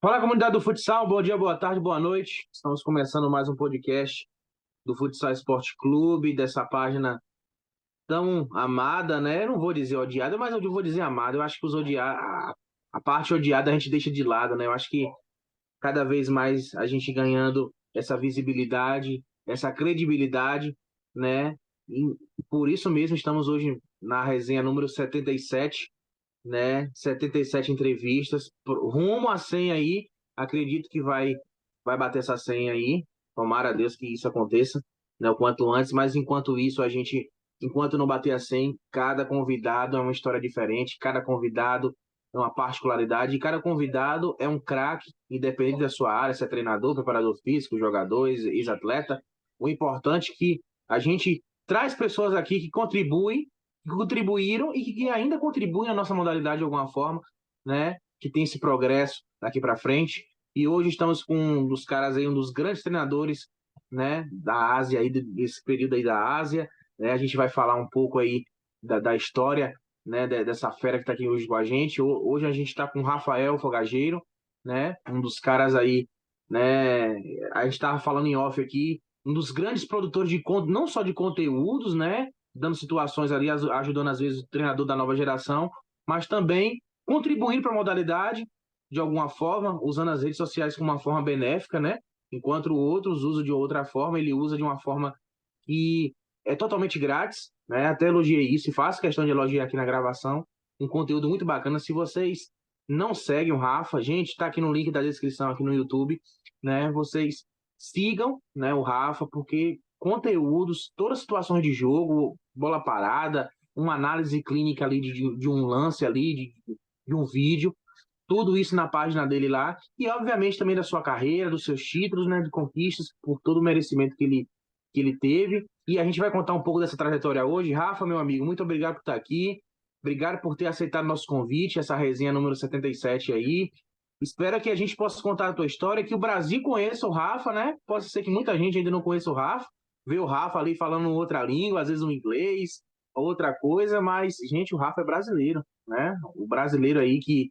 Fala, comunidade do futsal, bom dia, boa tarde, boa noite. Estamos começando mais um podcast do Futsal Esporte Clube, dessa página tão amada, né? Eu não vou dizer odiada, mas eu vou dizer amada. Eu acho que a parte odiada a gente deixa de lado, né? Eu acho que cada vez mais a gente ganhando essa visibilidade, essa credibilidade, né? E por isso mesmo estamos hoje na resenha número 77, né? 77 entrevistas, rumo à 100 aí. Acredito que vai bater essa senha aí. Tomara a Deus que isso aconteça, né, o quanto antes, mas enquanto isso, enquanto não bater a 100, cada convidado é uma história diferente, cada convidado é uma particularidade, e cada convidado é um craque, independente da sua área, se é treinador, preparador físico, jogador, ex-atleta. O importante é que a gente traz pessoas aqui que contribuíram e que ainda contribuem à nossa modalidade de alguma forma, né? Que tem esse progresso daqui para frente. E hoje estamos com um dos caras aí, um dos grandes treinadores, né, da Ásia aí, desse período aí da Ásia, né? A gente vai falar um pouco aí da história, né, dessa fera que está aqui hoje com a gente. Hoje a gente está com o Rafael Fogageiro, né, um dos caras aí, né, a gente estava falando em off aqui, um dos grandes produtores de conteúdo, não só de conteúdos, né, dando situações ali, ajudando às vezes o treinador da nova geração, mas também contribuindo para a modalidade de alguma forma, usando as redes sociais como uma forma benéfica, né? Enquanto outros usam de outra forma, ele usa de uma forma que é totalmente grátis, né? Até elogiei isso e faço questão de elogiar aqui na gravação. Um conteúdo muito bacana. Se vocês não seguem o Rafa, gente, está aqui no link da descrição aqui no YouTube, né? Vocês sigam, né, o Rafa, porque conteúdos, todas as situações de jogo, bola parada, uma análise clínica ali de um lance ali, de um vídeo, tudo isso na página dele lá, e obviamente também da sua carreira, dos seus títulos, né, de conquistas, por todo o merecimento que ele teve. E a gente vai contar um pouco dessa trajetória hoje. Rafa, meu amigo, muito obrigado por estar aqui. Obrigado por ter aceitado nosso convite, essa resenha número 77 aí. Espero que a gente possa contar a tua história, que o Brasil conheça o Rafa, né? Pode ser que muita gente ainda não conheça o Rafa, vê o Rafa ali falando outra língua, às vezes um inglês, outra coisa, mas, gente, o Rafa é brasileiro, né? O brasileiro aí que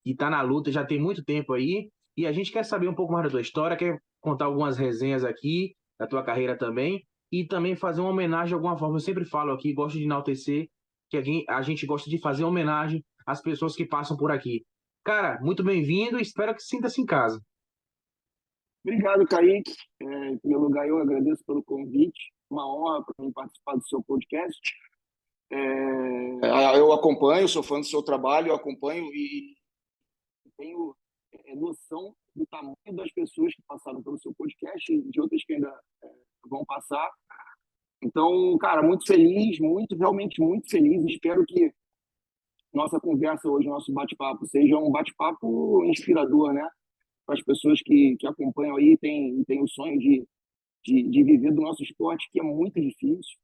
está na luta já tem muito tempo aí, e a gente quer saber um pouco mais da tua história, quer contar algumas resenhas aqui, da tua carreira também, e também fazer uma homenagem de alguma forma. Eu sempre falo aqui, gosto de enaltecer, que a gente gosta de fazer homenagem às pessoas que passam por aqui. Cara, muito bem-vindo e espero que sinta-se em casa. Obrigado, Kaique. Em primeiro lugar, eu agradeço pelo convite. Uma honra para mim participar do seu podcast. Eu acompanho, sou fã do seu trabalho, eu acompanho e tenho noção do tamanho das pessoas que passaram pelo seu podcast e de outras que ainda vão passar. Então, cara, muito feliz, realmente muito feliz. Espero que nossa conversa hoje, nosso bate-papo, seja um bate-papo inspirador, né? Para as pessoas que acompanham aí e tem o sonho de viver do nosso esporte, que é muito difícil.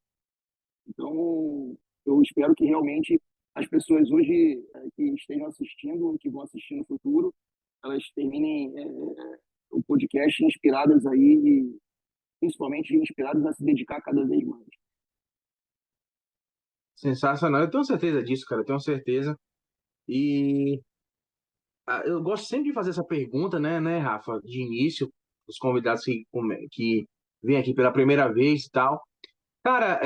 Então, eu espero que realmente as pessoas hoje que estejam assistindo, que vão assistir no futuro, elas terminem o podcast inspiradas aí, e principalmente inspiradas a se dedicar cada vez mais. Sensacional, eu tenho certeza disso, cara, eu tenho certeza. E eu gosto sempre de fazer essa pergunta, né, Rafa, de início, os convidados que vêm aqui pela primeira vez e tal. Cara,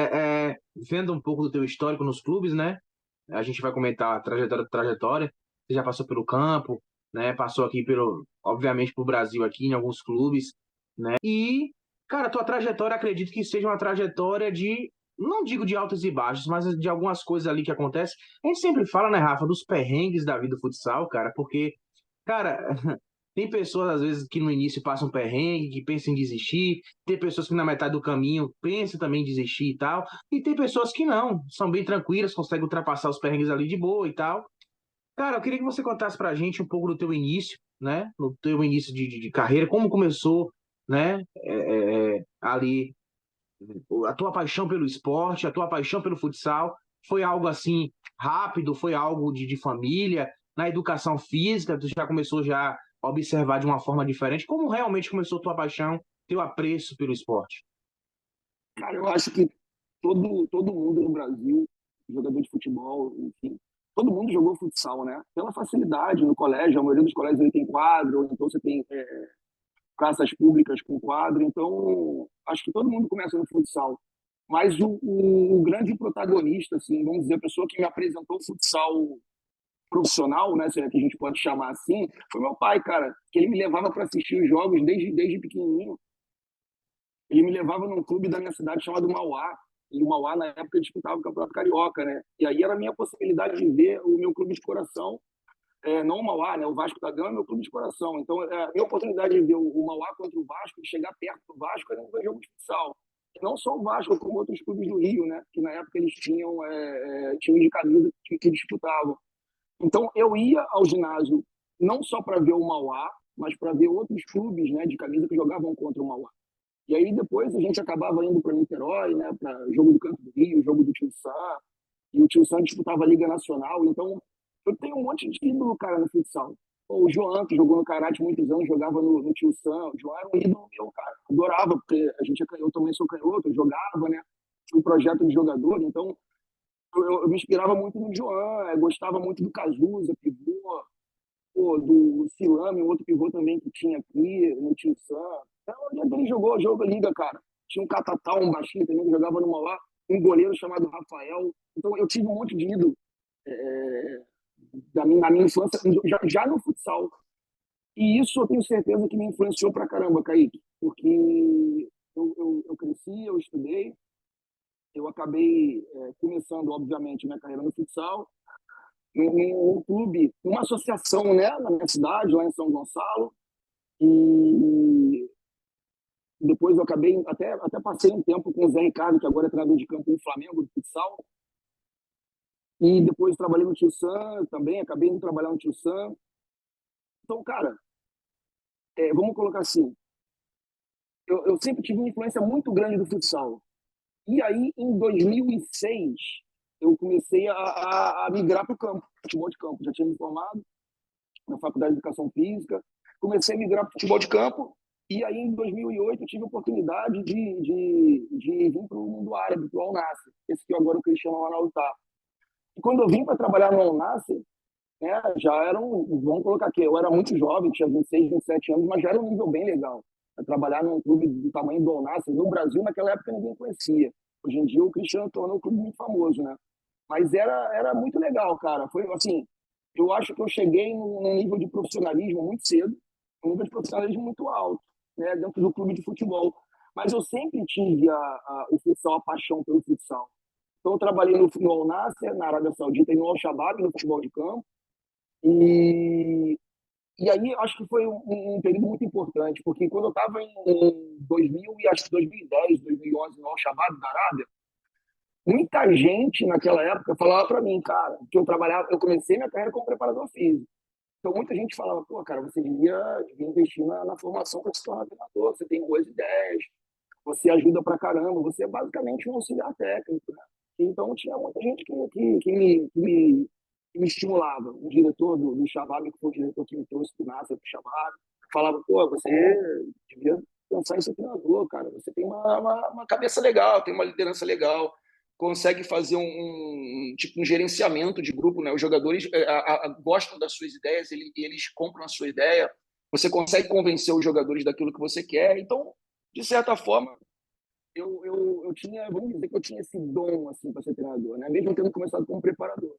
vendo um pouco do teu histórico nos clubes, né? A gente vai comentar a trajetória. Você já passou pelo campo, né? Passou aqui obviamente, pelo Brasil aqui em alguns clubes, né? E, cara, tua trajetória, acredito que seja uma trajetória não digo de altos e baixos, mas de algumas coisas ali que acontecem. A gente sempre fala, né, Rafa, dos perrengues da vida do futsal, cara, porque, cara, tem pessoas, às vezes, que no início passam perrengue, que pensam em desistir. Tem pessoas que na metade do caminho pensam também em desistir e tal. E tem pessoas que não, são bem tranquilas, conseguem ultrapassar os perrengues ali de boa e tal. Cara, eu queria que você contasse pra gente um pouco do teu início, né? No teu início de carreira, como começou, né? Ali, a tua paixão pelo esporte, a tua paixão pelo futsal. Foi algo assim rápido? Foi algo de família? Na educação física, tu já começou já a observar de uma forma diferente? Como realmente começou a tua paixão, teu apreço pelo esporte? Cara, eu acho que todo mundo no Brasil, jogador de futebol, enfim, todo mundo jogou futsal, né? Pela facilidade no colégio, a maioria dos colégios ele tem quadro, ou então você tem praças públicas com quadro, então acho que todo mundo começa no futsal. Mas o grande protagonista, assim, vamos dizer, a pessoa que me apresentou o futsal profissional, né, se é que a gente pode chamar assim, foi meu pai, cara, que ele me levava para assistir os jogos desde pequenininho. Ele me levava num clube da minha cidade chamado Mauá, e o Mauá, na época, disputava o Campeonato Carioca, né? E aí era a minha possibilidade de ver o meu clube de coração, não o Mauá, né? O Vasco da Gama é meu clube de coração. Então, a minha oportunidade de ver o Mauá contra o Vasco, de chegar perto do Vasco, era um jogo de futsal. E não só o Vasco, como outros clubes do Rio, né? Que na época eles tinham times de camisa que disputavam. Então, eu ia ao ginásio não só para ver o Mauá, mas para ver outros clubes, né, de camisa que jogavam contra o Mauá. E aí depois a gente acabava indo para Niterói, né, para jogo do Canto do Rio, jogo do Tio Sá, e o Tio Sá disputava a Liga Nacional. Então, eu tenho um monte de ídolo, cara, no futsal. Pô, o João, que jogou no Karate muitos anos, jogava no Tio Sam. O João era um ídolo meu, cara. Adorava, porque a gente é canhoto, eu também sou canhoto, eu jogava, né? Tinha um projeto de jogador, então eu me inspirava muito no João, gostava muito do Cazuza, pivô, pô, do Silame, outro pivô também que tinha aqui, no Tio Sam. Então, ele jogou jogo liga, cara. Tinha um Catatal, um baixinho também que jogava no Mauá, um goleiro chamado Rafael. Então, eu tive um monte de ídolo é, na minha infância, já no futsal. E isso eu tenho certeza que me influenciou pra caramba, Kaique, porque eu cresci, eu estudei, eu acabei começando, obviamente, minha carreira no futsal, num clube, numa associação, né, na minha cidade, lá em São Gonçalo, e depois eu acabei, até passei um tempo com o Zé Ricardo, que agora é treinador de campo do Flamengo, do futsal, e depois trabalhei no Tio Sam também, acabei indo trabalhar no Tio Sam. Então, cara, vamos colocar assim, eu sempre tive uma influência muito grande do futsal. E aí, em 2006, eu comecei a migrar para o campo, futebol de campo. Já tinha me formado na Faculdade de Educação Física, comecei a migrar para futebol de campo, e aí em 2008 eu tive a oportunidade de vir para o mundo árabe, para o Al Nassr, esse que agora o Cristiano Ronaldo está. E quando eu vim para trabalhar no Al Nassr, né, já era vamos colocar aqui, eu era muito jovem, tinha 26, 27 anos, mas já era um nível bem legal. Trabalhar num clube do tamanho do Al Nassr, no Brasil, naquela época ninguém conhecia. Hoje em dia o Cristiano tornou um clube muito famoso, né? Mas era muito legal, cara. Foi assim, eu acho que eu cheguei num nível de profissionalismo muito cedo, um nível de profissionalismo muito alto, né, dentro do clube de futebol. Mas eu sempre tive o futsal, a paixão pelo futsal. Então eu trabalhei no Al Nassr, na Arábia Saudita, e no Al Shabab, no futebol de campo. E, e aí acho que foi um período muito importante, porque quando eu estava em 2000, e acho que 2010, 2011, no Al Shabab da Arábia, muita gente naquela época falava para mim, cara, que eu comecei minha carreira como preparador físico. Então muita gente falava, pô, cara, você devia investir na formação para se tornar treinador, você tem boas ideias, você ajuda pra caramba, você é basicamente um auxiliar técnico, né? Então tinha muita gente que me estimulava. O diretor do Shabab, que foi o diretor que me trouxe do Nasser pro Shabab, falava, pô, você devia pensar em ser treinador, cara, você tem uma cabeça legal, tem uma liderança legal, consegue fazer tipo um gerenciamento de grupo, né? Os jogadores gostam das suas ideias, eles compram a sua ideia, você consegue convencer os jogadores daquilo que você quer. Então, de certa forma, eu tinha, vamos dizer que eu tinha esse dom assim para ser treinador, né? Mesmo tendo começado como preparador.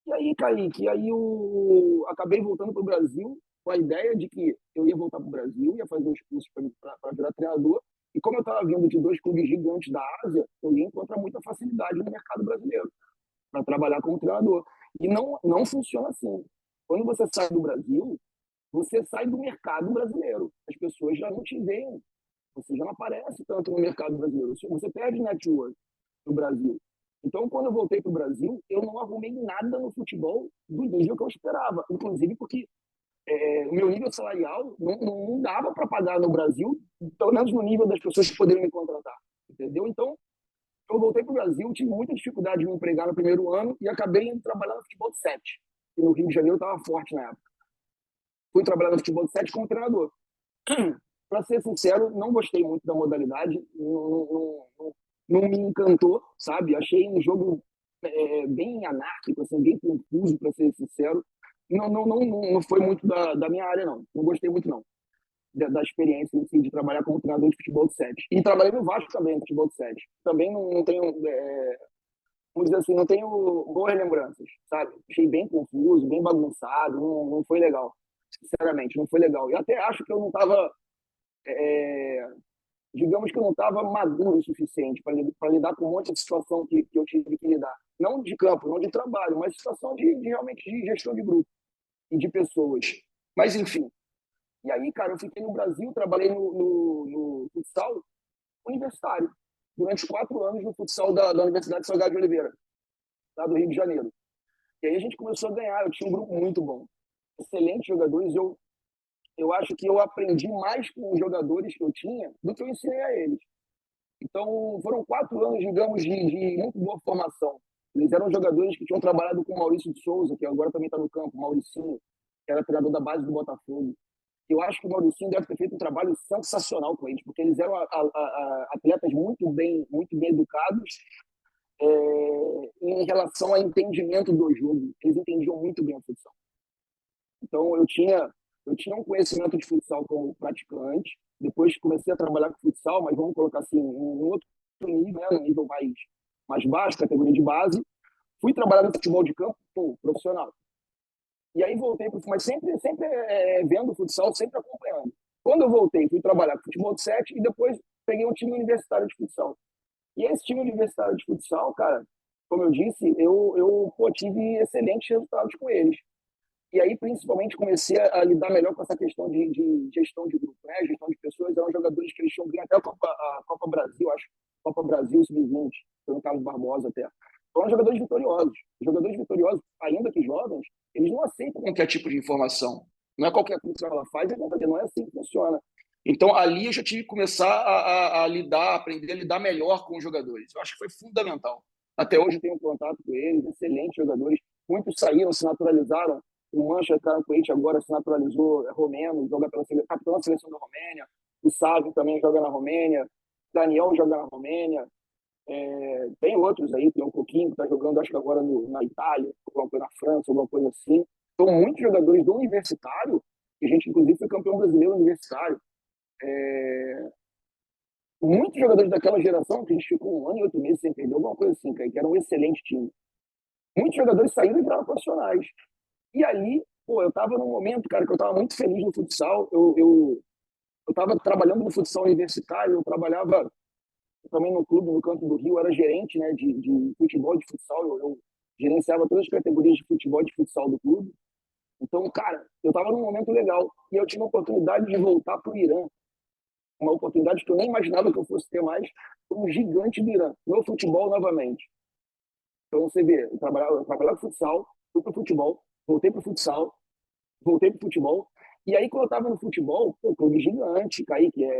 E aí, Kaique, eu acabei voltando para o Brasil com a ideia de que eu ia voltar para o Brasil, ia fazer os cursos para virar treinador. E como eu estava vindo de dois clubes gigantes da Ásia, eu ia encontrar muita facilidade no mercado brasileiro para trabalhar como treinador. E não funciona assim. Quando você sai do Brasil, você sai do mercado brasileiro. As pessoas já não te veem, você já não aparece tanto no mercado brasileiro. Você perde network no Brasil. Então, quando eu voltei para o Brasil, eu não arrumei nada no futebol do nível que eu esperava. Inclusive porque o meu nível salarial não dava para pagar no Brasil, pelo menos no nível das pessoas que poderiam me contratar. Entendeu? Então, eu voltei para o Brasil, tive muita dificuldade de me empregar no primeiro ano e acabei indo trabalhar no futebol de 7. E no Rio de Janeiro estava forte na época. Fui trabalhar no futebol de 7 como treinador. Para ser sincero, não gostei muito da modalidade, não me encantou, sabe? Achei um jogo bem anárquico, assim, bem confuso, para ser sincero. Não foi muito da minha área, não. Não gostei muito, não, da experiência assim, de trabalhar como treinador de futebol de 7. E trabalhei no Vasco também, no futebol de 7. Também não tenho, vamos dizer assim, não tenho boas lembranças, sabe? Achei bem confuso, bem bagunçado, não foi legal. Sinceramente, não foi legal. E até acho que eu não estava, digamos que eu não estava maduro o suficiente para lidar com um monte de situação que eu tive que lidar. Não de campo, não de trabalho, mas situação de realmente de gestão de grupo e de pessoas. Mas, enfim. E aí, cara, eu fiquei no Brasil, trabalhei no futsal universitário, durante 4 anos no futsal da Universidade Salgado de Oliveira, lá do Rio de Janeiro. E aí a gente começou a ganhar, eu tinha um grupo muito bom, excelentes jogadores, eu acho que eu aprendi mais com os jogadores que eu tinha do que eu ensinei a eles. Então, foram 4 anos, digamos, de muito boa formação. Eles eram jogadores que tinham trabalhado com o Maurício de Souza, que agora também está no campo, o Mauricinho, que era treinador da base do Botafogo. Eu acho que o Mauricinho deve ter feito um trabalho sensacional com eles, porque eles eram atletas muito bem educados em relação ao entendimento do jogo. Eles entendiam muito bem a futsal. Então, eu tinha um conhecimento de futsal como praticante, depois comecei a trabalhar com futsal, mas vamos colocar assim, um outro nível, né, um nível mais baixo, categoria de base. Fui trabalhar no futebol de campo, profissional. E aí voltei, mas sempre vendo futsal, sempre acompanhando. Quando eu voltei, fui trabalhar com futebol de 7 e depois peguei um time universitário de futsal. E esse time universitário de futsal, cara, como eu disse, eu tive excelentes resultados com eles. E aí, principalmente, comecei a lidar melhor com essa questão de gestão de grupo, né? Gestão de pessoas. Eram jogadores que eles tinham ganho até a Copa Brasil, acho. Copa Brasil Sub-20, foi no Carlos Barbosa até. Foram jogadores vitoriosos. Os jogadores vitoriosos, ainda que jovens, eles não aceitam qualquer tipo de informação. Não é qualquer coisa que ela faz, não é assim que funciona. Então, ali eu já tive que começar a lidar, aprender a lidar melhor com os jogadores. Eu acho que foi fundamental. Até hoje eu tenho contato com eles, excelentes jogadores. Muitos saíram, se naturalizaram. O Mancha Carancoete agora se naturalizou, é romeno, joga pela capitão da seleção da Romênia. O Sávio também joga na Romênia. Daniel joga na Romênia. Tem outros aí, tem um Coquinho que está jogando, acho que agora na Itália, alguma coisa na França, alguma coisa assim. Então, muitos jogadores do universitário, que a gente, inclusive, foi campeão brasileiro universitário. Muitos jogadores daquela geração, que a gente ficou 1 ano e 8 meses sem perder, alguma coisa assim, que era um excelente time. Muitos jogadores saíram e viraram profissionais. E ali, eu estava num momento, cara, que eu estava muito feliz no futsal. Eu estava trabalhando no futsal universitário, eu trabalhava também no clube, no Canto do Rio, eu era gerente, né, de futebol e de futsal. Eu gerenciava todas as categorias de futebol e de futsal do clube. Então, cara, eu estava num momento legal. E eu tive a oportunidade de voltar para o Irã. Uma oportunidade que eu nem imaginava que eu fosse ter mais, como gigante do Irã, no futebol novamente. Então, você vê, eu trabalhava com futsal, fui para o futebol, voltei para o futsal, voltei para o futebol. E aí, quando eu estava no futebol, clube gigante, Kaique, a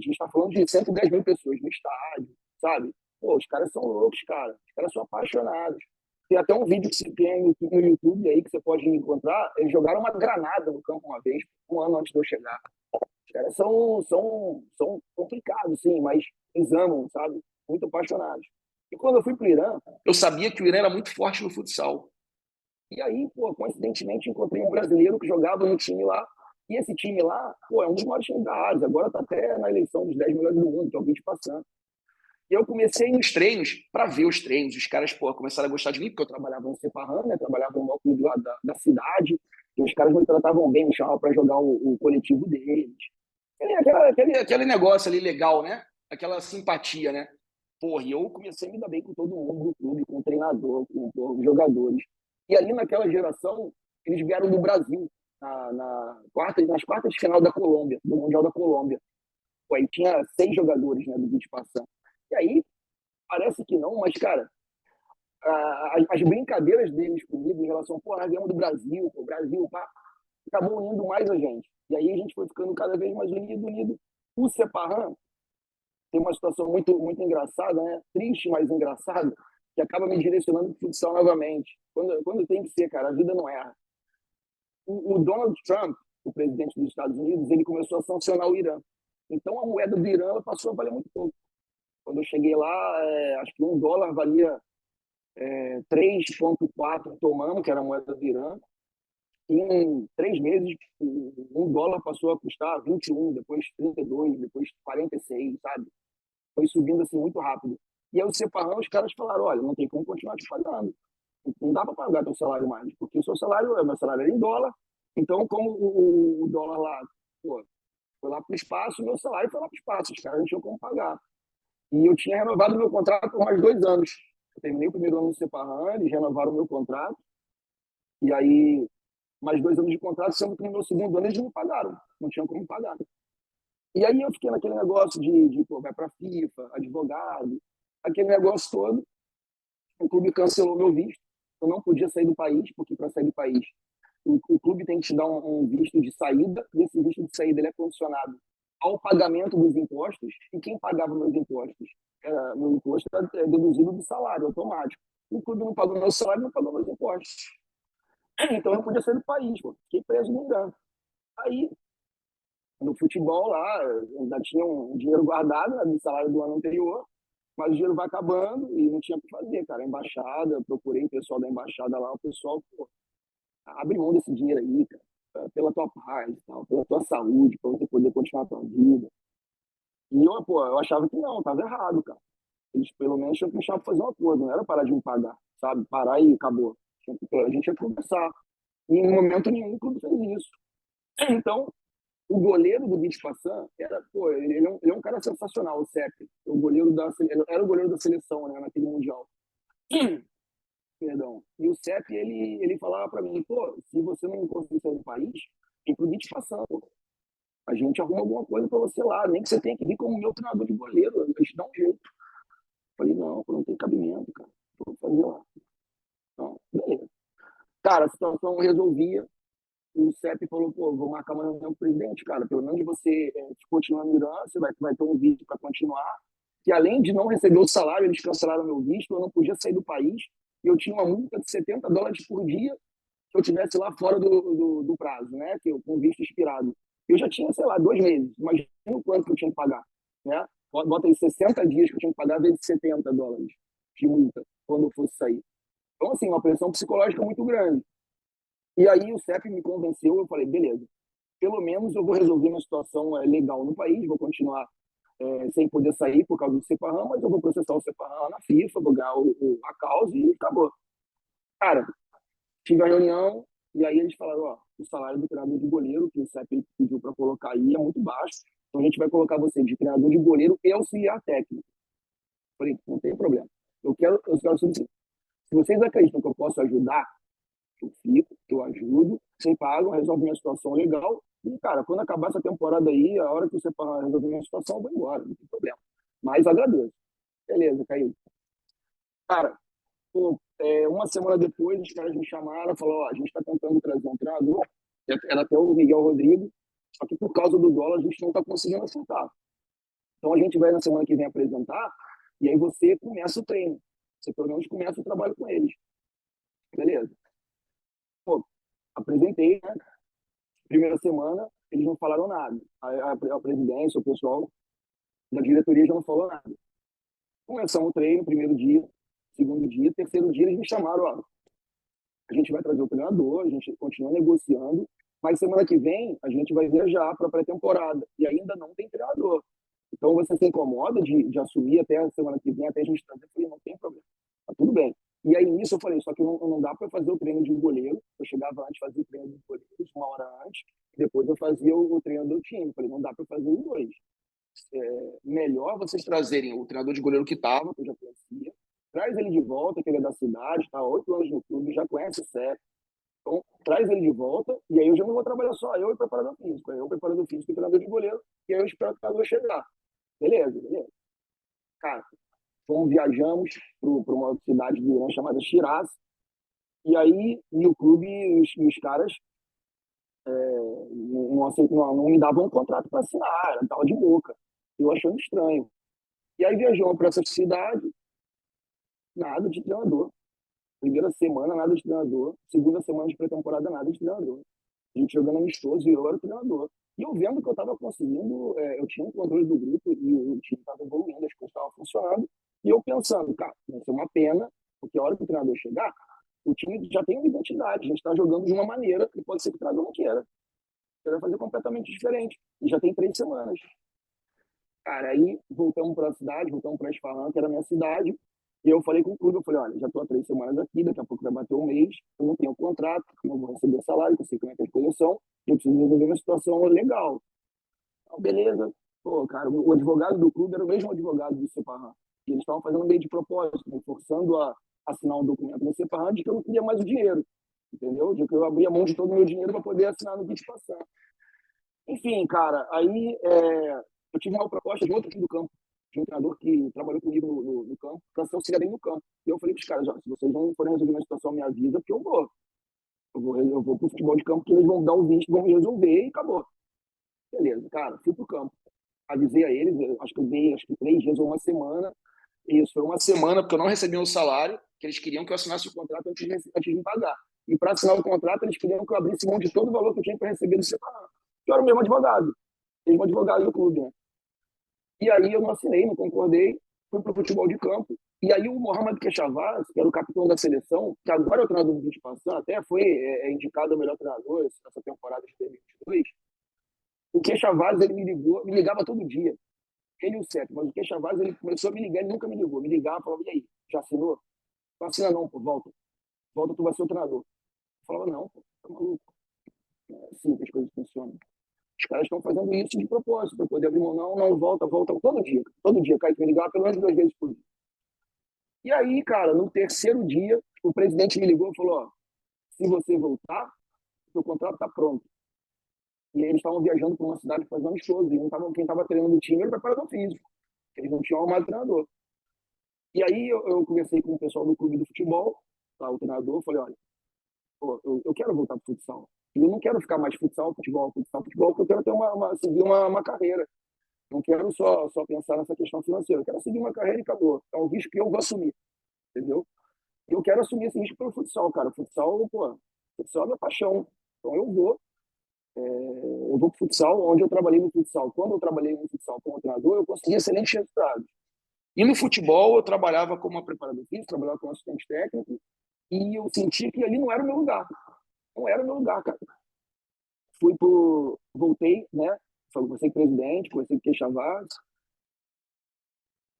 gente está falando de 110 mil pessoas no estádio, sabe? Os caras são loucos, cara. Os caras são apaixonados. Tem até um vídeo que você tem no YouTube aí que você pode encontrar. Eles jogaram uma granada no campo uma vez, 1 ano antes de eu chegar. Os caras são complicados, sim, mas eles amam, sabe? Muito apaixonados. E quando eu fui para o Irã, eu sabia que o Irã era muito forte no futsal. E aí, coincidentemente, encontrei um brasileiro que jogava no time lá. E esse time lá, é um dos maiores times da Ásia. Agora está até na eleição dos 10 melhores do mundo, que é o vídeo passando. E eu comecei nos treinos, para ver os treinos. Os caras, começaram a gostar de mim, porque eu trabalhava no Sepahan, né? Trabalhava no maior clube lá da cidade. E os caras me tratavam bem, me chamavam para jogar o coletivo deles. Aquele negócio ali legal, né? Aquela simpatia, né? E eu comecei a me dar bem com todo mundo do clube, com o treinador, com os jogadores. E ali naquela geração, eles vieram do Brasil, nas quartas de final da Colômbia, do Mundial da Colômbia. Aí tinha 6 jogadores, né, do vídeo passando. E aí, parece que não, mas, cara, as brincadeiras deles comigo em relação, nós ganhamos do Brasil, o Brasil, acabou unindo mais a gente. E aí a gente foi ficando cada vez mais unido. O Sepahan tem uma situação muito, muito engraçada, né? Triste, mas engraçada, que acaba me direcionando para o futsal novamente. Quando tem que ser, cara, a vida não erra. O Donald Trump, o presidente dos Estados Unidos, ele começou a sancionar o Irã. Então a moeda do Irã passou a valer muito pouco. Quando eu cheguei lá, acho que $1 valia 3,4 tomamos, que era a moeda do Irã. Em 3 meses, um dólar passou a custar 21, depois 32, depois 46, sabe? Foi subindo assim muito rápido. E aí o Separão, os caras falaram, olha, não tem como continuar te pagando. Não dá para pagar teu salário mais, porque o meu salário era em dólar. Então, como o dólar lá, pô, foi lá para o espaço, meu salário foi lá para o espaço. Os caras não tinham como pagar. E eu tinha renovado meu contrato por mais 2 anos. Eu terminei o primeiro ano no Separão, eles renovaram o meu contrato. E aí, mais 2 anos de contrato, sendo que no meu segundo ano eles não me pagaram. Não tinham como pagar. E aí eu fiquei naquele negócio de pô, vai para a FIFA, advogado, aquele negócio todo. O clube cancelou meu visto. Eu não podia sair do país, porque para sair do país, o clube tem que te dar um visto de saída, e esse visto de saída ele é condicionado ao pagamento dos impostos, e quem pagava meus impostos? Meu imposto era deduzido do salário, automático. O clube não pagou meu salário, não pagou meus impostos. Então eu não podia sair do país, pô. Fiquei preso no engano. Aí, no futebol lá, eu ainda tinha um dinheiro guardado, né, do salário do ano anterior, mas o dinheiro vai acabando e não tinha o que fazer, cara. A embaixada, eu procurei o pessoal da embaixada lá, o pessoal, pô, abre mão desse dinheiro aí, cara, pela tua paz, tal, pela tua saúde, para você poder continuar a tua vida. E eu, pô, eu achava que não, tava errado, cara. Eles pelo menos tinham que deixar fazer uma coisa, não era parar de me pagar, sabe? Parar e acabou. A gente ia conversar. E em momento nenhum o clube fez isso. Então, o goleiro do Beach Passan era, pô, ele é um cara sensacional, o Sepp. O goleiro era o goleiro da seleção, né, naquele Mundial. Perdão. E o Sepp, ele falava para mim, pô, se você não conseguir sair do país, vem pro Beach Passan, pô. A gente arruma alguma coisa para você lá, nem que você tenha que vir como meu treinador de goleiro, a gente dá um jeito. Falei, não, pô, não tem cabimento, cara. Vou fazer lá. Não, beleza. Cara, a situação resolvia. O CEP falou, pô, vou marcar uma reunião com o presidente, cara, pelo menos você continuar no Irã, você vai ter um visto para continuar, que além de não receber o salário, eles cancelaram meu visto, eu não podia sair do país, e eu tinha uma multa de $70 por dia se eu estivesse lá fora do prazo, né, que eu, com o visto expirado. Eu já tinha, sei lá, 2 meses, imagina o quanto que eu tinha que pagar, né? Bota aí 60 dias que eu tinha que pagar vezes $70 de multa quando eu fosse sair. Então, assim, uma pressão psicológica muito grande. E aí o CEP me convenceu, eu falei, beleza, pelo menos eu vou resolver uma situação legal no país, vou continuar sem poder sair por causa do Separram, mas eu vou processar o Separram na FIFA, vou ganhar a causa e acabou. Cara, tive a reunião e aí eles falaram, ó, o salário do treinador de goleiro que o CEP pediu para colocar aí é muito baixo, então a gente vai colocar você de treinador de goleiro e auxiliar técnico. Eu falei, não tem problema. Eu quero se vocês acreditam que eu posso ajudar, eu fico, eu ajudo, sem pago, resolve minha situação legal. E, cara, quando acabar essa temporada aí, a hora que você resolver minha situação, eu vou embora, não tem problema. Mas agradeço. Beleza, caiu. Cara, pô, uma semana depois, os caras me chamaram e falaram: ó, a gente está tentando trazer um treinador, era até o Miguel Rodrigo, só que por causa do dólar a gente não está conseguindo acertar. Então a gente vai na semana que vem apresentar, e aí você começa o treino. Você pelo menos começa o trabalho com eles. Beleza. Pô, apresentei, né? Primeira semana, eles não falaram nada. A presidência, o pessoal da diretoria já não falou nada. Começamos o treino, primeiro dia, segundo dia, terceiro dia, eles me chamaram, ó, a gente vai trazer o treinador, a gente continua negociando, mas semana que vem a gente vai viajar para a pré-temporada e ainda não tem treinador. Então você se incomoda de assumir até a semana que vem, até a gente trazer? Eu falei, não tem problema, tá tudo bem. E aí nisso eu falei, só que não dá para fazer o treino de goleiro. Eu chegava antes, fazia o treino de goleiro, uma hora antes, e depois eu fazia o treino do time. Eu falei, não dá para fazer os dois. Melhor vocês trazerem o treinador de goleiro que estava, que eu já conhecia, traz ele de volta, que ele é da cidade, está há 8 anos no clube, já conhece o CEP. Então, traz ele de volta, e aí eu já não vou trabalhar só eu e o preparador físico. Eu, o preparador físico e o treinador de goleiro, e aí eu espero que o treinador chegar. Beleza, beleza. Cara, viajamos para uma outra cidade do Irã chamada Shiraz, e aí e o clube e os caras não me davam um contrato para assinar, era tal de boca. Eu achando estranho. E aí viajamos para essa cidade, nada de treinador. Primeira semana, nada de treinador. Segunda semana de pré-temporada, nada de treinador. A gente jogando amistoso e eu era o treinador. E eu vendo que eu estava conseguindo, eu tinha um controle do grupo e o time estava evoluindo, as coisas estavam funcionando. E eu pensando, cara, vai ser uma pena Porque a hora que o treinador chegar, o time já tem uma identidade, a gente está jogando de uma maneira que pode ser que o treinador não queira. Ele vai fazer completamente diferente. E já tem 3 semanas. Cara, aí voltamos para a cidade, voltamos para Isfahan, que era a minha cidade, e eu falei com o clube, eu falei, olha, já estou há 3 semanas aqui, daqui a pouco vai bater um mês, eu não tenho contrato, não vou receber salário, eu sei como é que é a coleção, eu preciso resolver uma situação legal. Então, beleza. Pô, cara, o advogado do clube era o mesmo advogado do Sepahan. E eles estavam fazendo meio de propósito, me forçando a assinar um documento no Sepahan de que eu não queria mais o dinheiro, entendeu? De que eu abria mão de todo o meu dinheiro para poder assinar no Vídeo Passar. Enfim, cara, aí eu tive uma proposta de outro time do campo, de um treinador que trabalhou comigo no campo, para ser auxiliar no campo. E eu falei para os caras, ó, se vocês não forem resolver uma situação, me avisa, porque eu vou. Eu vou pro futebol de campo, que eles vão dar o visto, vão me resolver e acabou. Beleza, cara, fui pro campo. Avisei a eles, acho que eu dei 3 dias ou uma semana. Isso, foi uma semana, porque eu não recebi o salário, que eles queriam que eu assinasse o contrato antes de me pagar. E para assinar o contrato, eles queriam que eu abrisse mão de todo o valor que eu tinha para receber do Sepahan. Eu era o mesmo advogado do clube, né? E aí eu não assinei, não concordei, fui pro futebol de campo. E aí o Mohamed Quechavaz, que era o capitão da seleção, que agora é o treinador do Vídeo Passando, até foi indicado o melhor treinador essa temporada de 2022. O Quechavaz, ele me ligou, me ligava todo dia. Ele e o Sete, mas o Quechavaz, ele começou a me ligar, ele nunca me ligou. Me ligava, falava, e aí, já assinou? Não assina não, pô, volta. Volta, tu vai ser o treinador. Eu falava, não, pô, tá maluco. Não é assim que as coisas funcionam. Os caras estão fazendo isso de propósito, para poder abrir mão. Não, não, volta, volta. Todo dia. Todo dia. Cai que me ligava pelo menos 2 vezes por dia. E aí, cara, no terceiro dia, o presidente me ligou e falou, ó, se você voltar, seu contrato está pronto. E aí eles estavam viajando para uma cidade fazendo shows. E quem estava treinando o time era o preparador físico. Eles não tinham arrumado treinador. E aí eu conversei com o pessoal do clube do futebol, tá, o treinador, falei, olha, pô, eu quero voltar para o futsal. E eu não quero ficar mais futsal, futebol, futsal, futebol, porque eu quero ter seguir uma carreira. Não quero só pensar nessa questão financeira. Eu quero seguir uma carreira e acabou. É um risco que eu vou assumir, entendeu? E eu quero assumir esse risco pelo futsal, cara. Futsal, pô, futsal é minha paixão. Então eu vou pro futsal, onde eu trabalhei no futsal. Quando eu trabalhei no futsal como treinador, eu consegui excelentes resultados. E no futebol, eu trabalhava como preparador físico, trabalhava como assistente técnico, e eu senti que ali não era o meu lugar. Não era o meu lugar, cara. Voltei, né? Conversei com o presidente, conversei com o Queixavaz,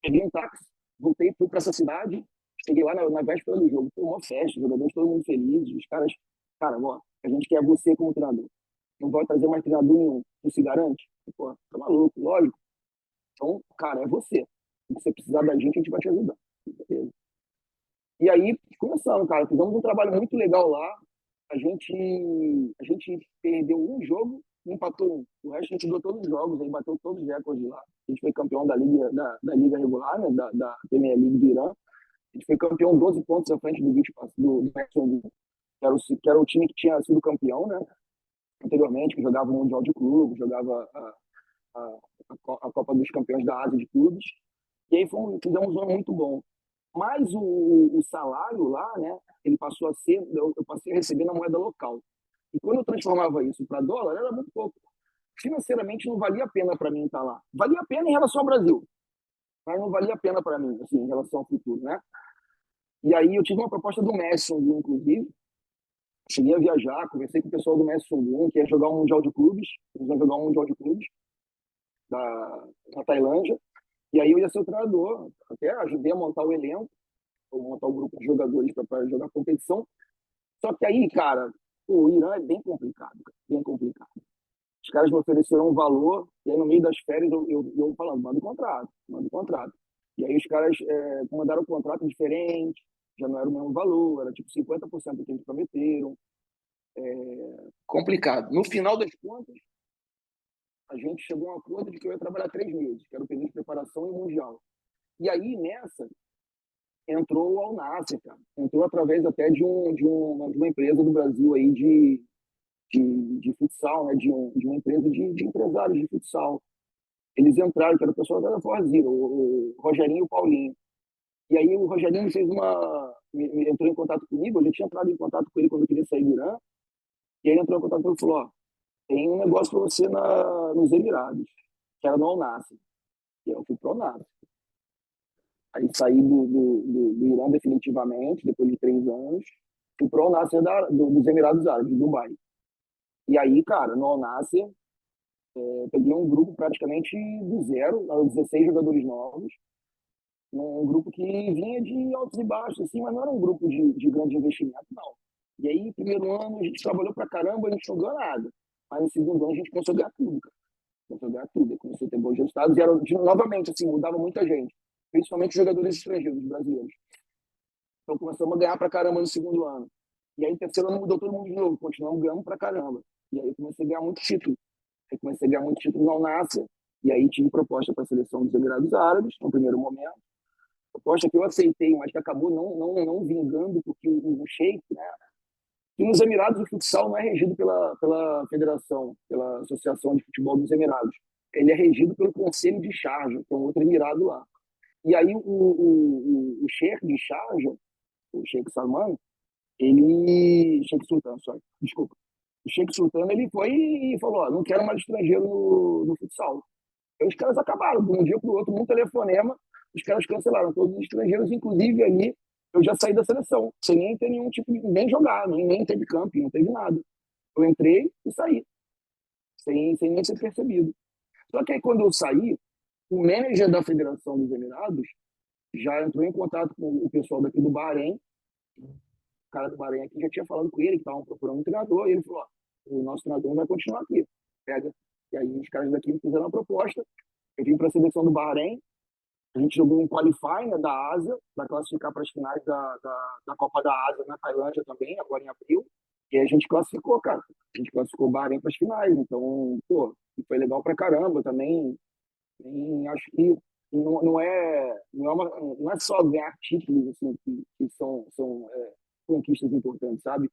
peguei um táxi, voltei, fui para essa cidade, cheguei lá na véspera do jogo, foi uma festa, os jogadores todo mundo feliz, os caras, cara, ó, a gente quer você como treinador, não vai trazer mais treinador nenhum, tu se garante? Pô, tá maluco, lógico. Então, cara, é você. Se você precisar da gente, a gente vai te ajudar. Beleza. E aí, começando, cara, fizemos um trabalho muito legal lá, a gente perdeu um jogo, empatou um. O resto a gente deu todos os jogos, aí bateu todos os recordes lá. A gente foi campeão da liga, da liga regular, né, da Premier League do Irã. A gente foi campeão 12 pontos à frente do Jacksonville, que era o time que tinha sido campeão, né, anteriormente, que jogava o Mundial de Clubes, jogava a Copa dos Campeões da Ásia de Clubes. E aí fizemos um ano muito bom. Mas o salário lá, né, ele passou a ser, eu passei a receber na moeda local. E quando eu transformava isso para dólar, era muito pouco. Financeiramente não valia a pena para mim estar lá. Valia a pena em relação ao Brasil, mas não valia a pena para mim, assim, em relação ao futuro, né? E aí eu tive uma proposta do Messi, inclusive. Cheguei a viajar, conversei com o pessoal do Messi, que ia jogar um Mundial de Clubes. Eles iam jogar um Mundial de Clubes da Tailândia. E aí eu ia ser o treinador. Até ajudei a montar o elenco, montar o grupo de jogadores para jogar competição. Só que aí, cara, o Irã é bem complicado, bem complicado. Os caras me ofereceram um valor, e aí no meio das férias eu falando, manda o contrato. E aí os caras mandaram um contrato diferente, já não era o mesmo valor, era tipo 50% do que eles prometeram. Complicado. No final das contas, a gente chegou a um acordo de que eu ia trabalhar 3 meses, que era o período de preparação e mundial. E aí, nessa, entrou o Al Nassr, cara. Entrou através até de uma empresa do Brasil aí de futsal, né? de uma empresa de empresários de futsal. Eles entraram, que era o pessoal da Forrazira, o Rogerinho e o Paulinho. E aí o Rogerinho entrou em contato comigo, eu já tinha entrado em contato com ele quando eu queria sair do Irã, e aí ele entrou em contato comigo e falou, ó, tem um negócio para você nos Emirados, que era no Al Nassr. E eu fui pro Al Nassr. Aí saí do Irã definitivamente, depois de 3 anos, fui para o Al Nassr dos Emirados Árabes, de Dubai. E aí, cara, no Al Nassr, eu peguei um grupo praticamente do zero, 16 jogadores novos, um grupo que vinha de altos e baixos, assim, mas não era um grupo de grande investimento, não. E aí, primeiro ano, a gente trabalhou pra caramba, a gente não ganhou nada. Mas no segundo ano, a gente começou a ganhar tudo, cara. Começou a ganhar tudo, começou a ter bons resultados. E era, novamente, assim, mudava muita gente, principalmente jogadores estrangeiros, brasileiros. Então, começamos a ganhar pra caramba no segundo ano. E aí, no terceiro ano, mudou todo mundo de novo, continuamos ganhando pra caramba. E aí, eu comecei a ganhar muito título. Aí, comecei a ganhar muito título no Al Nassr. E aí, tive proposta para a seleção dos Emirados Árabes, no primeiro momento. Proposta que eu aceitei, mas que acabou não vingando, porque o Sheik, né? E nos Emirados, o futsal não é regido pela federação, pela Associação de Futebol dos Emirados. Ele é regido pelo Conselho de Sharjah, que é um outro emirado lá. E aí o Sheik de Sharjah, o Sheik Salman, Sheik Sultan, sorry, desculpa. O Sheik Sultan, ele foi e falou, ó, não quero mais estrangeiro no futsal. Aí os caras acabaram, de um dia para o outro, num telefonema, os caras cancelaram todos os estrangeiros, inclusive ali eu já saí da seleção, sem nem ter nenhum tipo de, nem jogar, nem teve camping, não teve nada. Eu entrei e saí, sem nem ser percebido. Só que aí quando eu saí, o manager da Federação dos Emirados já entrou em contato com o pessoal daqui do Bahrein, o cara do Bahrein aqui já tinha falado com ele, que estavam procurando um treinador, e ele falou, ó, o nosso treinador vai continuar aqui, pega. E aí os caras daqui fizeram uma proposta, eu vim para a seleção do Bahrein, a gente jogou um qualify, né, da Ásia, para classificar para as finais da Copa da Ásia na Tailândia também, agora em abril. E a gente classificou, cara. A gente classificou o Bahrein para as finais. Então, pô, foi legal pra caramba também. E acho que não é só ganhar títulos assim, que são conquistas importantes, sabe?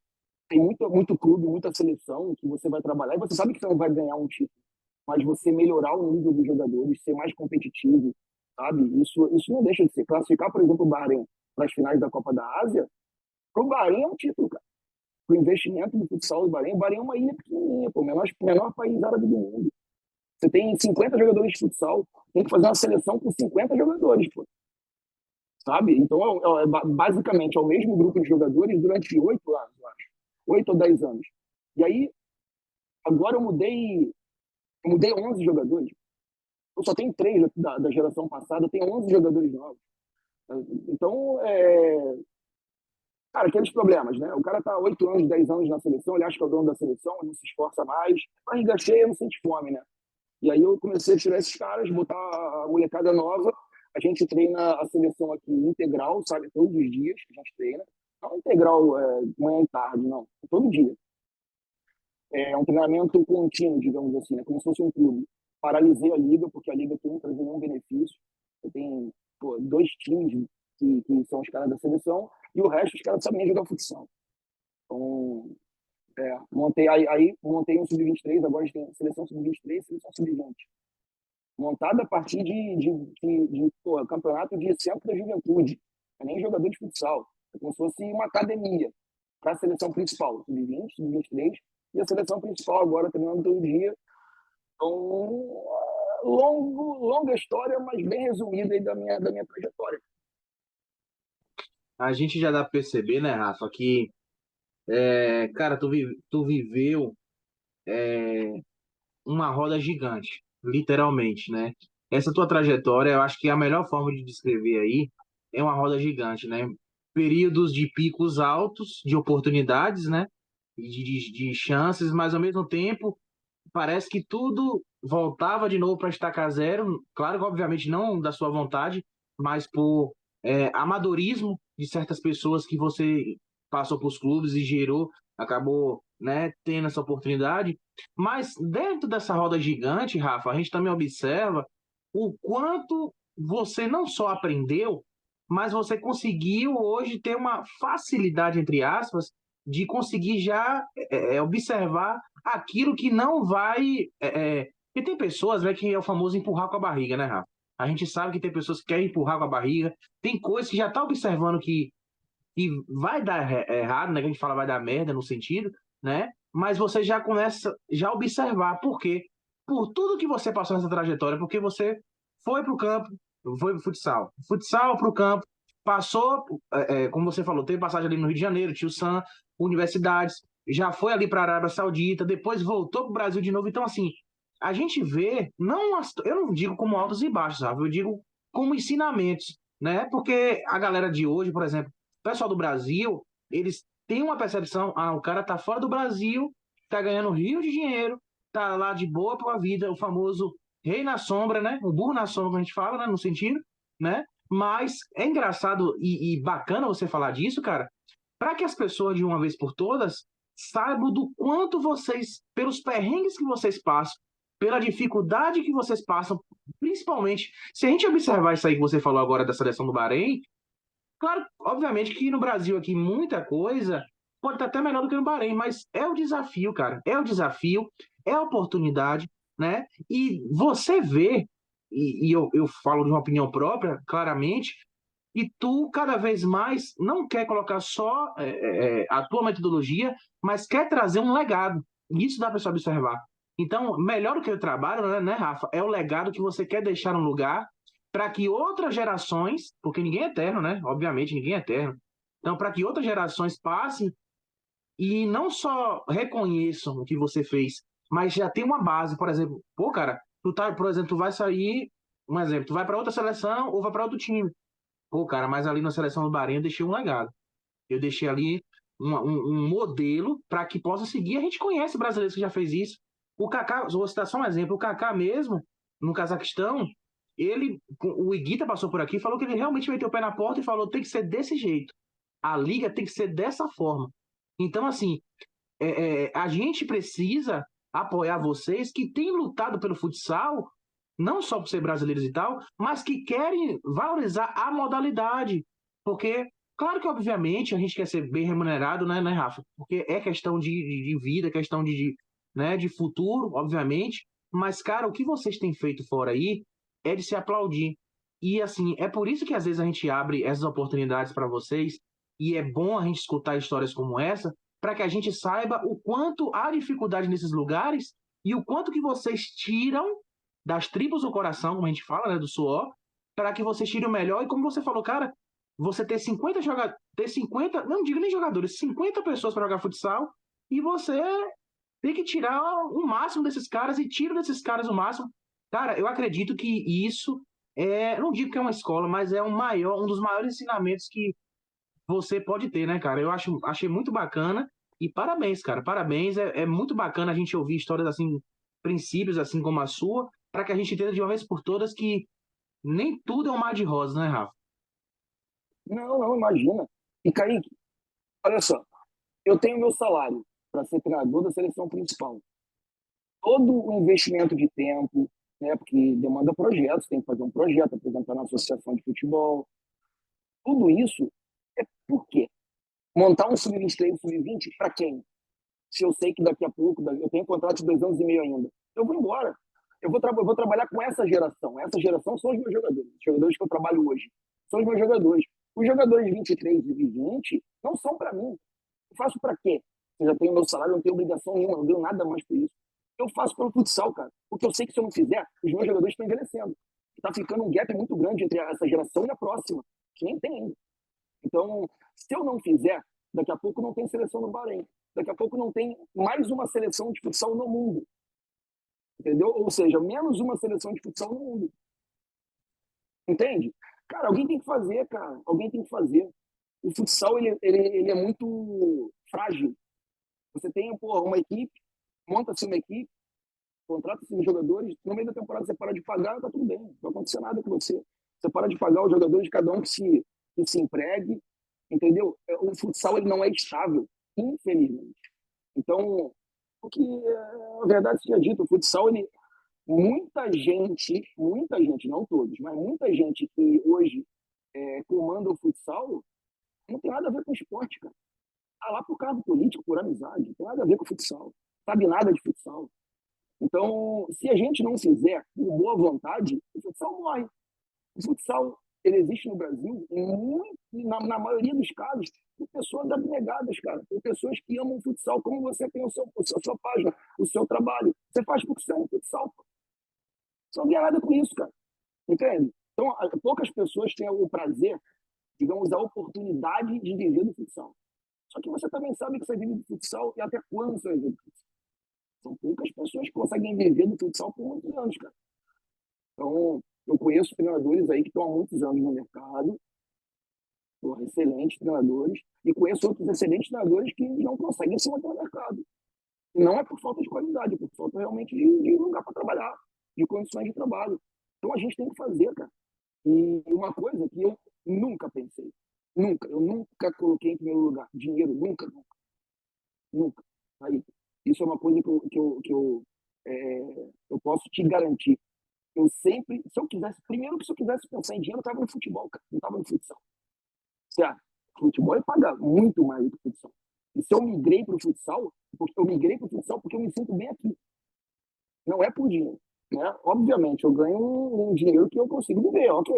Tem muito clube, muita seleção que você vai trabalhar e você sabe que você não vai ganhar um título, mas você melhorar o nível dos jogadores, ser mais competitivo, sabe? Isso não deixa de ser. Classificar, por exemplo, o Bahrein para as finais da Copa da Ásia, para o Bahrein é um título, cara. O investimento do futsal do Bahrein, o Bahrein é uma ilha pequenininha, pô, menor país árabe do mundo. Você tem 50 jogadores de futsal, tem que fazer uma seleção com 50 jogadores, pô. Sabe? Então, basicamente, é o mesmo grupo de jogadores durante 8 anos, eu acho. 8 ou 10 anos. E aí, agora eu mudei 11 jogadores. Eu só tenho 3 da geração passada, eu tenho 11 jogadores novos. Então, cara, aqueles problemas, né? O cara tá 8 anos, 10 anos na seleção, ele acha que é o dono da seleção, ele não se esforça mais, barriga cheia, não sente fome, né? E aí eu comecei a tirar esses caras, botar a molecada nova. A gente treina a seleção aqui integral, sabe? Todos os dias que a gente treina. Não integral manhã e tarde, não. Todo dia. É um treinamento contínuo, digamos assim, né? Como se fosse um clube. Paralisei a liga, porque a liga não traz nenhum benefício. Eu tenho 2 times que são os caras da seleção e o resto os caras sabem nem jogar futsal. Então, montei um sub-23, agora a gente tem seleção sub-23 e seleção sub-20. Montada a partir de campeonato de centro da juventude. É nem jogador de futsal. É como se fosse uma academia para a seleção principal, sub-20, sub-23, e a seleção principal agora treinando todo dia. Então, longa história, mas bem resumida aí da minha trajetória. A gente já dá pra perceber, né, Rafa, que, cara, tu viveu uma roda gigante, literalmente, né? Essa tua trajetória, eu acho que a melhor forma de descrever aí é uma roda gigante, né? Períodos de picos altos, de oportunidades, né? E de chances, mas ao mesmo tempo parece que tudo voltava de novo para estacar zero. Claro que, obviamente, não da sua vontade, mas por amadorismo de certas pessoas que você passou para os clubes e gerou, acabou, né, tendo essa oportunidade. Mas dentro dessa roda gigante, Rafa, a gente também observa o quanto você não só aprendeu, mas você conseguiu hoje ter uma facilidade, entre aspas, de conseguir já observar aquilo que não vai. Porque tem pessoas, né, que é o famoso empurrar com a barriga, né, Rafa? A gente sabe que tem pessoas que querem empurrar com a barriga, tem coisas que já tá observando que vai dar errado, né? Que a gente fala vai dar merda no sentido, né? Mas você já começa já a observar por quê? Por tudo que você passou nessa trajetória, porque você foi para o campo, foi pro futsal. Futsal pro campo, passou, como você falou, teve passagem ali no Rio de Janeiro, Tio Sam, universidades, já foi ali para a Arábia Saudita, depois voltou pro Brasil de novo. Então, assim, a gente vê, não, eu não digo como altos e baixos, sabe? Eu digo como ensinamentos, né? Porque a galera de hoje, por exemplo, o pessoal do Brasil, eles têm uma percepção, o cara tá fora do Brasil, tá ganhando rios de dinheiro, tá lá de boa pra vida, o famoso rei na sombra, né? O burro na sombra, como a gente fala, né? No sentido, né? Mas é engraçado e bacana você falar disso, cara, para que as pessoas, de uma vez por todas, saibam do quanto vocês, pelos perrengues que vocês passam, pela dificuldade que vocês passam, principalmente, se a gente observar isso aí que você falou agora da seleção do Bahrein, claro, obviamente que no Brasil aqui muita coisa pode estar até melhor do que no Bahrein, mas é o desafio, cara. É o desafio, é a oportunidade, né? E você vê, eu falo de uma opinião própria, claramente, e tu cada vez mais não quer colocar só a tua metodologia, mas quer trazer um legado. E isso dá para você observar. Então, melhor do que o trabalho, né, Rafa? É o legado que você quer deixar no lugar para que outras gerações, porque ninguém é eterno, né? Obviamente, ninguém é eterno. Então, para que outras gerações passem e não só reconheçam o que você fez, mas já tem uma base, por exemplo, pô, cara, por exemplo, tu vai sair, um exemplo, tu vai para outra seleção ou vai para outro time. Pô, cara, mas ali na seleção do Bahrein eu deixei um legado. Eu deixei ali um modelo para que possa seguir. A gente conhece brasileiros que já fez isso. O Kaká, vou citar só um exemplo, o Kaká mesmo, no Cazaquistão, o Iguita passou por aqui, falou que ele realmente meteu o pé na porta e falou, tem que ser desse jeito. A liga tem que ser dessa forma. Então, assim, a gente precisa apoiar vocês que têm lutado pelo futsal, não só por ser brasileiros e tal, mas que querem valorizar a modalidade. Porque, claro que, obviamente, a gente quer ser bem remunerado, né, Rafa? Porque é questão de vida, questão né, de futuro, obviamente. Mas, cara, o que vocês têm feito fora aí é de se aplaudir. E, assim, é por isso que às vezes a gente abre essas oportunidades para vocês. E é bom a gente escutar histórias como essa, para que a gente saiba o quanto há dificuldade nesses lugares e o quanto que vocês tiram das tripas do coração, como a gente fala, né, do suor, para que vocês tirem o melhor. E como você falou, cara, você ter 50 jogadores, ter 50, não digo nem jogadores, 50 pessoas para jogar futsal e você tem que tirar o máximo desses caras e tira desses caras o máximo. Cara, eu acredito que isso não digo que é uma escola, mas é um dos maiores ensinamentos que você pode ter, né, cara? Achei muito bacana e parabéns, cara. Parabéns. É muito bacana a gente ouvir histórias assim, princípios assim como a sua, para que a gente entenda de uma vez por todas que nem tudo é um mar de rosas, né, Rafa? Não, não, imagina. E, Kaique, olha só, eu tenho meu salário para ser treinador da seleção principal. Todo o investimento de tempo, né, porque demanda projetos, tem que fazer um projeto, apresentar na associação de futebol. Tudo isso é por quê? Montar um sub-23, sub-20 para quem? Se eu sei que daqui a pouco, eu tenho um contrato de 2 anos e meio ainda, eu vou embora. Eu vou trabalhar com essa geração. Essa geração são os meus jogadores. Os jogadores que eu trabalho hoje são os meus jogadores. Os jogadores de 23 e 20 não são para mim. Eu faço para quê? Eu já tenho meu salário, não tenho obrigação nenhuma, não ganho nada mais por isso. Eu faço pelo futsal, cara. Porque eu sei que se eu não fizer, os meus jogadores estão envelhecendo. Está ficando um gap muito grande entre essa geração e a próxima, que nem tem ainda. Então, se eu não fizer, daqui a pouco não tem seleção no Bahrein. Daqui a pouco não tem mais uma seleção de futsal no mundo. Entendeu? Ou seja, menos uma seleção de futsal no mundo. Entende? Cara, alguém tem que fazer, cara. Alguém tem que fazer. O futsal, ele é muito frágil. Você tem, porra, uma equipe, monta-se uma equipe, contrata-se os jogadores, no meio da temporada você para de pagar, tá tudo bem. Não vai acontecer nada com você. Você para de pagar os jogadores de cada um que se empregue, entendeu? O futsal, ele não é estável, infelizmente. Então, o que a verdade seja dita, o futsal, muita gente, não todos, mas muita gente que hoje comanda o futsal não tem nada a ver com esporte, cara. Tá lá por causa político, por amizade, não tem nada a ver com futsal. Sabe nada de futsal. Então, se a gente não fizer por boa vontade, o futsal morre. O futsal, ele existe no Brasil, na maioria dos casos, por pessoas abnegadas, cara. Por pessoas que amam o futsal, como você tem a sua página, o seu trabalho. Você faz porque você ama o futsal. Você não ganha nada com isso, cara. Entende? Então, poucas pessoas têm o prazer, digamos, a oportunidade de viver do futsal. Só que você também sabe que você vive do futsal e até quando você vai viver do futsal. São poucas pessoas que conseguem viver do futsal por muitos anos, cara. Então, eu conheço treinadores aí que estão há muitos anos no mercado, excelentes treinadores, e conheço outros excelentes treinadores que não conseguem se manter no mercado. E não é por falta de qualidade, é por falta realmente de lugar para trabalhar, de condições de trabalho. Então a gente tem que fazer, cara. E uma coisa que eu nunca pensei, eu nunca coloquei em primeiro lugar dinheiro, nunca, nunca, nunca. Aí, isso é uma coisa eu posso te garantir. Eu sempre, se eu quisesse, primeiro que se eu quisesse pensar em dinheiro, eu estava no futebol, cara, não estava no futsal. Certo? Futebol paga muito mais do que futsal. E se eu migrei para o futsal, eu migrei para o futsal porque eu me sinto bem aqui. Não é por dinheiro. Né? Obviamente, eu ganho um dinheiro que eu consigo viver, ok,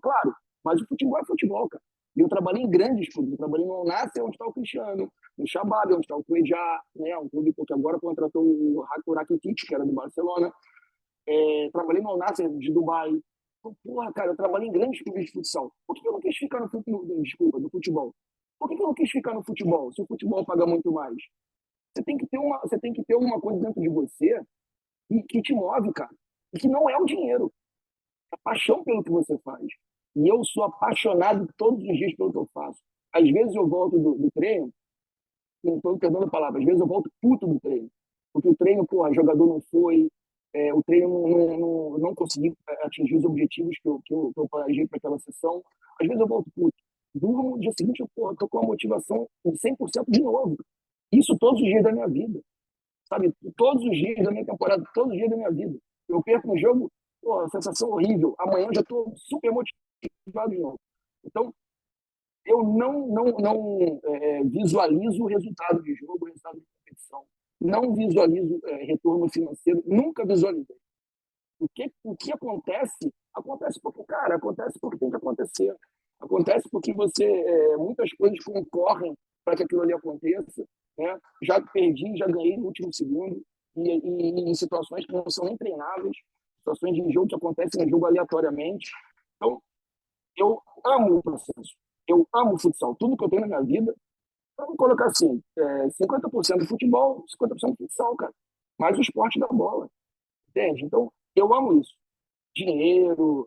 claro. Mas o futebol é futebol, cara. E eu trabalhei em grandes clubes. Eu trabalhei no Nasser, onde está o Cristiano, no Shabab, onde está o Cuejá, né? Um clube que agora contratou o Rakitic, que era do Barcelona. Trabalhei no Nasser de Dubai. Então, porra, cara, eu trabalhei em grandes clubes de futsal. Por que eu não quis ficar no futebol? Por que eu não quis ficar no futebol, se o futebol paga muito mais? Você tem que ter uma coisa dentro de você que te move, cara. E que não é o dinheiro. É a paixão pelo que você faz. E eu sou apaixonado todos os dias pelo que eu faço. Às vezes eu volto do treino, não estou perdendo a palavra, às vezes eu volto puto do treino. Porque o treino, porra, jogador não foi, o treino não consegui atingir os objetivos que eu planejei para aquela sessão. Às vezes eu volto puto. Durmo, no dia seguinte, eu estou com a motivação de 100% de novo. Isso todos os dias da minha vida. Sabe? Todos os dias da minha temporada, todos os dias da minha vida. Eu perco um jogo, pô, sensação horrível. Amanhã eu já estou super motivado de novo. Então, eu não visualizo o resultado de jogo, o resultado de competição. Não visualizo retorno financeiro, nunca visualizei. O que acontece, acontece porque, cara, acontece porque tem que acontecer. Acontece porque muitas coisas concorrem para que aquilo ali aconteça. Né? Já perdi, já ganhei no último segundo, em situações que não são nem treináveis, situações de jogo que acontecem no jogo aleatoriamente. Então, eu amo o processo. Eu amo o futsal. Tudo que eu tenho na minha vida, vamos colocar assim, 50% futebol, 50% futsal, cara. Mais o esporte da bola. Entende? Então, eu amo isso. Dinheiro,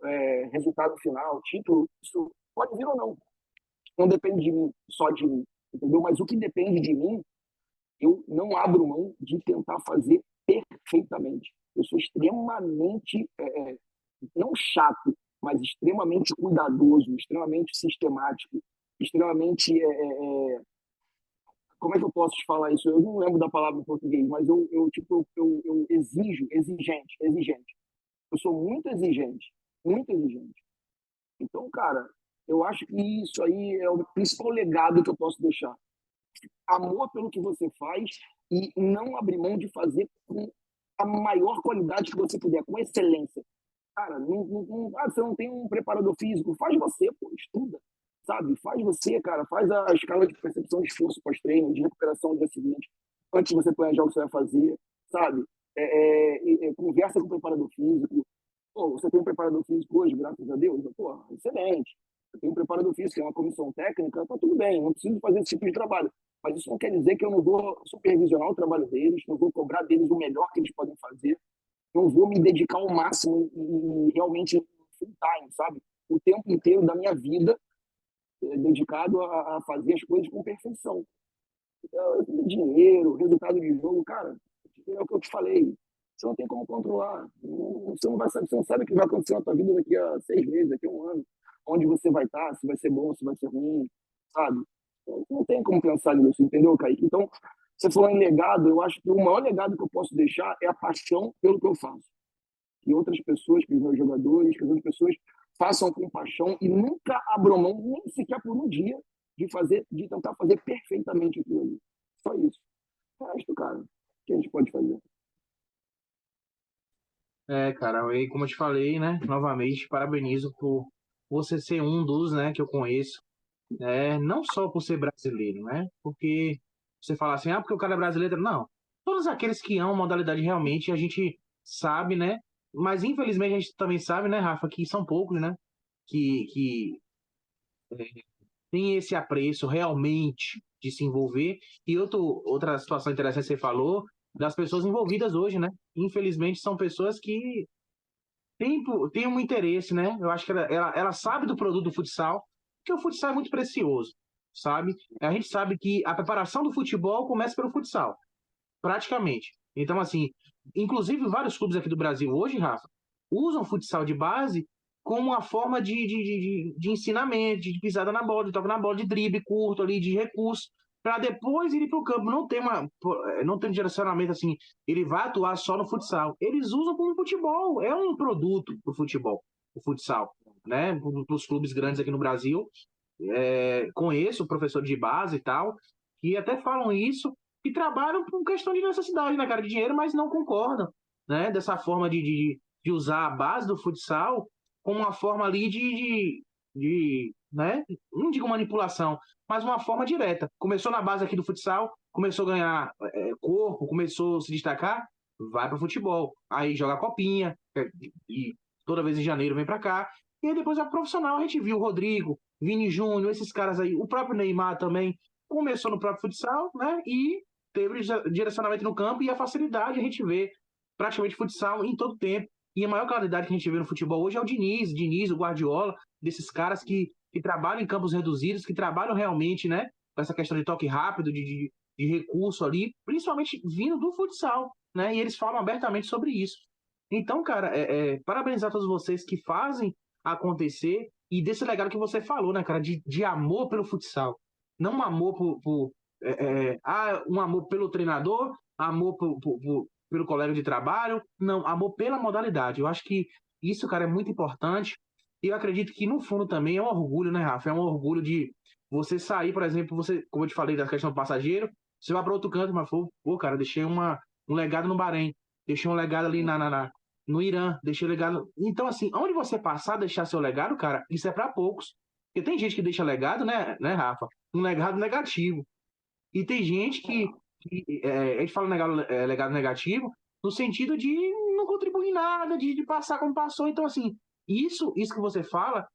resultado final, título, isso pode vir ou não. Não depende de mim, só de mim. Entendeu? Mas o que depende de mim, eu não abro mão de tentar fazer perfeitamente. Eu sou extremamente, não chato, mas extremamente cuidadoso, extremamente sistemático, extremamente. Como é que eu posso te falar isso? Eu não lembro da palavra em português, mas eu exijo, exigente. Eu sou muito exigente, muito exigente. Então, cara, eu acho que isso aí é o principal legado que eu posso deixar. Amor pelo que você faz e não abrir mão de fazer com a maior qualidade que você puder, com excelência. Cara, você não tem um preparador físico, faz você, pô, estuda, sabe? Faz você, cara, faz a escala de percepção de esforço pós-treino, de recuperação do dia seguinte, antes de você planejar o que você vai fazer, sabe? Conversa com o preparador físico. Pô, você tem um preparador físico hoje, graças a Deus? Pô, excelente. Eu tenho um preparador físico, é uma comissão técnica, tá tudo bem, não preciso fazer esse tipo de trabalho. Mas isso não quer dizer que eu não vou supervisionar o trabalho deles, não vou cobrar deles o melhor que eles podem fazer, não vou me dedicar ao máximo e realmente full time, sabe? O tempo inteiro da minha vida dedicado a fazer as coisas com perfeição. Dinheiro, resultado de jogo, cara, é o que eu te falei. Você não tem como controlar. Você não vai saber, você não sabe o que vai acontecer na tua vida daqui a 6 meses, daqui a um ano. Onde você vai estar, se vai ser bom, se vai ser ruim, sabe? Não tem como pensar nisso, entendeu, Kaique? Então, você falou em legado, eu acho que o maior legado que eu posso deixar é a paixão pelo que eu faço. Que outras pessoas, que os meus jogadores, que as outras pessoas façam com paixão e nunca abram mão, nem sequer por um dia, de tentar fazer perfeitamente aquilo ali. Só isso. O resto, cara, o que a gente pode fazer? Cara, e como eu te falei, né, novamente, parabenizo por você ser um dos, né, que eu conheço, não só por ser brasileiro, né, porque você fala assim, porque o cara é brasileiro, não, todos aqueles que amam a modalidade realmente, a gente sabe, né, mas infelizmente a gente também sabe, né, Rafa, que são poucos, né, que tem esse apreço realmente de se envolver. E outra situação interessante que você falou, das pessoas envolvidas hoje, né? Infelizmente, são pessoas que têm um interesse, né? Eu acho que ela sabe do produto do futsal, porque o futsal é muito precioso, sabe? A gente sabe que a preparação do futebol começa pelo futsal, praticamente. Então, assim, inclusive vários clubes aqui do Brasil hoje, Rafa, usam futsal de base como uma forma de ensinamento, de pisada na bola, de toque na bola, de drible curto ali, de recurso, para depois ir para o campo. Não tem um direcionamento assim, ele vai atuar só no futsal. Eles usam como futebol, é um produto para o futebol, o futsal, né? Para os clubes grandes aqui no Brasil. Conheço professores de base e tal, que até falam isso, e trabalham por questão de necessidade, né, cara, de dinheiro, mas não concordam, né, dessa forma de usar a base do futsal como uma forma ali né, não digo manipulação, mas uma forma direta. Começou na base aqui do futsal, começou a ganhar corpo, começou a se destacar, vai para o futebol, aí joga a copinha, e toda vez em janeiro vem para cá, e aí depois é profissional. A gente viu o Rodrigo, Vini Júnior, esses caras aí, o próprio Neymar também começou no próprio futsal, né? E teve direcionamento no campo e a facilidade a gente vê praticamente futsal em todo tempo. E a maior qualidade que a gente vê no futebol hoje é o Diniz, o Guardiola, desses caras que trabalham em campos reduzidos, que trabalham realmente, né? Com essa questão de toque rápido, de recurso ali, principalmente vindo do futsal, né? E eles falam abertamente sobre isso. Então, cara, parabenizar todos vocês que fazem acontecer e desse legado que você falou, né, cara, de amor pelo futsal. Não um amor um amor pelo treinador, amor pelo colega de trabalho, não, amor pela modalidade. Eu acho que isso, cara, é muito importante. E eu acredito que, no fundo, também é um orgulho, né, Rafa? É um orgulho de você sair, por exemplo, como eu te falei da questão do passageiro, você vai para outro canto, mas, pô, cara, deixei um legado no Bahrein, deixei um legado ali no Irã, deixei legado. Então, assim, onde você passar, deixar seu legado, cara, isso é para poucos. Porque tem gente que deixa legado, né, Rafa? Um legado negativo. E tem gente a gente fala legado negativo no sentido de não contribuir em nada, de passar como passou. Então, assim, isso que você fala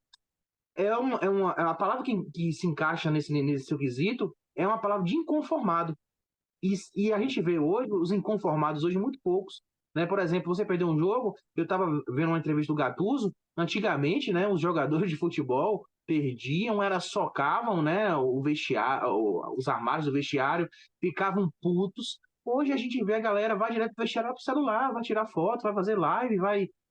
é uma palavra que se encaixa nesse seu quesito, é uma palavra de inconformado. E a gente vê hoje os inconformados hoje muito poucos, né? Por exemplo, você perdeu um jogo, eu estava vendo uma entrevista do Gattuso, antigamente, né, os jogadores de futebol perdiam, socavam, né, o vestiário, os armários do vestiário, ficavam putos. Hoje a gente vê a galera vai direto pro vestiário pro celular, vai tirar foto, vai fazer live,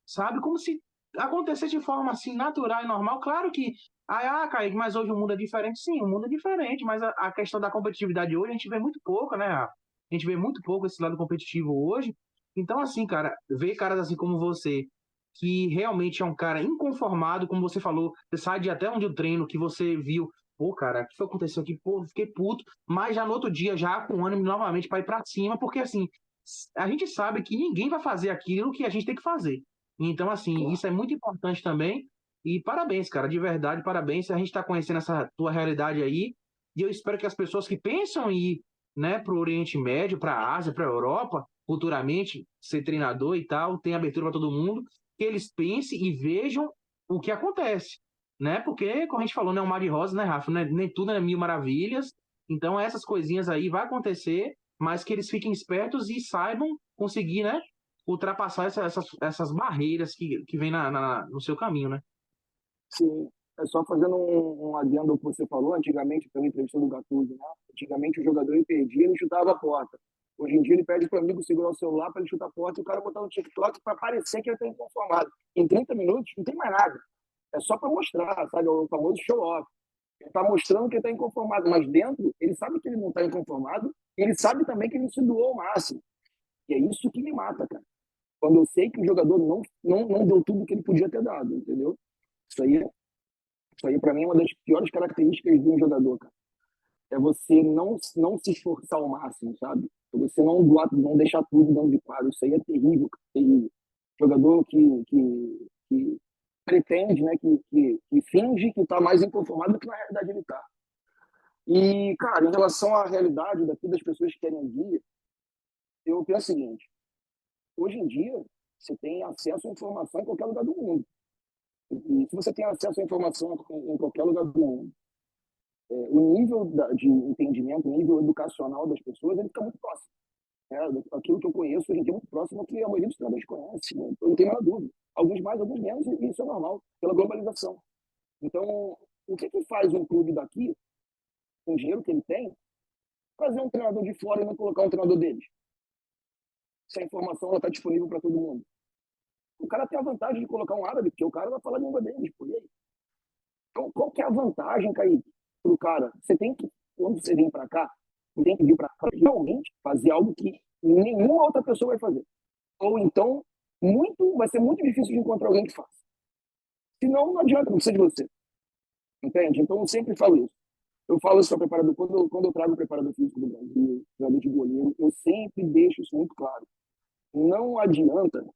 sabe, como se acontecesse de forma assim natural e normal. Claro que Kaique, mas hoje o mundo é diferente. Sim, o mundo é diferente, mas a questão da competitividade hoje a gente vê muito pouco, né, Rafa? A gente vê muito pouco esse lado competitivo hoje. Então, assim, cara, ver caras assim como você, que realmente é um cara inconformado, como você falou, você sai de até onde eu treino, que você viu, pô, cara, o que foi que aconteceu aqui? Pô, fiquei puto, mas já no outro dia, já com ânimo novamente para ir para cima, porque assim, a gente sabe que ninguém vai fazer aquilo que a gente tem que fazer. Então, assim, isso é muito importante também. E parabéns, cara, de verdade, parabéns. A gente está conhecendo essa tua realidade aí. E eu espero que as pessoas que pensam em ir, né, para o Oriente Médio, para a Ásia, para a Europa, futuramente, ser treinador e tal, tem abertura para todo mundo, que eles pensem e vejam o que acontece, né? Porque, como a gente falou, não é um mar de rosas, né, Rafa? Nem tudo é mil maravilhas. Então, essas coisinhas aí vai acontecer, mas que eles fiquem espertos e saibam conseguir, né, ultrapassar essas barreiras que vem no seu caminho, né? Sim, é só fazendo um adendo ao que você falou, antigamente, pela entrevista do Gattuso, né? Antigamente o jogador ele perdia, ele chutava a porta. Hoje em dia ele pede para o amigo segurar o celular para ele chutar a porta e o cara botar no TikTok para parecer que ele está inconformado. Em 30 minutos não tem mais nada. É só para mostrar, sabe? O famoso show-off. Ele está mostrando que ele está inconformado, mas dentro ele sabe que ele não está inconformado, e ele sabe também que ele se doou ao máximo. E é isso que me mata, cara. Quando eu sei que o jogador não deu tudo que ele podia ter dado, entendeu? Isso aí isso aí, para mim, é uma das piores características de um jogador, cara. É você não se esforçar ao máximo, sabe? É você não deixar tudo dentro de quadro. Isso aí é terrível, cara, terrível. Jogador que pretende, né? Que finge que está mais inconformado do que na realidade ele está. E, cara, em relação à realidade daqui das pessoas que querem vir, eu penso o seguinte: hoje em dia, você tem acesso à informação em qualquer lugar do mundo. E se você tem acesso à informação em qualquer lugar do mundo, o nível de entendimento, o nível educacional das pessoas, ele fica muito próximo. Aquilo que eu conheço hoje em dia é muito próximo ao que a maioria dos treinadores conhece, né? Eu não tenho a dúvida. Alguns mais, alguns menos, e isso é normal, pela globalização. Então, o que faz um clube daqui, com o dinheiro que ele tem, fazer um treinador de fora e não colocar um treinador deles? Se a informação está disponível para todo mundo. O cara tem a vantagem de colocar um árabe, porque o cara vai falar a língua deles. Pô, e aí? Então, qual que é a vantagem, Kaique, para o cara? Você tem que, quando você vem para cá, você tem que vir para cá realmente fazer algo que nenhuma outra pessoa vai fazer. Ou então, vai ser muito difícil de encontrar alguém que faça. Senão, não adianta, não precisa de você. Entende? Então, eu sempre falo isso. Eu falo isso para preparador, quando eu trago o preparador físico do Brasil, treinador de goleiro, eu sempre deixo isso muito claro. Não adianta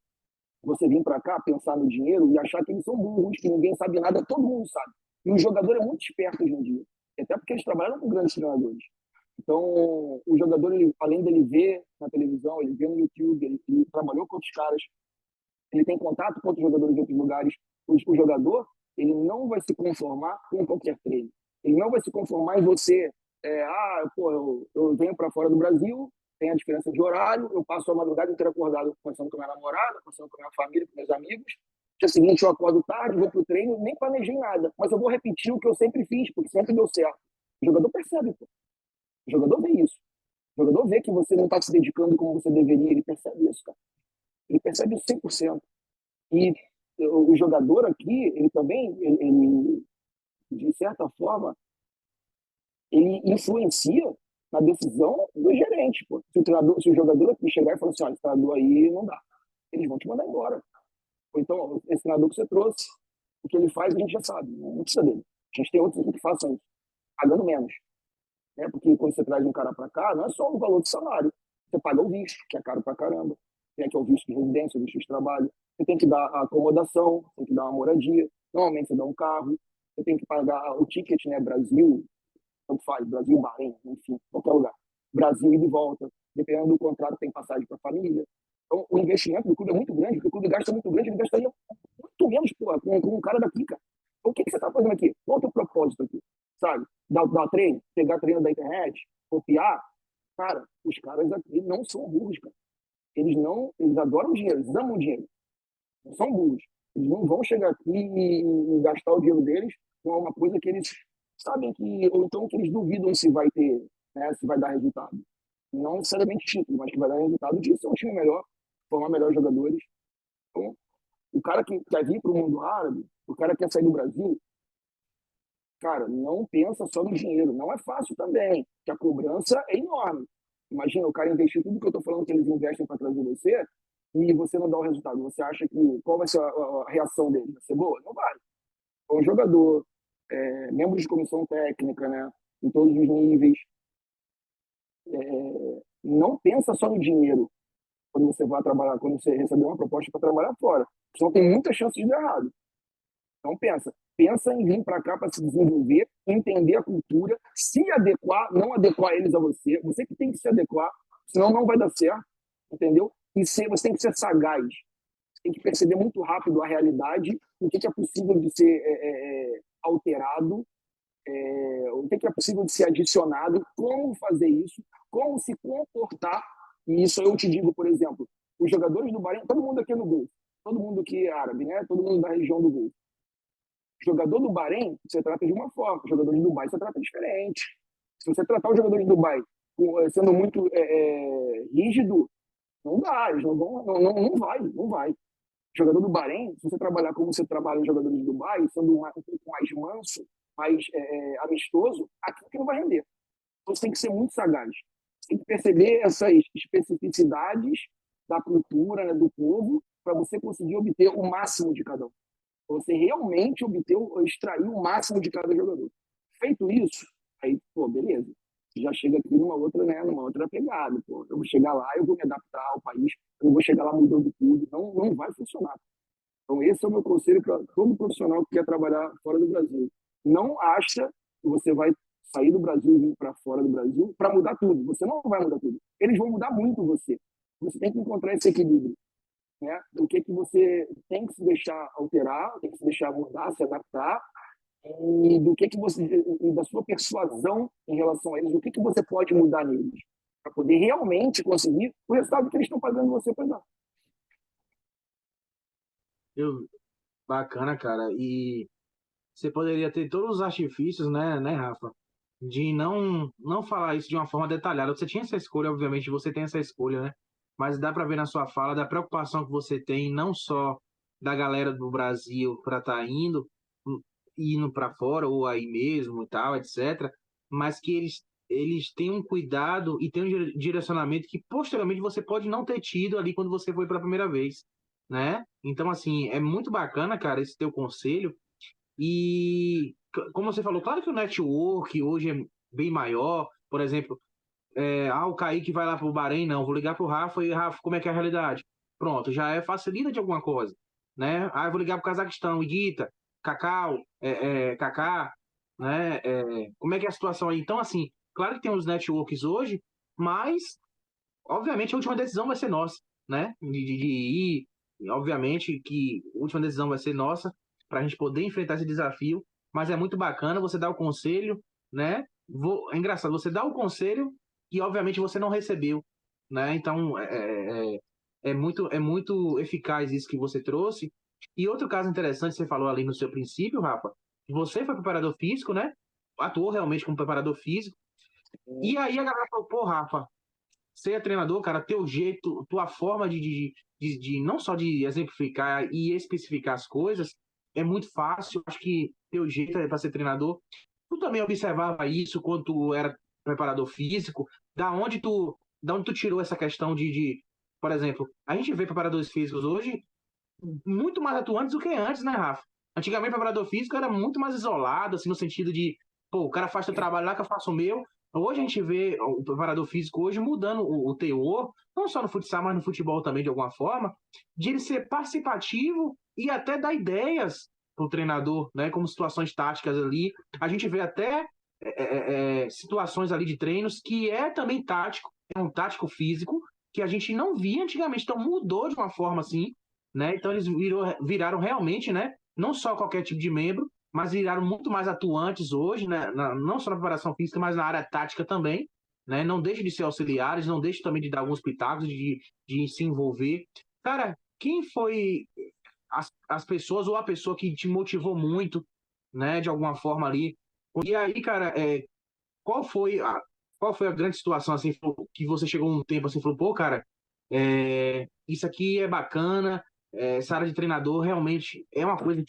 você vir para cá, pensar no dinheiro e achar que eles são burros, que ninguém sabe nada, todo mundo sabe. E o jogador é muito esperto hoje em dia, até porque eles trabalham com grandes treinadores. Então, o jogador, além dele ver na televisão, ele vê no YouTube, ele trabalhou com outros caras, ele tem contato com outros jogadores de outros lugares. O jogador, ele não vai se conformar com qualquer treino. Ele não vai se conformar em você. Eu venho para fora do Brasil, tem a diferença de horário, eu passo a madrugada inteira acordado, conversando com a minha namorada, conversando com a minha família, com meus amigos. Dia seguinte eu acordo tarde, vou pro treino, nem planejei nada, mas eu vou repetir o que eu sempre fiz, porque sempre deu certo. O jogador percebe, pô. O jogador vê isso. O jogador vê que você não está se dedicando como você deveria, ele percebe isso, cara. Ele percebe isso 100%. E o jogador aqui, ele também, ele, de certa forma, ele influencia na decisão do gerente. Pô. Se o jogador aqui chegar e falar assim, olha, esse treinador aí não dá, eles vão te mandar embora. Ou então, esse treinador que você trouxe, o que ele faz a gente já sabe, não precisa dele. A gente tem outros que façam isso, pagando menos. Né? Porque quando você traz um cara para cá, não é só o valor do salário. Você paga o visto, que é caro pra caramba. Tem aqui o visto de residência, o visto de trabalho. Você tem que dar a acomodação, tem que dar uma moradia. Normalmente você dá um carro. Você tem que pagar o ticket, né? Brasil, tanto faz, Brasil, Bahrein, enfim, qualquer lugar. Brasil e de volta. Dependendo do contrato, tem passagem para a família. Então, o investimento do clube é muito grande, porque o clube gasta muito grande, ele gastaria muito menos com um cara daqui, cara. Então, o que você está fazendo aqui? Qual é o teu propósito aqui? Sabe? Dar treino, pegar treino da internet, copiar. Cara, os caras aqui não são burros, cara. Eles adoram dinheiro, eles amam dinheiro. Não são burros. Eles não vão chegar aqui e gastar o dinheiro deles com uma coisa que eles sabem que, ou então que eles duvidam se vai ter, né, se vai dar resultado. Não necessariamente título, mas que vai dar resultado disso é um time melhor, formar melhores jogadores. Então, o cara que quer vir para o mundo árabe, o cara que quer sair do Brasil, cara, não pensa só no dinheiro. Não é fácil também, porque a cobrança é enorme. Imagina o cara investir tudo que eu estou falando que eles investem para trazer você e você não dá o resultado. Você acha que qual vai ser a reação dele? Vai ser boa? Não vai. É um jogador, membros de comissão técnica, né, em todos os níveis, não pensa só no dinheiro quando você vai trabalhar, quando você receber uma proposta para trabalhar fora. Senão tem muita chance de dar errado. Então pensa em vir para cá para se desenvolver, entender a cultura, se adequar, não adequar eles a você. Você que tem que se adequar, senão não vai dar certo, entendeu? E você tem que ser sagaz. Você tem que perceber muito rápido a realidade, o que é possível de ser alterado, o que é possível de ser adicionado, como fazer isso, como se comportar. E isso eu te digo, por exemplo, os jogadores do Bahrein, todo mundo aqui é no Golfo, todo mundo aqui é árabe, né? Todo mundo da região do Golfo. Jogador do Bahrein, você trata de uma forma. Jogador de Dubai, você trata diferente. Se você tratar o jogador de Dubai sendo muito rígido, não dá. Eles não vai, não vai. Jogador do Bahrein, se você trabalhar como você trabalha em jogadores de Dubai, sendo um pouco mais manso, mais amistoso, aqui que não vai render. Então você tem que ser muito sagaz. Você tem que perceber essas especificidades da cultura, né, do povo, para você conseguir obter o máximo de cada um. Você realmente extrair o máximo de cada jogador. Feito isso, aí, pô, beleza. Já chega aqui numa outra pegada. Pô. Eu vou chegar lá, eu vou me adaptar ao país, eu não vou chegar lá mudando tudo. Não vai funcionar. Então, esse é o meu conselho para todo profissional que quer trabalhar fora do Brasil. Não acha que você vai sair do Brasil e vir para fora do Brasil para mudar tudo. Você não vai mudar tudo. Eles vão mudar muito você. Você tem que encontrar esse equilíbrio. né? O que você tem que se deixar alterar, tem que se deixar mudar, se adaptar, e do que você, e da sua persuasão em relação a eles, o que você pode mudar neles, para poder realmente conseguir o resultado que eles estão pagando você para dar. Eu, bacana, cara. E você poderia ter todos os artifícios, né, Rafa? De não falar isso de uma forma detalhada. Você tinha essa escolha, obviamente, você tem essa escolha, né? Mas dá para ver na sua fala da preocupação que você tem, não só da galera do Brasil para estar indo para fora ou aí mesmo e tal, etc. Mas que eles têm um cuidado e têm um direcionamento que posteriormente você pode não ter tido ali quando você foi pela primeira vez, né? Então, assim, é muito bacana, cara, esse teu conselho. E, como você falou, claro que o network hoje é bem maior. Por exemplo, o Kaique vai lá pro Bahrein, não, vou ligar pro Rafa e Rafa, como é que é a realidade? Pronto, já é facilita de alguma coisa, né? Eu vou ligar pro Cazaquistão, Iguita, Cacau, Kaká, né? Como é que é a situação aí? Então, assim, claro que tem os networks hoje, mas, obviamente, a última decisão vai ser nossa, né? De ir, obviamente que a última decisão vai ser nossa, para a gente poder enfrentar esse desafio, mas é muito bacana você dar o conselho, né? É engraçado, você dá o conselho e, obviamente, você não recebeu, né? Então, é muito eficaz isso que você trouxe. E outro caso interessante, você falou ali no seu princípio, Rafa, você foi preparador físico, né? Atuou realmente como preparador físico. E aí a galera falou, pô, Rafa, ser treinador, cara, teu jeito, tua forma de não só de exemplificar e especificar as coisas é muito fácil. Acho que teu jeito é para ser treinador. Tu também observava isso quando tu era preparador físico? Da onde tu tirou essa questão por exemplo, a gente vê preparadores físicos hoje muito mais atuantes do que antes, né, Rafa? Antigamente, o preparador físico era muito mais isolado, assim, no sentido de, pô, o cara faz seu trabalho lá que eu faço o meu. Hoje a gente vê o preparador físico hoje mudando o teor, não só no futsal, mas no futebol também, de alguma forma, de ele ser participativo e até dar ideias para o treinador, né, como situações táticas ali. A gente vê até situações ali de treinos que é também tático, é um tático físico, que a gente não via antigamente, então mudou de uma forma assim, né? Então eles viraram realmente, né? Não só qualquer tipo de membro, mas viraram muito mais atuantes hoje, né? Não só na preparação física, mas na área tática também, né? Não deixam de ser auxiliares, não deixam também de dar alguns pitacos, de se envolver. Cara, quem foi as pessoas ou a pessoa que te motivou muito, né? De alguma forma ali. E aí, cara, qual foi a grande situação assim que você chegou um tempo assim e falou, pô, cara, isso aqui é bacana, essa área de treinador realmente é uma coisa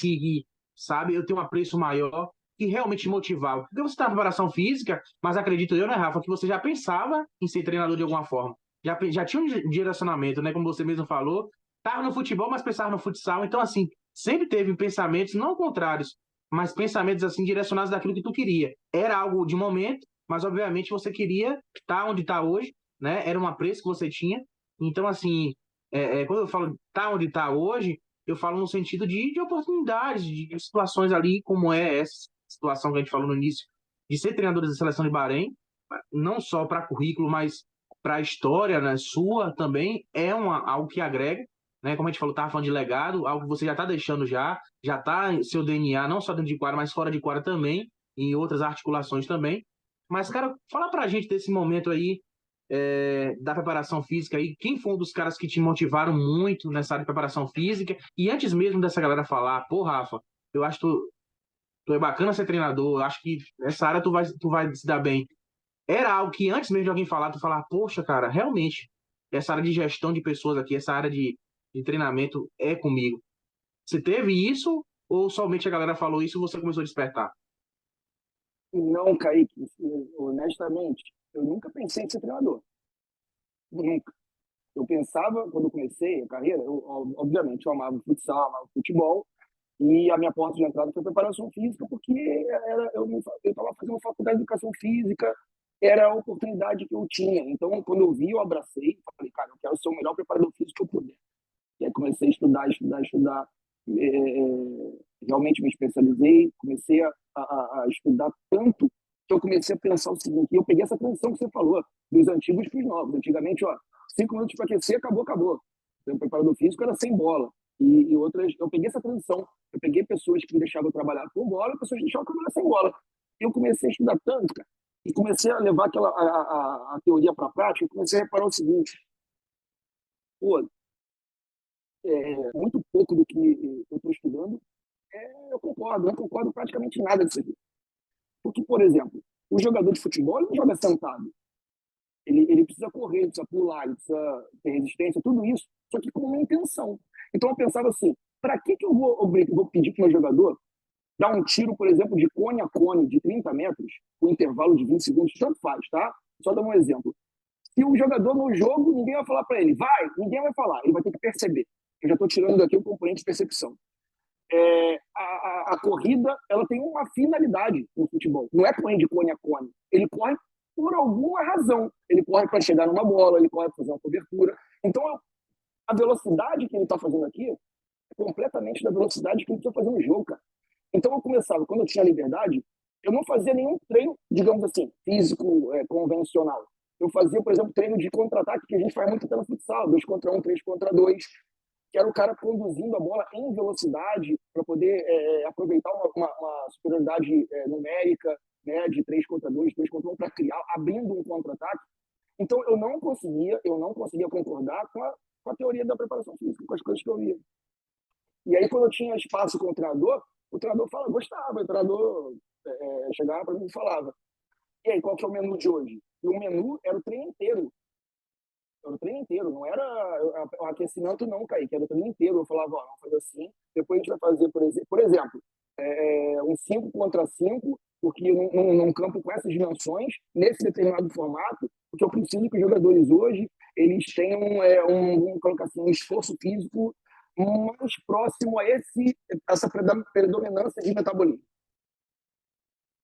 sabe, eu tenho um apreço maior que realmente motivava. Porque você está na preparação física, mas acredito eu, né, Rafa, que você já pensava em ser treinador de alguma forma. Já tinha um direcionamento, né, como você mesmo falou, estava no futebol, mas pensava no futsal. Então, assim, sempre teve pensamentos não contrários, mas pensamentos assim direcionados daquilo que tu queria. Era algo de momento, mas obviamente você queria estar onde está hoje, né? Era um apreço que você tinha. Então, assim, quando eu falo tá onde está hoje, eu falo no sentido de oportunidades, de situações ali, como é essa situação que a gente falou no início, de ser treinador da seleção de Bahrein, não só para currículo, mas para a história, né, sua também, algo que agrega, né? Como a gente falou, estava falando de legado, algo que você já está deixando já está em seu DNA, não só dentro de quadra, mas fora de quadra também, em outras articulações também. Mas, cara, fala pra gente desse momento aí, da preparação física aí, quem foi um dos caras que te motivaram muito nessa área de preparação física? E antes mesmo dessa galera falar, pô, Rafa, eu acho que tu é bacana ser treinador, eu acho que nessa área tu vai se dar bem. Era algo que antes mesmo de alguém falar, tu falar, poxa, cara, realmente, essa área de gestão de pessoas aqui, essa área de treinamento é comigo. Você teve isso ou somente a galera falou isso e você começou a despertar? Não, Kaique, honestamente, eu nunca pensei em ser treinador. Nunca. Eu pensava, quando eu comecei a carreira, obviamente, eu amava futsal, amava futebol, e a minha porta de entrada foi preparação física, porque eu estava fazendo faculdade de educação física, era a oportunidade que eu tinha. Então, quando eu vi, eu abracei, falei, cara, eu quero ser o melhor preparador físico que eu puder. E aí comecei a estudar, realmente me especializei, comecei a estudar tanto que eu comecei a pensar o seguinte, e eu peguei essa transição que você falou, dos antigos para os novos. Antigamente, 5 minutos para aquecer, acabou. O preparador físico era sem bola. E outras, eu peguei essa transição. Eu peguei pessoas que me deixavam trabalhar com bola e pessoas que deixavam trabalhar sem bola. E eu comecei a estudar tanto, cara, e comecei a levar a teoria para a prática, e comecei a reparar o seguinte: pô, muito pouco do que eu estou estudando, eu concordo, não concordo praticamente nada disso aqui. Porque, por exemplo, o jogador de futebol ele não joga sentado. Ele precisa correr, ele precisa pular, ele precisa ter resistência, tudo isso, só que com uma intenção. Então eu pensava assim, para que eu vou pedir para o meu jogador dar um tiro, por exemplo, de cone a cone, de 30 metros, com intervalo de 20 segundos, tanto faz, tá? Só dar um exemplo. Se o jogador no jogo, ninguém vai falar para ele, vai, ninguém vai falar, ele vai ter que perceber. Eu já estou tirando daqui o componente de percepção. A corrida ela tem uma finalidade no futebol. Não é correr de cone a cone. Ele corre por alguma razão. Ele corre para chegar numa bola, ele corre para fazer uma cobertura. Então, a velocidade que ele está fazendo aqui é completamente da velocidade que ele precisa fazer no jogo, cara. Então, eu começava, quando eu tinha liberdade, eu não fazia nenhum treino, digamos assim, físico, convencional. Eu fazia, por exemplo, treino de contra-ataque, que a gente faz muito até no futsal, 2 contra 1, 3 contra 2, que era o cara conduzindo a bola em velocidade para poder aproveitar uma superioridade numérica, né, de 3 contra 2, 2 contra 1, para criar, abrindo um contra-ataque. Então, eu não conseguia concordar com a teoria da preparação física, com as coisas que eu via. E aí, quando eu tinha espaço com o treinador gostava, o treinador chegava para mim e falava: e aí, qual que é o menu de hoje? E o menu era o treino inteiro. Era o treino inteiro, não era o aquecimento, não, Kaique, era o treino inteiro. Eu falava: ó, vamos fazer assim, depois a gente vai fazer, por exemplo, um 5 contra 5, porque num campo com essas dimensões, nesse determinado formato, porque eu preciso que os jogadores hoje eles tenham vamos colocar assim, um esforço físico mais próximo a essa predominância de metabolismo.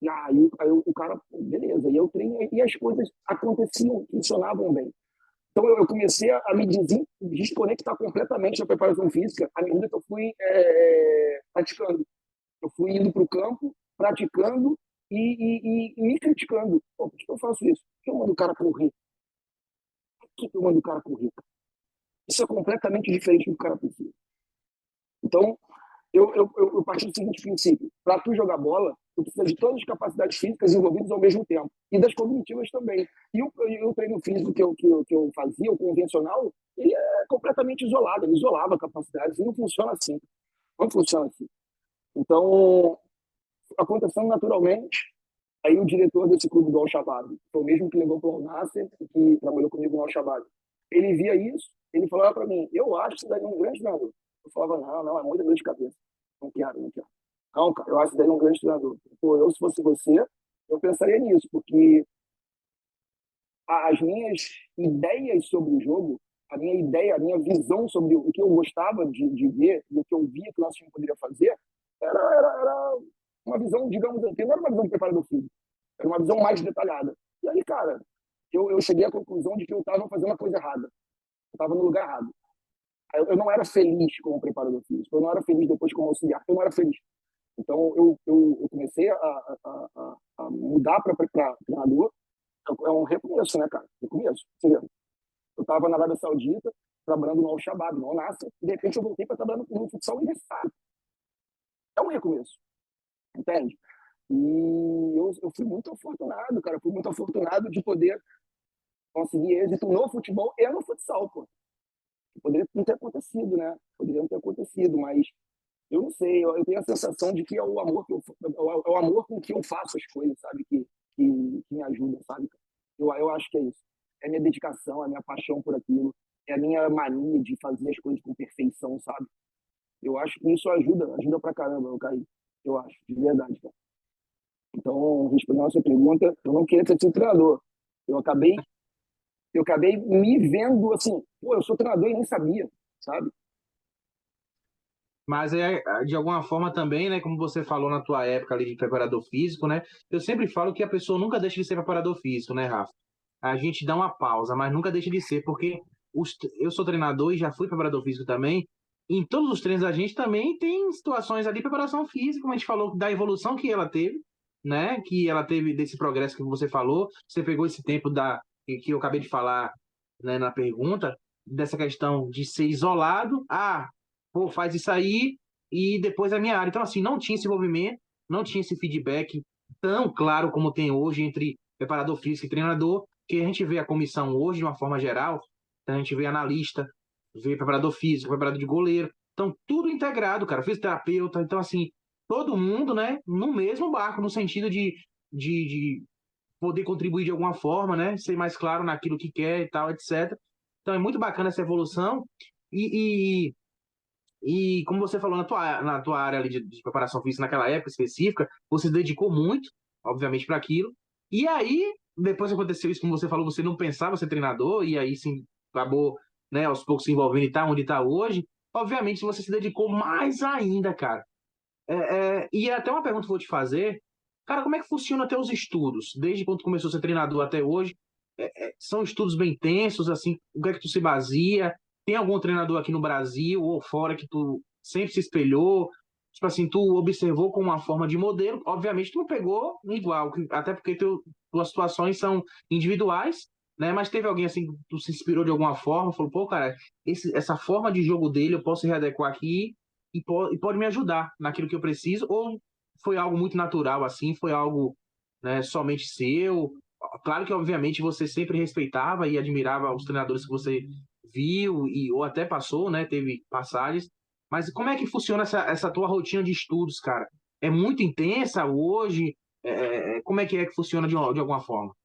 E aí o cara, beleza, e eu treinei, e as coisas aconteciam, funcionavam bem. Então eu comecei a me desconectar completamente da preparação física à medida que eu fui praticando. Eu fui indo para o campo, praticando e me criticando. Pô, por que eu faço isso? Por que eu mando o cara correr? Por que eu mando o cara correr? Isso é completamente diferente do que o cara precisa. Então, eu parti do seguinte princípio: para tu jogar bola, tu precisa de todas as capacidades físicas envolvidas ao mesmo tempo, e das cognitivas também. E o treino físico que eu fazia, o convencional, ele é completamente isolado, ele isolava capacidades, e não funciona assim. Não funciona assim. Então, acontecendo naturalmente, aí o diretor desse clube do Al-Shabaab, foi o mesmo que levou para o Al-Nassr, que trabalhou comigo no Al-Shabaab, ele via isso, ele falava para mim: eu acho que isso daí é um grande treinador. Eu falava: não, é muita dor de cabeça. Não quero, não quero. Não, cara, eu acho que daí é um grande treinador. Pô, eu, se fosse você, eu pensaria nisso, porque as minhas ideias sobre o jogo, a minha ideia, a minha visão sobre o que eu gostava de ver, do que eu via que o nosso time poderia fazer, era uma visão, digamos assim, não era uma visão de preparador físico, era uma visão mais detalhada. E aí, cara, eu cheguei à conclusão de que eu estava fazendo a coisa errada. Eu estava no lugar errado. Eu não era feliz como preparador físico, eu não era feliz depois como auxiliar, eu não era feliz. Então, eu comecei a mudar para treinador. É um recomeço, né, cara? Recomeço. Eu estava na Arábia Saudita, trabalhando no Al-Shabaab, no Al-Nassr, e de repente eu voltei para trabalhar no futsal universitário. É um recomeço, entende? E eu fui muito afortunado, cara. Fui muito afortunado de poder conseguir êxito no futebol e no futsal, pô. Poderia não ter acontecido, né? Poderia não ter acontecido, mas eu não sei. Eu tenho a sensação de que é o amor é o amor com que eu faço as coisas, sabe? Que me ajuda, sabe? Eu acho que é isso. É a minha dedicação, é a minha paixão por aquilo, é a minha mania de fazer as coisas com perfeição, sabe? Eu acho que isso ajuda pra caramba, eu caí. Eu acho, de verdade, cara. Então, respondendo a sua pergunta, eu não queria ter sido treinador. Eu acabei me vendo assim, pô, eu sou treinador e nem sabia, sabe? Mas de alguma forma também, né, como você falou na tua época ali de preparador físico, né? Eu sempre falo que a pessoa nunca deixa de ser preparador físico, né, Rafa? A gente dá uma pausa, mas nunca deixa de ser, porque eu sou treinador e já fui preparador físico também. Em todos os treinos a gente também tem situações ali de preparação física, como a gente falou da evolução que ela teve, né? Que ela teve desse progresso que você falou. Você pegou esse tempo que eu acabei de falar, né, na pergunta, dessa questão de ser isolado, pô, faz isso aí e depois é minha área. Então, assim, não tinha esse envolvimento, não tinha esse feedback tão claro como tem hoje entre preparador físico e treinador, que a gente vê a comissão hoje de uma forma geral, então a gente vê analista, vê preparador físico, preparador de goleiro, então tudo integrado, cara, fisioterapeuta, então assim, todo mundo, né, no mesmo barco, no sentido de poder contribuir de alguma forma, né, ser mais claro naquilo que quer e tal, etc. Então é muito bacana essa evolução e, como você falou, na tua área ali de preparação física, naquela época específica, você se dedicou muito, obviamente, para aquilo. E aí, depois que aconteceu isso, como você falou, você não pensava ser treinador, e aí sim, acabou, né, aos poucos se envolvendo e tá onde está hoje. Obviamente, você se dedicou mais ainda, cara. E até uma pergunta que eu vou te fazer. Cara, como é que funciona até os estudos? Desde quando começou a ser treinador até hoje? São estudos bem intensos, assim, o que é que tu se baseia? Tem algum treinador aqui no Brasil ou fora que tu sempre se espelhou? Tipo assim, tu observou como uma forma de modelo. Obviamente, tu não pegou igual, até porque tuas situações são individuais, né? Mas teve alguém assim que tu se inspirou de alguma forma, falou, pô, cara, essa forma de jogo dele eu posso readequar aqui e pode me ajudar naquilo que eu preciso, ou foi algo muito natural assim, foi algo, né, somente seu? Claro que, obviamente, você sempre respeitava e admirava os treinadores que você viu ou até passou, né? Teve passagens. Mas como é que funciona essa tua rotina de estudos, cara? É muito intensa hoje? Como é que funciona de alguma forma?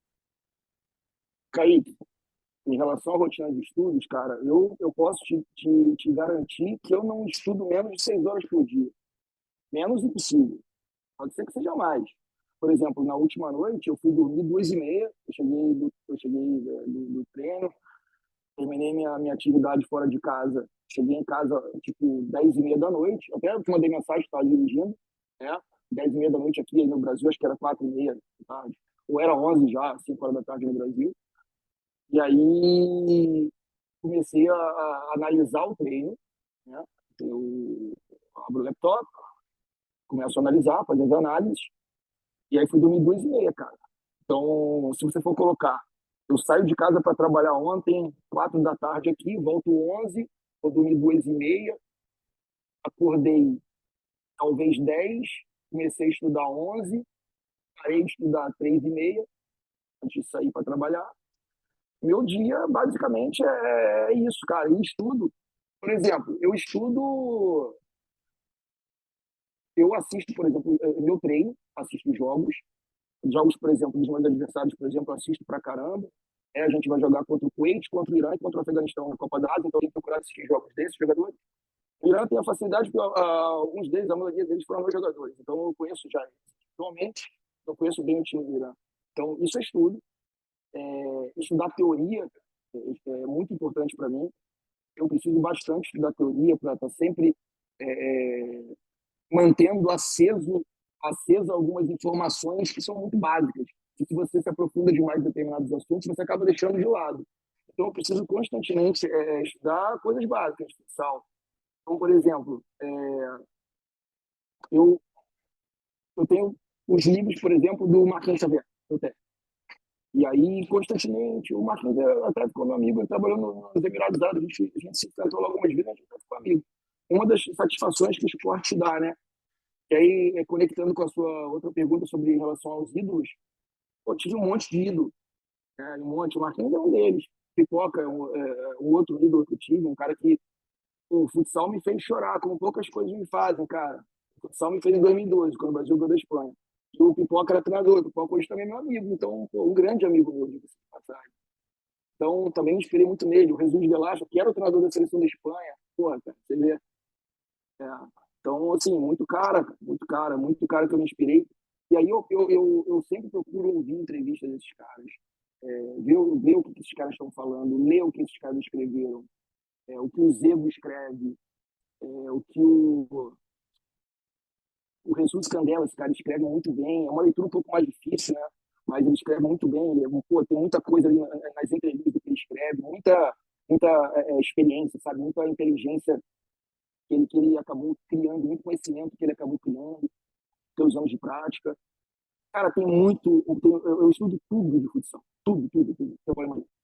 Kaique, em relação à rotina de estudos, cara, eu posso te garantir que eu não estudo menos de 6 horas por dia. Menos impossível. Pode ser que seja mais. Por exemplo, na última noite eu fui dormir 2h30, eu cheguei do treino, terminei minha atividade fora de casa, cheguei em casa tipo 10h30 da noite, até te mandei mensagem, estava dirigindo, né? 10h30 da noite aqui no Brasil, acho que era 4h30 da tarde, ou era 11 já, 5 horas da tarde no Brasil. E aí comecei a analisar o treino, né? Eu abro o laptop, começo a analisar, fazer as análises, e aí fui dormir 2h30, cara. Então, se você for colocar, eu saio de casa para trabalhar ontem, 4 da tarde aqui, volto 11, vou dormir 2h30, acordei talvez 10, comecei a estudar 11, parei de estudar 3h30, antes de sair para trabalhar. Meu dia, basicamente, é isso, cara. E estudo. Por exemplo, eu assisto, por exemplo, meu treino, assisto jogos, por exemplo, dos meus adversários, por exemplo, eu assisto pra caramba. A gente vai jogar contra o Kuwait, contra o Irã e contra o Afeganistão na Copa da Ásia, então tem que procurar assistir jogos desses jogadores. O Irã tem a facilidade porque alguns deles, a maioria deles foram meus jogadores, então eu conheço já eles. Atualmente, eu conheço bem o time do Irã. Então, isso é estudo. Estudar teoria é muito importante para mim. Eu preciso bastante estudar teoria para estar sempre é, mantendo aceso algumas informações que são muito básicas. E se você se aprofunda demais em determinados assuntos, você acaba deixando de lado. Então, eu preciso constantemente estudar coisas básicas, futsal. Então, por exemplo, eu, eu tenho os livros, por exemplo, do Marquinhos Xavier. Eu tenho. E aí, constantemente, o Marquinhos até ficou meu amigo, ele trabalhou nos Emirados Árabes, a gente se enfrentou lá algumas vezes, a gente ficou amigo. Uma das satisfações que o esporte te dá, né? E aí, conectando com a sua outra pergunta sobre em relação aos ídolos, eu tive um monte de ídolo, né? Um monte. O Marquinhos é um deles. Pipoca é um outro ídolo que eu tive, um cara que o futsal me fez chorar, como poucas coisas me fazem, cara. O futsal me fez em 2012, quando o Brasil ganhou da Espanha. E o Pipoca era treinador, o Pipoca hoje também é meu amigo, então, pô, um grande amigo meu, de passagem. Então, também me inspirei muito nele. O Jesus Velasco, que era o treinador da seleção da Espanha, porra, cara, você vê. É. Então, assim, muito cara que eu me inspirei. E aí eu sempre procuro ouvir entrevistas desses caras, ver o que esses caras estão falando, ler o que esses caras escreveram, o que o Zebo escreve, o que o Jesus Candela, esse cara escreve muito bem. É uma leitura um pouco mais difícil, né? Mas ele escreve muito bem. Pô, tem muita coisa ali nas entrevistas que ele escreve, muita experiência, sabe? Muita inteligência que ele acabou criando, muito conhecimento que ele acabou criando, pelos anos de prática. Cara, tem muito. Eu estudo tudo de futsal. Tudo, tudo, tudo.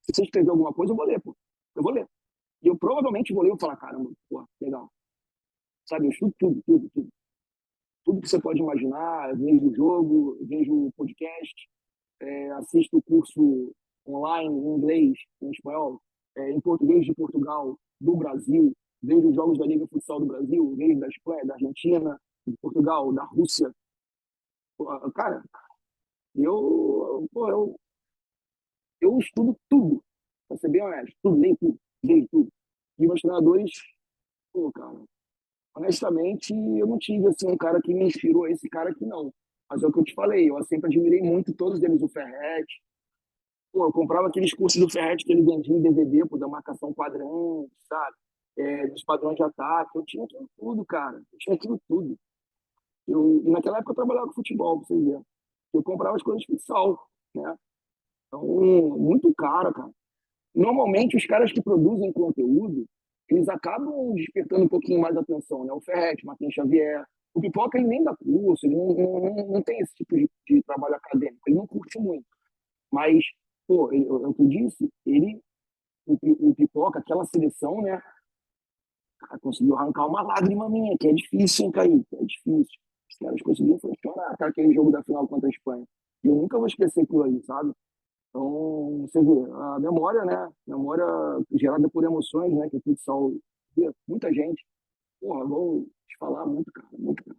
Se você escrever alguma coisa, eu vou ler, pô. Eu vou ler. E eu provavelmente vou ler e vou falar, caramba, pô, legal. Sabe, eu estudo tudo, tudo, tudo. Tudo que você pode imaginar, eu vejo o jogo, eu vejo o podcast, assisto o curso online em inglês, em espanhol, em português de Portugal, do Brasil, vejo os jogos da Liga Futsal do Brasil, vejo da Espanha, da Argentina, de Portugal, da Rússia. Pô, cara, eu estudo tudo, pra ser bem honesto, tudo, leio tudo, leio tudo. E meus treinadores, pô, cara, honestamente, eu não tive assim um cara que me inspirou, esse cara aqui não. Mas é o que eu te falei, eu sempre admirei muito todos eles, o Ferretti. Pô, eu comprava aqueles cursos do Ferretti que ele vendia em DVD, pô, da marcação padrão, sabe? Dos padrões de ataque. Eu tinha aquilo tudo, cara. Eu tinha aquilo tudo. E naquela época eu trabalhava com futebol, pra você ver. Eu comprava as coisas de futsal, né? Então, muito caro, cara. Normalmente, os caras que produzem conteúdo, eles acabam despertando um pouquinho mais a atenção, né? O Ferretti, Martin Xavier. O Pipoca, ele nem dá curso, ele não tem esse tipo de trabalho acadêmico, ele não curte muito. Mas, pô, é o que eu disse, o Pipoca, aquela seleção, né? Cara, conseguiu arrancar uma lágrima minha, que é difícil, hein, Kaique? É difícil. Os caras conseguiram funcionar, cara, aquele jogo da final contra a Espanha. E eu nunca vou esquecer aquilo aí, sabe? Então, você vê, a memória, né? Memória gerada por emoções, né? Que o futsal vê, muita gente. Porra, vou te falar muito, cara, muito, cara.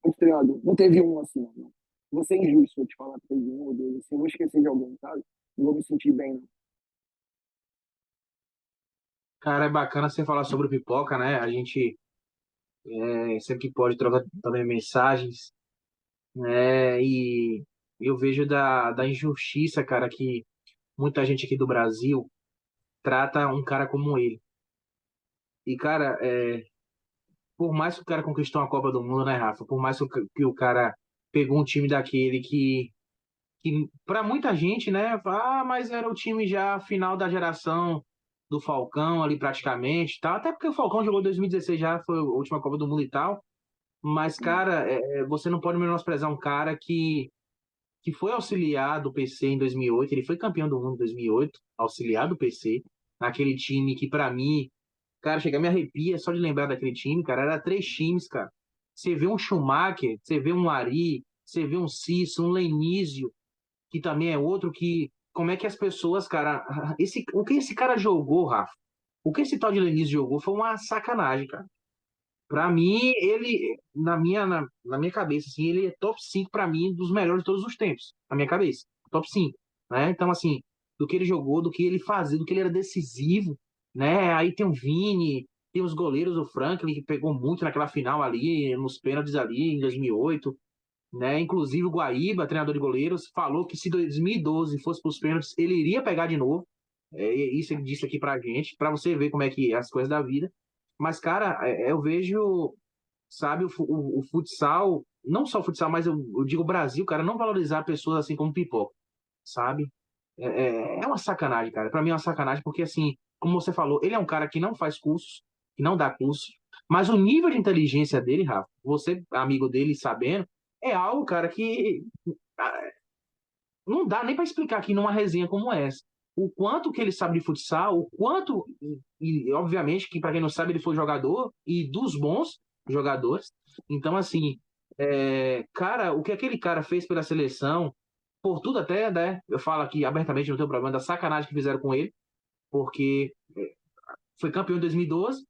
Muito treinador. Não teve um assim, não. Vou ser injusto se eu te falar que teve um ou dois, assim, eu vou esquecer de alguém, sabe? Não vou me sentir bem, não. Cara, é bacana você falar sobre o Pipoca, né? A gente sempre que pode troca também mensagens, né? E eu vejo da injustiça, cara, que muita gente aqui do Brasil trata um cara como ele. E, cara, por mais que o cara conquistou uma Copa do Mundo, né, Rafa? Por mais que o cara pegou um time daquele que para muita gente, né, fala, mas era o time já final da geração do Falcão ali praticamente, tá? Até porque o Falcão jogou 2016 já, foi a última Copa do Mundo e tal. Mas, cara, você não pode menosprezar um cara que foi auxiliar do PC em 2008, ele foi campeão do mundo em 2008, auxiliar do PC, naquele time que, para mim, cara, chega a me arrepia só de lembrar daquele time, cara. Era três times, cara. Você vê um Schumacher, você vê um Ari, você vê um Cício, um Lenísio, que também é outro que. Como é que as pessoas, cara. O que esse cara jogou, Rafa? O que esse tal de Lenísio jogou foi uma sacanagem, cara. Pra mim, ele, na minha cabeça, assim, ele é top 5 pra mim, dos melhores de todos os tempos. Na minha cabeça. Top 5, né? Então, assim, do que ele jogou, do que ele fazia, do que ele era decisivo, né? Aí tem o Vini, tem os goleiros, o Franklin, que pegou muito naquela final ali, nos pênaltis ali, em 2008, né? Inclusive o Guaíba, treinador de goleiros, falou que se 2012 fosse pros pênaltis, ele iria pegar de novo. Isso ele disse aqui pra gente, pra você ver como é que é as coisas da vida. Mas, cara, eu vejo, sabe, o futsal, não só o futsal, mas eu digo o Brasil, cara, não valorizar pessoas assim como Pipoca, sabe? É uma sacanagem, cara. Pra mim é uma sacanagem, porque, assim, como você falou, ele é um cara que não faz cursos, que não dá curso, mas o nível de inteligência dele, Rafa, você, amigo dele, sabendo, é algo, cara, que não dá nem para explicar aqui numa resenha como essa. O quanto que ele sabe de futsal, o quanto, obviamente que para quem não sabe, ele foi jogador e dos bons jogadores. Então, assim, cara, o que aquele cara fez pela seleção, por tudo até, né? Eu falo aqui abertamente, não tem problema, da sacanagem que fizeram com ele, porque foi campeão em 2012,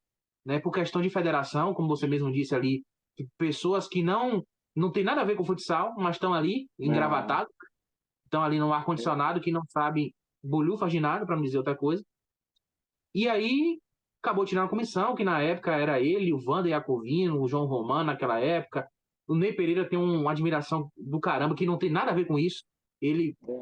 né? Por questão de federação, como você mesmo disse ali, que pessoas que não tem nada a ver com futsal, mas estão ali É, engravatados, estão ali no ar-condicionado, que não sabem bolhufas de nada, para não dizer outra coisa. E aí acabou tirando a comissão, que na época era ele, o Wander Iacovino, o João Romano naquela época. O Ney Pereira tem uma admiração do caramba, que não tem nada a ver com isso. Ele é.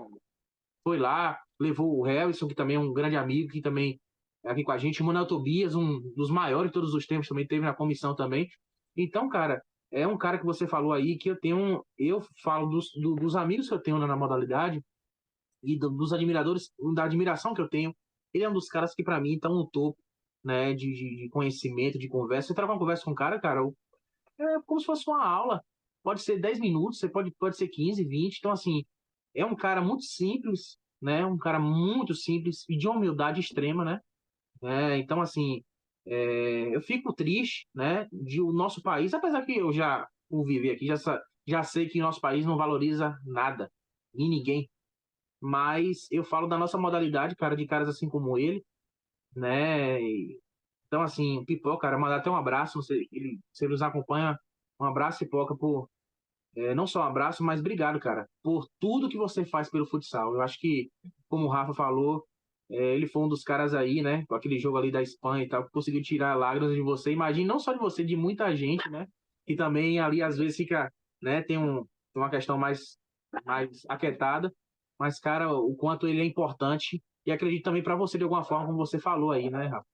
foi lá, levou o Harrison, que também é um grande amigo, que também é aqui com a gente. O Manuel Tobias, um dos maiores de todos os tempos, também teve na comissão também. Então, cara, é um cara que você falou aí que eu falo dos amigos que eu tenho na modalidade, e dos admiradores, da admiração que eu tenho. Ele é um dos caras que, para mim, estão no topo, né, de conhecimento, de conversa. Você troca uma conversa com um cara, cara, é como se fosse uma aula. Pode ser 10 minutos, pode ser 15, 20. Então, assim, é um cara muito simples, né, um cara muito simples e de uma humildade extrema, né? né? Então, assim, eu fico triste, né, de o nosso país, apesar que eu já o vivi aqui, já sei que o nosso país não valoriza nada, nem ninguém, mas eu falo da nossa modalidade, cara, de caras assim como ele, né? Então, assim, o Pipoca, cara, mandar até um abraço, se ele nos acompanha, um abraço, Pipoca, não só um abraço, mas obrigado, cara, por tudo que você faz pelo futsal. Eu acho que, como o Rafa falou, ele foi um dos caras aí, né, com aquele jogo ali da Espanha e tal, que conseguiu tirar lágrimas de você. Imagine, não só de você, de muita gente, né, que também ali às vezes fica, né, tem uma questão mais aquietada, mas, cara, o quanto ele é importante e acredito também para você de alguma forma, como você falou aí, né, Rafa?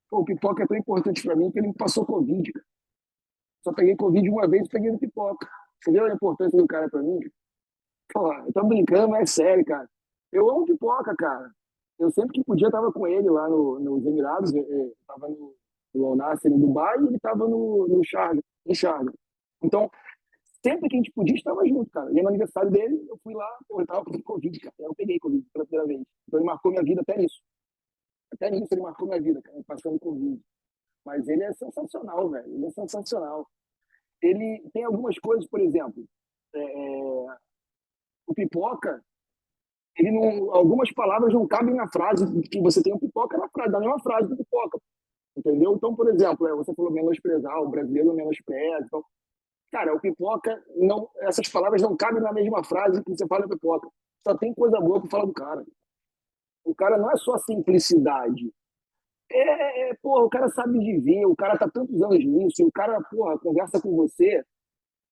Pô, o Pipoca é tão importante para mim que ele me passou Covid, cara. Só peguei Covid uma vez e peguei no Pipoca. Você viu a importância do cara para mim? Pô, eu tô brincando, mas é sério, cara. Eu amo Pipoca, cara. Eu sempre que podia tava com ele lá nos Emirados, tava no Al Nassr em Dubai e ele tava no Sharjah, em Sharjah. Então, sempre que a gente podia, estava junto, cara. E no aniversário dele, eu fui lá, pô, eu tava com Covid, cara. Eu peguei Covid pela primeira vez. Então ele marcou minha vida até nisso. Até nisso ele marcou minha vida, cara, passando Covid. Mas ele é sensacional, velho. Ele é sensacional. Ele tem algumas coisas, por exemplo, o Pipoca, ele não, algumas palavras não cabem na frase que você tem o Pipoca na frase, na mesma frase do Pipoca, entendeu? Então, por exemplo, você falou menosprezar, o brasileiro menospreza, então, cara, o Pipoca, não, essas palavras não cabem na mesma frase que você fala Pipoca. Só tem coisa boa que fala do cara. O cara não é só simplicidade. Porra, o cara sabe viver, o cara tá tantos anos nisso, e o cara, porra, conversa com você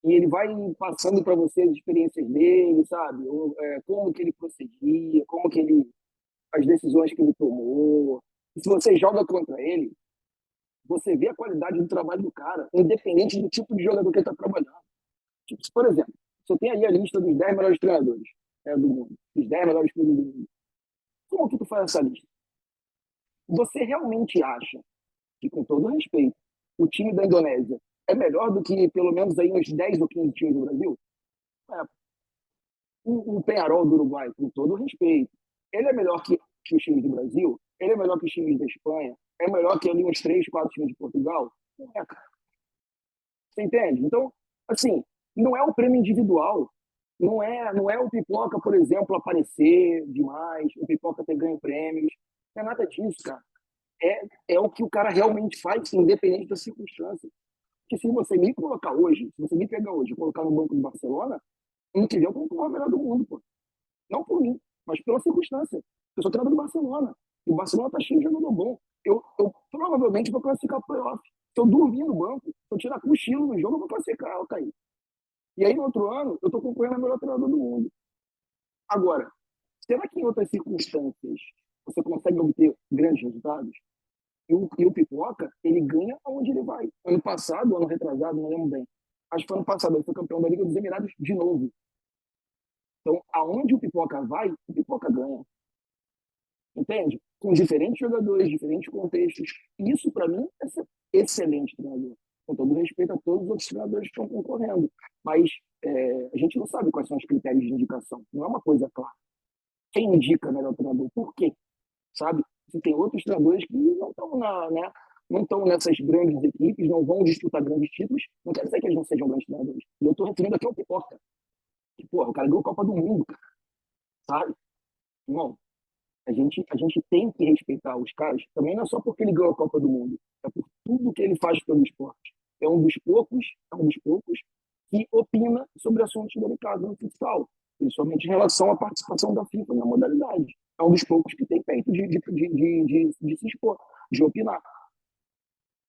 e ele vai passando para você as experiências dele, sabe? Como que ele prosseguia, como que ele, as decisões que ele tomou. E se você joga contra ele, você vê a qualidade do trabalho do cara, independente do tipo de jogador que ele está trabalhando. Tipo, por exemplo, você tem aí a lista dos 10 melhores treinadores, do mundo, os 10 melhores clubes do mundo. Como que tu faz essa lista? Você realmente acha que, com todo respeito, o time da Indonésia é melhor do que pelo menos aí uns 10 ou 15 times do Brasil? É, o Peñarol do Uruguai, com todo respeito, ele é melhor que os times do Brasil? Ele é melhor que os times da Espanha? É melhor que ali uns 3, 4 times de Portugal? Não é, cara. Você entende? Então, assim, não é o prêmio individual. Não é o Pipoca, por exemplo, aparecer demais, o Pipoca ter ganho prêmios. Não é nada disso, cara. É o que o cara realmente faz, independente da circunstância. Porque se você me colocar hoje, se você me pegar hoje e colocar no banco do Barcelona, ano que vem eu concordo melhor do mundo, pô. Não por mim, mas pela circunstância. Eu sou treinador do Barcelona. E o Barcelona tá cheio de jogador bom. Eu provavelmente vou classificar pro playoff. Se eu dormir no banco, se eu tirar cochilo no jogo, eu vou classificar, eu cair. E aí, no outro ano, eu tô concorrendo ao melhor treinador do mundo. Agora, será que em outras circunstâncias você consegue obter grandes resultados? E o Pipoca, ele ganha aonde ele vai. Ano passado, ano retrasado, não lembro bem. Acho que foi ano passado, ele foi campeão da Liga dos Emirados de novo. Então, aonde o Pipoca vai, o Pipoca ganha. Entende? Com diferentes jogadores, diferentes contextos. Isso, para mim, é ser excelente treinador. Com todo respeito a todos os outros treinadores que estão concorrendo. Mas a gente não sabe quais são os critérios de indicação. Não é uma coisa clara. Quem indica melhor treinador? Por quê? Sabe? Se tem outros treinadores que não estão não estão nessas grandes equipes, não vão disputar grandes títulos, não quer dizer que eles não sejam grandes treinadores. E eu estou referindo aqui ao Pipoca. Que, porra, o cara ganhou a Copa do Mundo, cara, sabe? Irmão, a gente tem que respeitar os caras, também não é só porque ele ganhou a Copa do Mundo, é por tudo que ele faz pelo esporte. É um dos poucos que opina sobre assuntos delicados no futsal, principalmente em relação à participação da FIFA na modalidade. É um dos poucos que tem peito de se expor, de opinar,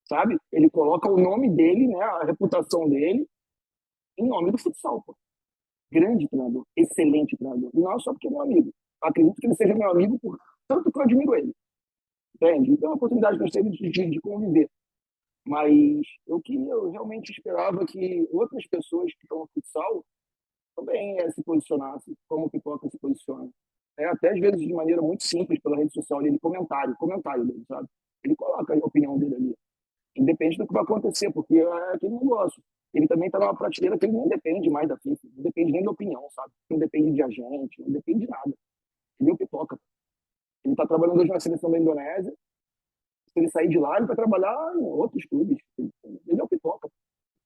sabe? Ele coloca o nome dele, né, a reputação dele, em nome do futsal, pô. Grande treinador, excelente treinador. E não é só porque é meu amigo. Acredito que ele seja meu amigo por tanto que eu admiro ele. Entende? Então é uma oportunidade que nós temos de conviver. Mas eu realmente esperava que outras pessoas que estão no futsal também se posicionassem como o Pipoca se posiciona. Até às vezes de maneira muito simples pela rede social, ele comentário dele, sabe? Ele coloca a opinião dele ali. Independe do que vai acontecer, porque é aquele negócio. Ele também está numa prateleira que ele não depende mais da FIFA, não depende nem da opinião, sabe? Não depende de agente, não depende de nada. Ele é o Pipoca. Ele está trabalhando hoje na seleção da Indonésia. Se ele sair de lá, ele vai trabalhar em outros clubes. Ele é o Pipoca,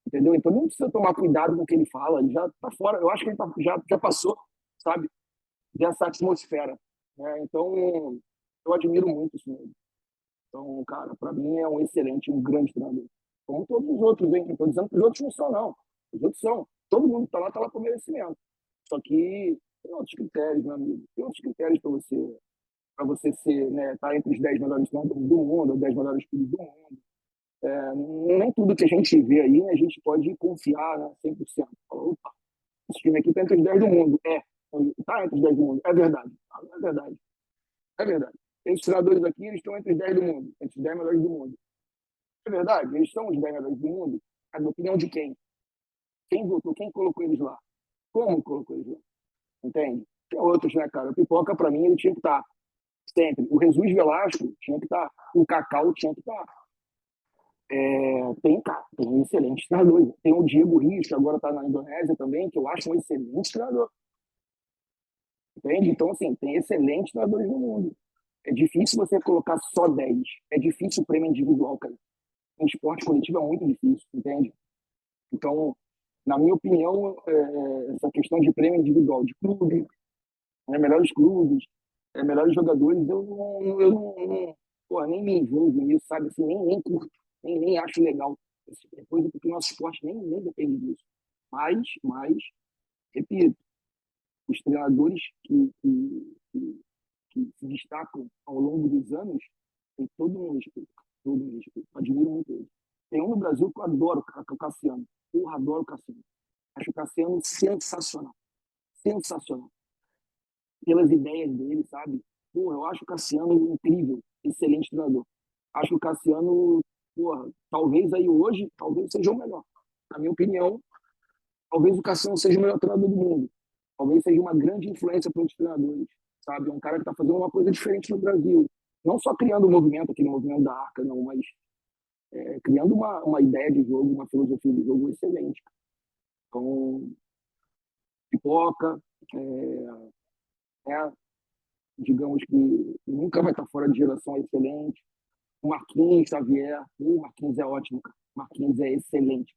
entendeu? Então não precisa tomar cuidado com o que ele fala. Ele já está fora. Eu acho que ele já passou, sabe, dessa atmosfera, né? Então eu admiro muito isso nele. Então, cara, para mim é um excelente, um grande treinador. Como todos os outros, hein? Não estou dizendo que os outros não são, não. Os outros são. Todo mundo que está lá por merecimento. Só que tem outros critérios, meu amigo. Tem outros critérios para você ser, né, tá entre os 10 melhores treinadores do mundo, os 10 melhores clubes do mundo. Nem tudo que a gente vê aí, né, a gente pode confiar, né, 100%. Fala, opa, esse time aqui está entre os 10 do mundo. Está entre os 10 do mundo. É verdade. Não é verdade. É verdade. Esses treinadores aqui, eles estão entre os 10 do mundo, entre os 10 melhores do mundo. É verdade, eles são os 10 melhores do mundo. A opinião de quem? Quem votou? Quem colocou eles lá? Como colocou eles lá? Entende? Tem outros, né, cara? O Pipoca, para mim, ele tinha que estar sempre. O Jesus Velasco tinha que estar. O Cacau tinha que estar. Tem excelentes treinadores. Tem o Diego Rios, que agora está na Indonésia também, que eu acho um excelente treinador. Entende? Então, assim, tem excelentes treinadores no mundo. É difícil você colocar só 10. É difícil o prêmio individual, cara. Em esporte coletivo é muito difícil, entende? Então, na minha opinião, essa questão de prêmio individual de clube, né, melhores clubes, melhores jogadores, nem me envolvo nisso, sabe? Assim, nem curto, nem acho legal esse tipo de coisa, porque o nosso esporte nem depende disso. Mas, repito, os treinadores que se destacam ao longo dos anos, tem todo um respeito, todo um respeito. Admiro muito ele. Tem um no Brasil que eu adoro, cara, que é o Cassiano. Porra, adoro o Cassiano. Acho o Cassiano sensacional. Sensacional. Pelas ideias dele, sabe? Porra, eu acho o Cassiano incrível, excelente treinador. Acho que o Cassiano, porra, talvez aí hoje, talvez seja o melhor. Na minha opinião, talvez o Cassiano seja o melhor treinador do mundo. Talvez seja uma grande influência para outros treinadores, sabe? É um cara que está fazendo uma coisa diferente no Brasil. Não só criando um movimento, aquele movimento da Arca, não, mas criando uma ideia de jogo, uma filosofia de jogo excelente. Então, Pipoca, digamos que nunca vai estar fora de geração, é excelente. O Marquinhos Xavier, o Marquinhos é ótimo, cara. O Marquinhos é excelente.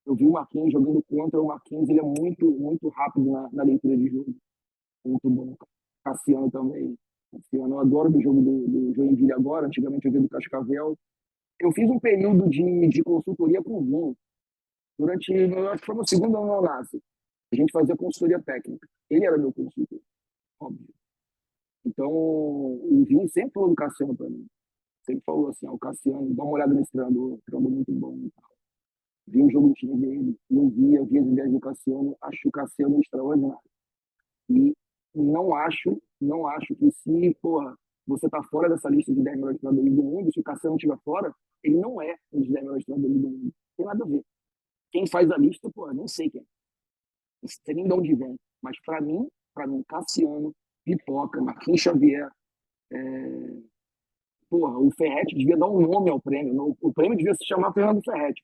Eu vi o Marquinhos jogando contra o Marquinhos, ele é muito, muito rápido na leitura de jogo. Muito bom, cara. Cassiano também. Cassiano, eu adoro o jogo do Joinville agora, antigamente eu vi do Cascavel. Eu fiz um período de consultoria com o Vinho. Acho que foi no segundo ano ao Nasce. A gente fazia consultoria técnica. Ele era meu consultor, óbvio. Então, o Vinho sempre falou do Cassiano para mim. Sempre falou assim, o Cassiano, dá uma olhada nesse treinador muito bom. Vi o jogo do time dele, vi as ideias do Cassiano, acho o Cassiano extraordinário. E não acho que se, porra, você tá fora dessa lista de 10 melhores treinadores do mundo, se o Cassiano estiver fora, ele não é um dos 10 melhores treinadores do mundo. Não tem nada a ver. Quem faz a lista, pô, não sei quem. Não sei nem de onde vem. Mas para mim, Cassiano, Pipoca, Marquinhos Xavier, porra, o Ferretti devia dar um nome ao prêmio. O prêmio devia se chamar Fernando Ferretti.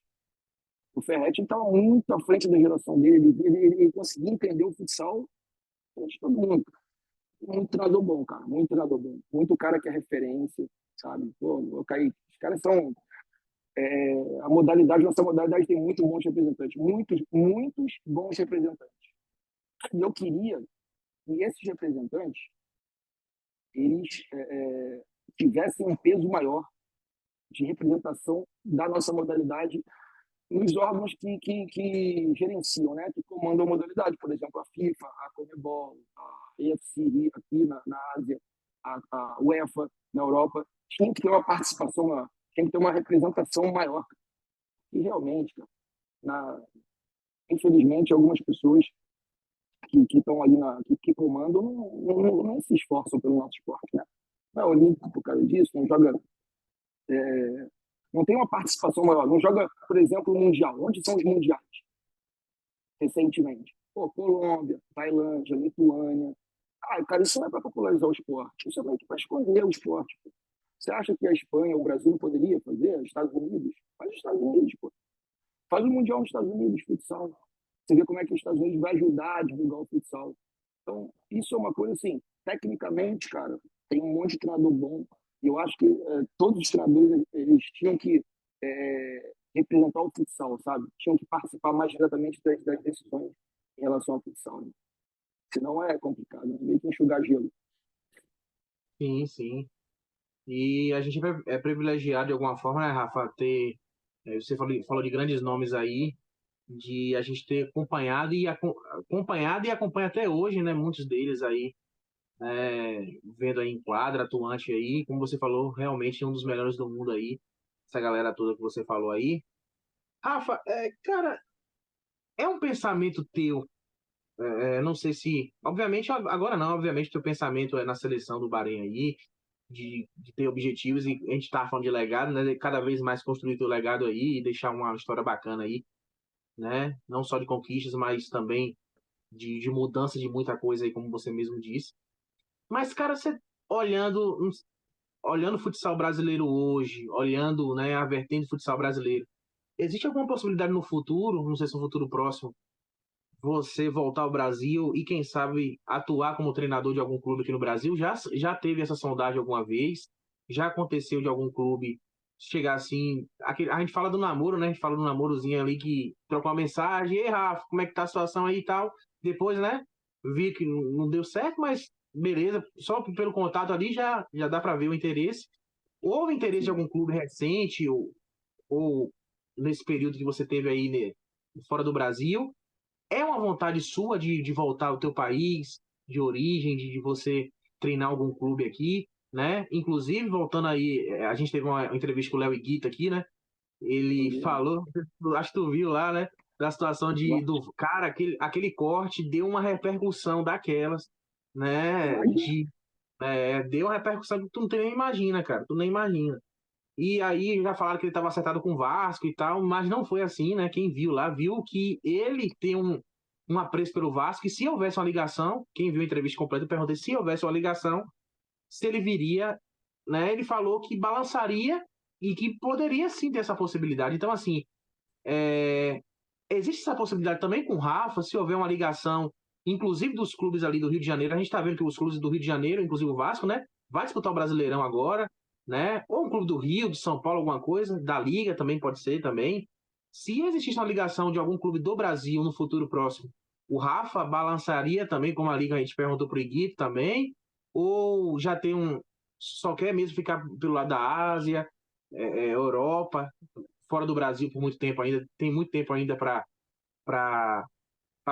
O Ferretti estava muito à frente da geração dele. Ele conseguia entender o futsal de todo mundo. Muito treinador bom, cara. Muito treinador bom. Muito cara que é referência, sabe? Pô, os caras são. Nossa modalidade tem muito bons representantes. Muitos, muitos bons representantes. E eu queria que esses representantes eles tivessem um peso maior de representação da nossa modalidade nos órgãos que gerenciam, né, que comandam a modalidade, por exemplo, a FIFA, a Conmebol, a EFC aqui na Ásia, a UEFA na Europa, tinha que ter uma participação maior, tinha que ter uma representação maior. E realmente, cara, infelizmente, algumas pessoas que estão ali, que comandam, não se esforçam pelo nosso esporte, né? Não é olímpico por causa disso, não joga. Não tem uma participação maior. Não joga, por exemplo, o Mundial. Onde são os mundiais? Recentemente. Pô, Colômbia, Tailândia, Lituânia. Cara, isso não é para popularizar o esporte. Isso é meio que para esconder o esporte. Pô. Você acha que a Espanha, o Brasil não poderia fazer? Os Estados Unidos? Faz os Estados Unidos, pô. Faz o Mundial nos Estados Unidos, futsal. Você vê como é que os Estados Unidos vai ajudar a divulgar o futsal. Então, isso é uma coisa assim, tecnicamente, cara, tem um monte de treinador bom. E eu acho que todos os treinadores eles tinham que representar o futsal, sabe? Tinham que participar mais diretamente das decisões em relação ao futsal, né? Senão é complicado, né? Meio que enxugar gelo. Sim, sim. E a gente é privilegiado de alguma forma, né, Rafa, ter. Você falou de grandes nomes aí, de a gente ter acompanhado acompanhado e acompanha até hoje, né? Muitos deles aí, vendo aí em quadra, atuante aí, como você falou, realmente um dos melhores do mundo aí, essa galera toda que você falou aí. Rafa, cara, é um pensamento teu, não sei se, obviamente, agora não, obviamente, teu pensamento é na seleção do Bahrein aí, de ter objetivos, e a gente tá falando de legado, né? De cada vez mais construir teu legado aí e deixar uma história bacana aí, né? Não só de conquistas, mas também de mudança de muita coisa aí, como você mesmo disse. Mas, cara, você olhando, olhando o futsal brasileiro hoje, olhando, né, a vertente do futsal brasileiro, existe alguma possibilidade no futuro, não sei se no futuro próximo, você voltar ao Brasil e, quem sabe, atuar como treinador de algum clube aqui no Brasil? Já teve essa sondagem alguma vez? Já aconteceu de algum clube chegar assim. A gente fala do namoro, né? A gente fala do namorozinho ali que troca uma mensagem: Ei, Rafa, como é que tá a situação aí e tal? Depois, né? Vi que não deu certo, mas beleza. Só pelo contato ali já dá para ver o interesse. Houve interesse de algum clube recente ou nesse período que você teve aí, né, fora do Brasil? É uma vontade sua de voltar ao teu país de origem, de você treinar algum clube aqui, né? Inclusive, voltando aí, a gente teve uma entrevista com o Léo Iguita aqui, né? Ele falou, acho que tu viu lá, né? Da situação do cara, aquele corte deu uma repercussão daquelas, né? Imagina. Deu uma repercussão que tu não tem nem imagina, cara. Tu nem imagina. E aí já falaram que ele estava acertado com o Vasco e tal, mas não foi assim, né? Quem viu lá viu que ele tem um apreço pelo Vasco, e se houvesse uma ligação, quem viu a entrevista completa, eu perguntei se houvesse uma ligação, se ele viria, né? Ele falou que balançaria e que poderia sim ter essa possibilidade. Então, assim, é, existe essa possibilidade também com o Rafa, se houver uma ligação, inclusive dos clubes ali do Rio de Janeiro. A gente está vendo que os clubes do Rio de Janeiro, inclusive o Vasco, né, vai disputar o Brasileirão agora, né? Ou um clube do Rio, de São Paulo, alguma coisa, da Liga também pode ser também. Se existisse uma ligação de algum clube do Brasil no futuro próximo, o Rafa balançaria também, como a Liga a gente perguntou para o Iguito também, ou já tem só quer mesmo ficar pelo lado da Ásia, Europa, fora do Brasil por muito tempo ainda, tem muito tempo ainda para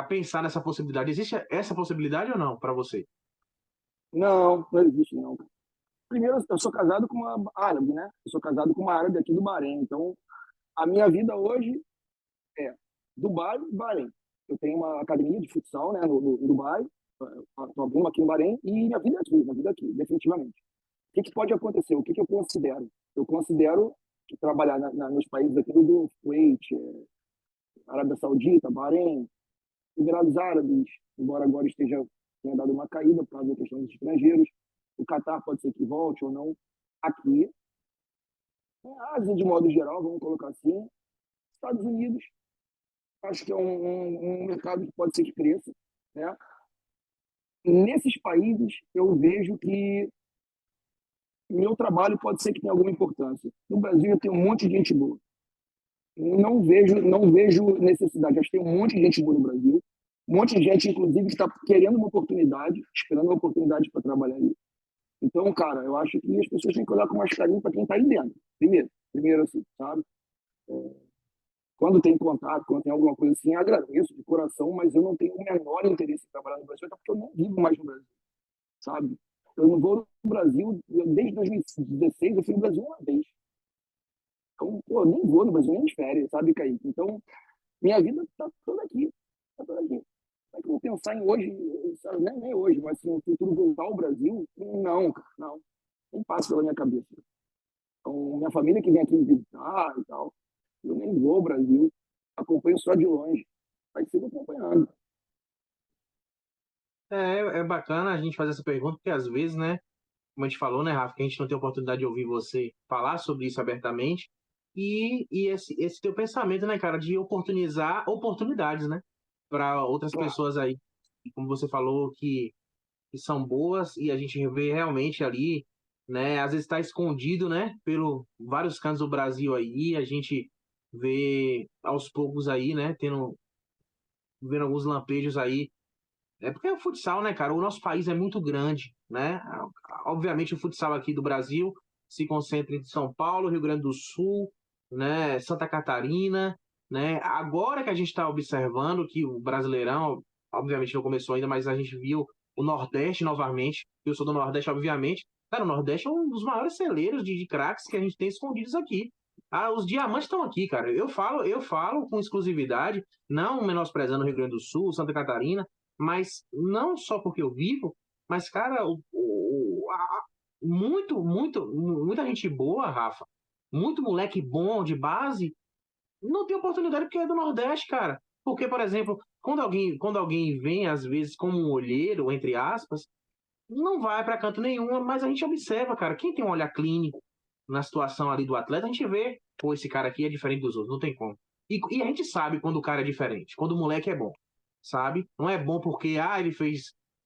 pensar nessa possibilidade. Existe essa possibilidade ou não para você? Não, não existe não. Primeiro, eu sou casado com uma árabe, né? Eu sou casado com uma árabe aqui do Bahrein. Então, a minha vida hoje é Dubai e Bahrein. Eu tenho uma academia de futsal, né, no Dubai. Estou abrindo aqui no Bahrein e minha vida aqui, definitivamente. O que pode acontecer? O que eu considero? Eu considero que trabalhar nos países aqui do Kuwait, Arábia Saudita, Bahrein, Emirados Árabes, embora agora tenha dado uma caída por causa da questão dos estrangeiros. O Catar pode ser que volte ou não. Aqui, a Ásia, de modo geral, vamos colocar assim. Estados Unidos, acho que é um mercado que pode ser que cresça. Né? Nesses países, eu vejo que meu trabalho pode ser que tenha alguma importância. No Brasil, eu tenho um monte de gente boa. Não vejo necessidade. Acho que tem um monte de gente boa no Brasil. Um monte de gente, inclusive, que está querendo uma oportunidade, esperando uma oportunidade para trabalhar aí. Então, cara, eu acho que as pessoas têm que olhar com mais carinho para quem está aí dentro. Primeiro assim, sabe? Quando tem contato, quando tem alguma coisa assim, agradeço de coração, mas eu não tenho o menor interesse em trabalhar no Brasil, até porque eu não vivo mais no Brasil, sabe? Eu não vou no Brasil, desde 2016 eu fui no Brasil uma vez. Então, pô, eu nem vou no Brasil, nem de férias, sabe, Kaique? Então, minha vida está toda aqui, tá toda aqui. Como é que eu vou pensar em hoje, sabe? Nem hoje, mas assim, no futuro voltar ao Brasil? Não, cara, não. Nem passa pela minha cabeça. Então, minha família que vem aqui me visitar e tal, eu nem vou ao Brasil, acompanho só de longe, mas sigo acompanhando. É bacana a gente fazer essa pergunta, porque às vezes, né, como a gente falou, né, Rafa, que a gente não tem oportunidade de ouvir você falar sobre isso abertamente, e esse teu pensamento, né, cara, de oportunizar oportunidades, né, para outras Claro, pessoas aí. E como você falou, que que são boas e a gente vê realmente ali, né? Às vezes está escondido, né? Pelo vários cantos do Brasil aí, a gente vê aos poucos aí, né? Vendo alguns lampejos aí. É porque é o futsal, né, cara? O nosso país é muito grande, né? Obviamente o futsal aqui do Brasil se concentra em São Paulo, Rio Grande do Sul, né? Santa Catarina, né? Agora que a gente está observando que o Brasileirão, obviamente não começou ainda, mas a gente viu o Nordeste novamente. Eu sou do Nordeste, obviamente. Cara, o Nordeste é um dos maiores celeiros de craques que a gente tem escondidos aqui. Ah, os diamantes estão aqui, cara. Eu falo com exclusividade, não menosprezando o Rio Grande do Sul, Santa Catarina, mas não só porque eu vivo, mas, cara, muita gente boa, Rafa, muito moleque bom de base, não tem oportunidade porque é do Nordeste, cara. Porque, por exemplo, quando alguém vem, às vezes, como um olheiro, entre aspas, não vai para canto nenhum, mas a gente observa, cara, quem tem um olhar clínico na situação ali do atleta, a gente vê, pô, esse cara aqui é diferente dos outros, não tem como. E a gente sabe quando o cara é diferente, quando o moleque é bom, sabe? Não é bom porque,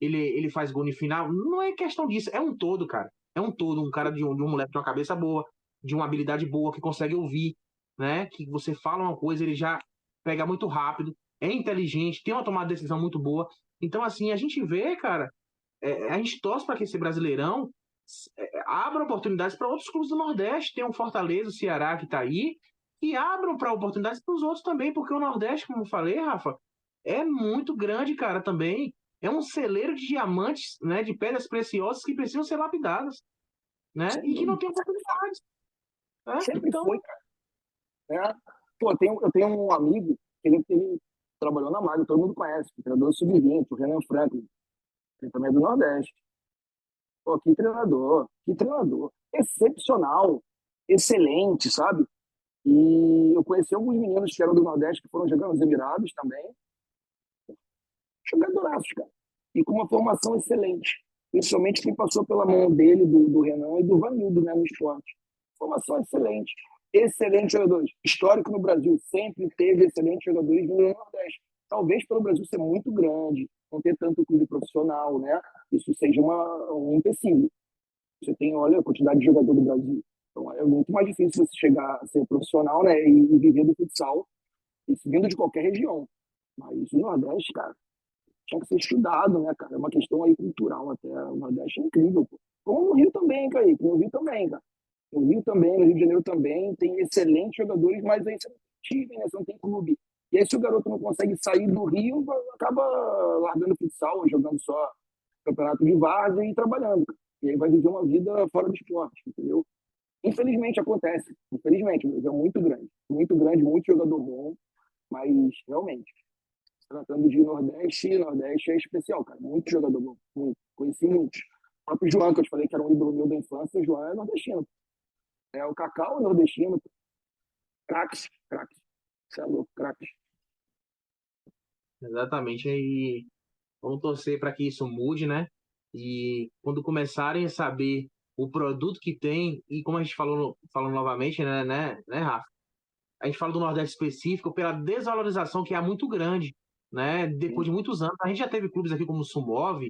ele faz gol no final, não é questão disso, é um todo, cara. É um todo, um cara de um moleque de uma cabeça boa, de uma habilidade boa, que consegue ouvir, né? Que você fala uma coisa, ele já pega muito rápido, é inteligente, tem uma tomada de decisão muito boa. Então, assim, a gente vê, cara, a gente torce para que esse Brasileirão abra oportunidades para outros clubes do Nordeste. Tem o Fortaleza, o Ceará que está aí, e abram para oportunidades para os outros também, porque o Nordeste, como eu falei, Rafa, é muito grande, cara, também. É um celeiro de diamantes, né, de pedras preciosas que precisam ser lapidadas, né, e que não tem oportunidades. Né? Sempre Então, foi, cara. Né? Pô, eu tenho um amigo, ele trabalhou na Magno, todo mundo conhece, o treinador sub-20, o Renan Franklin, ele também é do Nordeste. Pô, que treinador, que treinador. Excepcional, excelente, sabe? E eu conheci alguns meninos que eram do Nordeste que foram jogar nos Emirados também. Jogadoraços, cara. E com uma formação excelente. Principalmente quem passou pela mão dele, do Renan e do Vanildo, né, no esporte. Formação excelente. Excelentes jogadores. Histórico no Brasil. Sempre teve excelentes jogadores no Nordeste. Talvez pelo Brasil ser muito grande, não ter tanto clube profissional, né? Isso seja um empecilho. Você tem, olha, a quantidade de jogador do Brasil. Então é muito mais difícil você chegar a ser profissional, né? E viver do futsal, isso vindo de qualquer região. Mas o Nordeste, cara, tinha que ser estudado, né, cara? É uma questão aí cultural até. O Nordeste é incrível, pô. Como no Rio também, Kaique. No Rio também, cara. No Rio também, no Rio de Janeiro também, tem excelentes jogadores, mas aí você não tem time, né? Você não tem clube. E aí, se o garoto não consegue sair do Rio, acaba largando futsal, jogando só campeonato de várzea e trabalhando. E aí vai viver uma vida fora do esporte, entendeu? Infelizmente acontece. Infelizmente, o Brasil é muito grande. Muito grande, muito jogador bom, mas realmente tratando de Nordeste, Nordeste é especial, cara. Muito jogador bom. Muito. Conheci muitos. O próprio João, que eu te falei que era um ídolo meu da infância, o João é nordestino. É, o Cacau é nordestino. Craques, craques. Você é louco, craques. exatamente, e vamos torcer para que isso mude, né? E quando começarem a saber o produto que tem, e como a gente falou novamente, né, Rafa? A gente fala do Nordeste específico pela desvalorização que é muito grande, né? Depois de muitos anos, a gente já teve clubes aqui como o Sumov,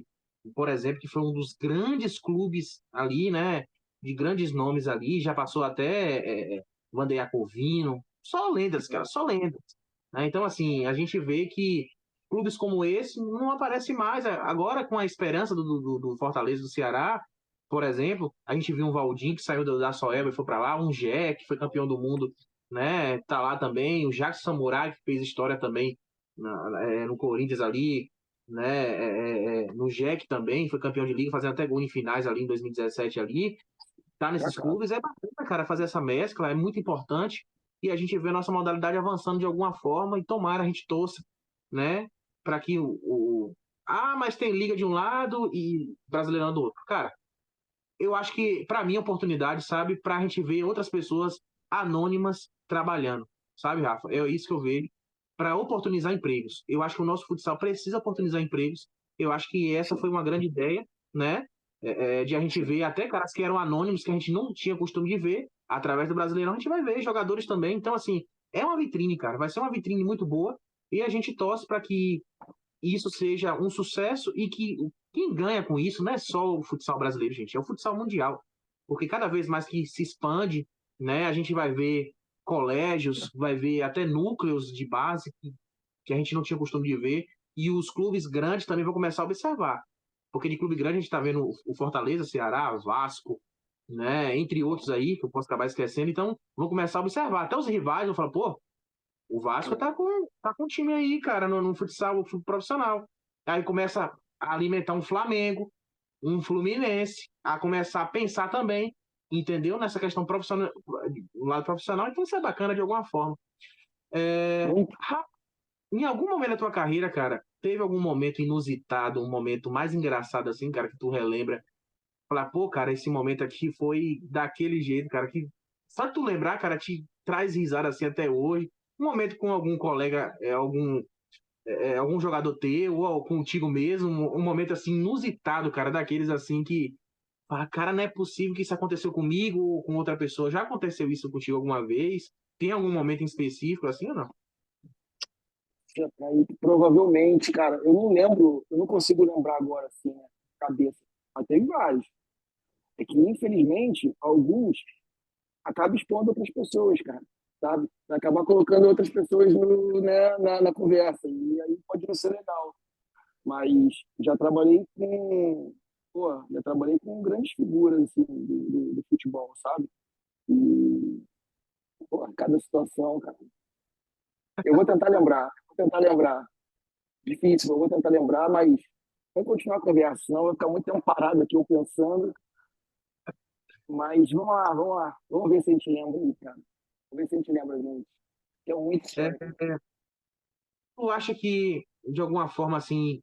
por exemplo, que foi um dos grandes clubes ali, né? De grandes nomes ali, já passou até Wander Jacovino, só lendas, cara, só lendas. Né? Então, assim, a gente vê que clubes como esse não aparecem mais. Agora, com a esperança do Fortaleza do Ceará, por exemplo, a gente viu um Valdir que saiu da Soeba e foi para lá, um Gé que foi campeão do mundo, né? Tá lá também, o Jackson Samurai que fez história também no Corinthians ali, né? No Jack também, foi campeão de liga, fazendo até gol em finais ali em 2017 ali. Tá Pra nesses cá. clubes, é bacana, cara, fazer essa mescla, é muito importante. E a gente vê a nossa modalidade avançando de alguma forma e tomara a gente torça, né? Para que mas tem liga de um lado e Brasileirão do outro. Cara, eu acho que, para mim, é oportunidade, sabe, para a gente ver outras pessoas anônimas trabalhando, sabe, Rafa? É isso que eu vejo, para oportunizar empregos. Eu acho que o nosso futsal precisa oportunizar empregos. Eu acho que essa foi uma grande ideia, né? De a gente ver até caras que eram anônimos, que a gente não tinha costume de ver, através do Brasileirão, a gente vai ver jogadores também. Então, assim, é uma vitrine, cara. Vai ser uma vitrine muito boa e a gente torce para que isso seja um sucesso e que quem ganha com isso não é só o futsal brasileiro, gente, é o futsal mundial. Porque cada vez mais que se expande, né, a gente vai ver colégios, vai ver até núcleos de base que a gente não tinha costume de ver, e os clubes grandes também vão começar a observar. Porque de clube grande a gente está vendo o Fortaleza, Ceará, Vasco, né, entre outros aí, que eu posso acabar esquecendo, então vão começar a observar. Até os rivais vão falar, pô, o Vasco tá com um time aí, cara, no futsal profissional. Aí começa a alimentar um Flamengo, um Fluminense, a começar a pensar também, entendeu? Nessa questão profissional, do lado profissional, então isso é bacana de alguma forma. É, Muito. em algum momento da tua carreira, cara, teve algum momento inusitado, um momento mais engraçado assim, cara, que tu relembra? Falar, pô, cara, esse momento aqui foi daquele jeito, cara, que só de tu lembrar, cara, te traz risada assim até hoje. Um momento com algum colega, algum jogador teu, ou contigo mesmo, um momento assim inusitado, cara, daqueles assim que, fala, cara, não é possível que isso aconteceu comigo ou com outra pessoa. Já aconteceu isso contigo alguma vez? Tem algum momento em específico assim ou não? Aí, provavelmente, cara, eu não lembro, eu não consigo lembrar agora, assim, né, cabeça. Mas teve vários. É que, infelizmente, alguns acabam expondo outras pessoas, cara, sabe? Vai acabar colocando outras pessoas né, na conversa. E aí pode não ser legal. Mas já trabalhei com grandes figuras, assim, do futebol, sabe? E, pô, cada situação, cara. Eu vou tentar lembrar. Difícil, eu vou tentar lembrar, mas vamos continuar a conversa, senão eu vou ficar muito tempo parado aqui eu pensando. Mas vamos lá, vamos lá. Vamos ver se a gente lembra aí, cara. Vamos ver se a gente lembra, gente. Tem muita É, história. tu acha que, de alguma forma, assim,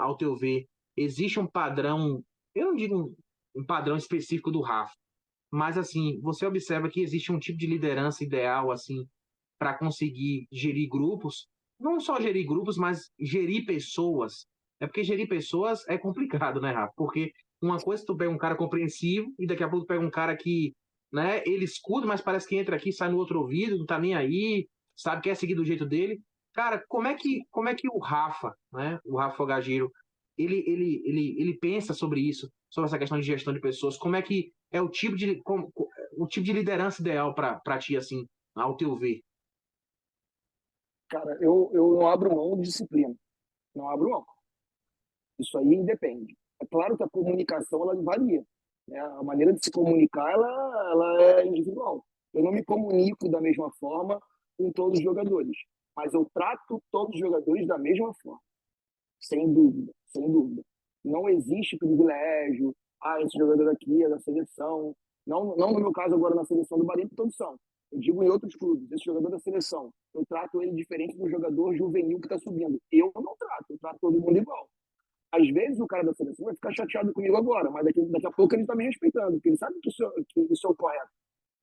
ao teu ver, existe um padrão, eu não digo um padrão específico do Rafa, mas, assim, você observa que existe um tipo de liderança ideal, assim, para conseguir gerir grupos, não só gerir grupos, mas gerir pessoas. É porque gerir pessoas é complicado, né, Rafa? Porque uma coisa tu pega um cara compreensivo e daqui a pouco tu pega um cara que, né, ele escuta, mas parece que entra aqui, sai no outro ouvido, não tá nem aí, sabe, quer seguir do jeito dele. Cara, como é que o Rafa, né, o Rafa Fogagiro, ele pensa sobre isso, sobre essa questão de gestão de pessoas? Como é que é o tipo de liderança ideal para ti, assim, ao teu ver? Cara, eu não abro mão de disciplina. Não abro mão. Isso aí independe. É claro que a comunicação ela varia, né? A maneira de se comunicar ela é individual. Eu não me comunico da mesma forma com todos os jogadores, mas eu trato todos os jogadores da mesma forma, sem dúvida, sem dúvida. Não existe privilégio. Ah, esse jogador aqui é da seleção. Não, não no meu caso agora na seleção do Bahia, todos são. Eu digo em outros clubes, esse jogador da seleção, eu trato ele diferente do jogador juvenil que está subindo. Eu não trato, eu trato todo mundo igual. Às vezes o cara da seleção vai ficar chateado comigo agora, mas daqui a pouco ele está me respeitando, porque ele sabe que isso é o correto.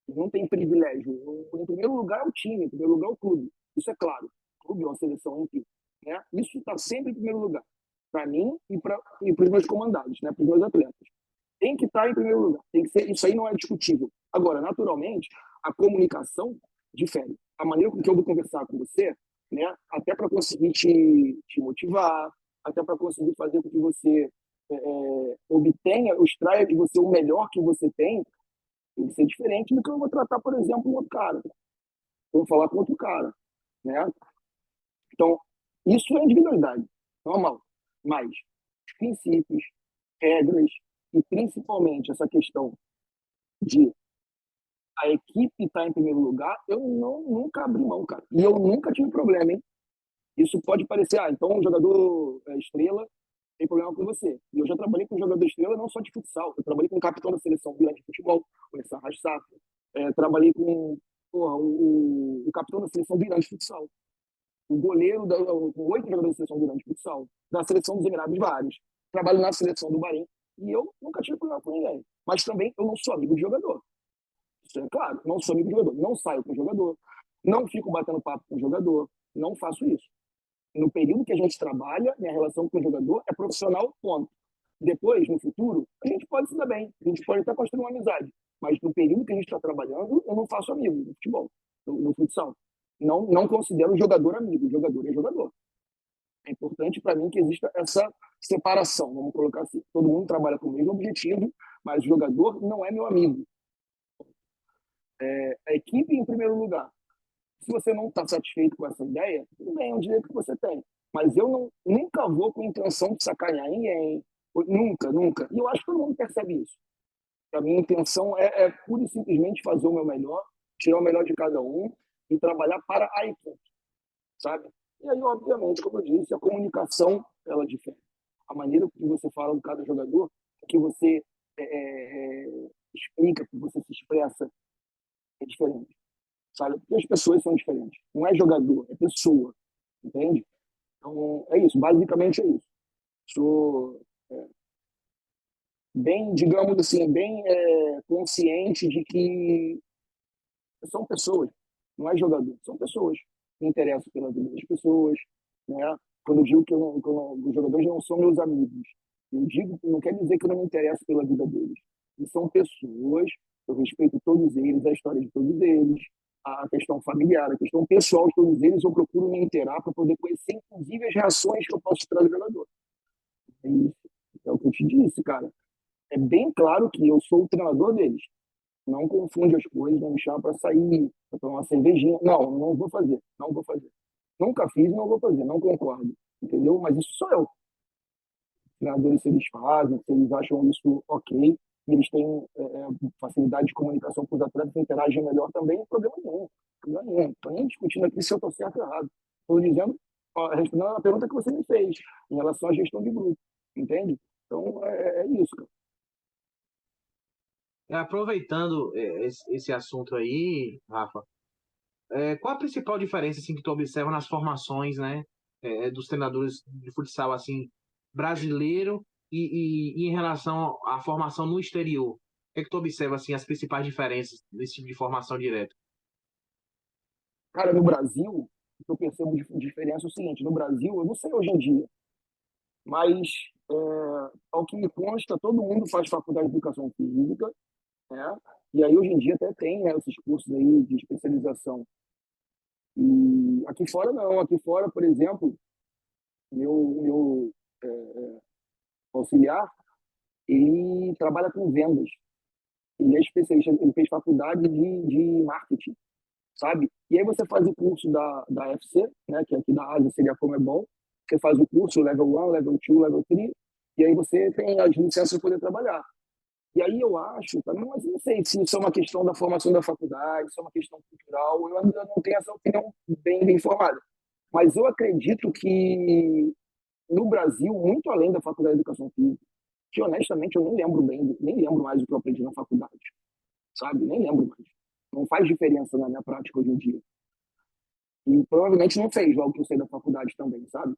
Não tem privilégio. Em primeiro lugar é o time, em primeiro lugar é o clube. Isso é claro. O clube ou a seleção, enfim. Né? Isso está sempre em primeiro lugar. Para mim e para os meus comandados, né? para os meus atletas. Tem que estar em primeiro lugar. Tem que ser, isso aí não é discutível. Agora, naturalmente, a comunicação difere. A maneira com que eu vou conversar com você, né? Até para conseguir te motivar, até para conseguir fazer com que você obtenha, extraia de você o melhor que você tem que ser diferente do que eu vou tratar, por exemplo, um outro cara. Eu vou falar com outro cara, né? Então, isso é individualidade, normal. Mas os princípios, regras e principalmente essa questão de a equipe estar em primeiro lugar, eu nunca abri mão, cara. E eu nunca tive problema, hein? Isso pode parecer, então um jogador estrela tem problema com você. E eu já trabalhei com jogador estrela não só de futsal, eu trabalhei com o capitão da seleção de futebol, com essa Safra. Trabalhei com porra, o capitão da seleção de futsal. O goleiro, com 8 jogadores da seleção de futsal. Da seleção dos Emirados, vários. Trabalho na seleção do Bahrein. E eu nunca tive problema com ninguém. Mas também eu não sou amigo de jogador. Isso é claro, não sou amigo de jogador. Não saio com jogador. Não fico batendo papo com jogador. Não faço isso. No período que a gente trabalha, minha relação com o jogador é profissional, ponto. Depois, no futuro, a gente pode se dar bem, a gente pode até construir uma amizade. Mas no período que a gente está trabalhando, eu não faço amigo no futebol, no futsal. Não considero jogador amigo, jogador é jogador. É importante para mim que exista separação, vamos colocar assim. Todo mundo trabalha com o mesmo objetivo, mas o jogador não é meu amigo. A equipe em primeiro lugar. Se você não está satisfeito com essa ideia, tudo bem, é um direito que você tem. Mas eu nunca vou com a intenção de sacanear ninguém. Nunca, nunca. E eu acho que todo mundo percebe isso. A minha intenção é pura e simplesmente fazer o meu melhor, tirar o melhor de cada um e trabalhar para a equipe, sabe? E aí, obviamente, como eu disse, a comunicação, ela difere. A maneira que você fala com cada jogador, que você explica, que você se expressa, é diferente, sabe? Porque as pessoas são diferentes. Não é jogador, é pessoa, entende? Então, é isso. Basicamente é isso. Sou bem, digamos assim, bem consciente de que são pessoas, não é jogador, são pessoas. Me interesso pela vida das pessoas, né? Quando eu digo que os jogadores não são meus amigos, eu digo, não quer dizer que eu não me interesso pela vida deles. Eles são pessoas, eu respeito todos eles, a história de todos eles, a questão familiar, a questão pessoal de todos eles, eu procuro me inteirar para poder conhecer, inclusive, as reações que eu posso esperar do jogador. É isso. É o que eu te disse, cara. É bem claro que eu sou o treinador deles. Não confunde as coisas, não me chama para sair, para tomar uma cervejinha. Não, não vou fazer, não vou fazer. Nunca fiz, não vou fazer, não concordo. Entendeu? Mas isso sou eu. Os treinadores, se eles fazem, se eles acham isso ok, e eles têm facilidade de comunicação com os atletas, interagem melhor também, não tem problema nenhum. Problema nenhum. Não estou nem discutindo aqui se eu estou certo ou errado. Estou dizendo, respondendo a pergunta que você me fez, em relação à gestão de grupo. Entende? Então, é isso, cara. Aproveitando esse assunto aí, Rafa, qual a principal diferença assim, que tu observa nas formações, né, dos treinadores de futsal assim, brasileiro e em relação à formação no exterior? O que é que tu observa assim, as principais diferenças desse tipo de formação direta? Cara, no Brasil, o que eu percebo de diferença é o seguinte: no Brasil, eu não sei hoje em dia, mas ao que me consta, todo mundo faz faculdade de educação física, né? E aí hoje em dia até tem, né, esses cursos aí de especialização. E aqui fora não, aqui fora, por exemplo, meu auxiliar, ele trabalha com vendas. Ele é especialista, ele fez faculdade de marketing, sabe? E aí você faz o curso da FC, né, que aqui da Ásia seria a Comebol, você faz o curso Level 1, Level 2, Level 3, e aí você tem as licenças para poder trabalhar. E aí eu acho, também, mas não sei se isso é uma questão da formação da faculdade, se é uma questão cultural, eu ainda não tenho essa opinião bem formada. Mas eu acredito que no Brasil, muito além da faculdade de educação física, que honestamente eu nem lembro bem, nem lembro mais do que eu aprendi na faculdade, sabe? Nem lembro mais. Não faz diferença na minha prática hoje em dia. E provavelmente não fez logo que eu saí da faculdade também, sabe?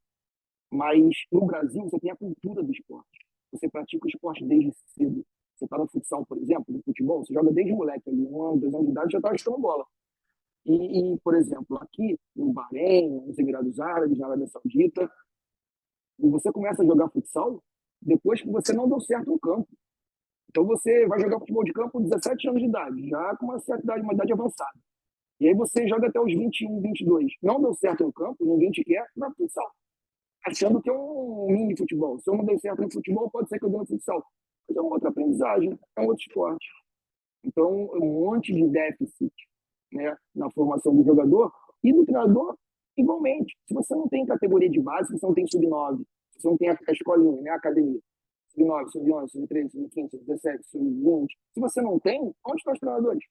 Mas no Brasil você tem a cultura do esporte. Você pratica o esporte desde cedo. Você está no futsal, por exemplo, no futebol, você joga desde moleque, ali, 1 ano, 2 anos de idade, já está jogando bola. Por exemplo, aqui no Bahrein, nos Emirados Árabes, na Arábia Saudita, você começa a jogar futsal depois que você não deu certo no campo. Então você vai jogar futebol de campo com 17 anos de idade, já com uma certa idade, uma idade avançada. E aí você joga até os 21, 22. Não deu certo no campo, ninguém te quer, vai pro futsal. Achando que é um mini futebol. Se eu não dei certo no futebol, pode ser que eu dê no futsal. Mas é uma outra aprendizagem, é um outro esporte. Então, é um monte de déficit, né, na formação do jogador e do treinador igualmente. Se você não tem categoria de base, se você não tem sub-9, se você não tem a escolinha, né, a academia, sub-9, sub-11, sub-13, sub-15, sub-17, sub-20, se você não tem, onde estão os treinadores?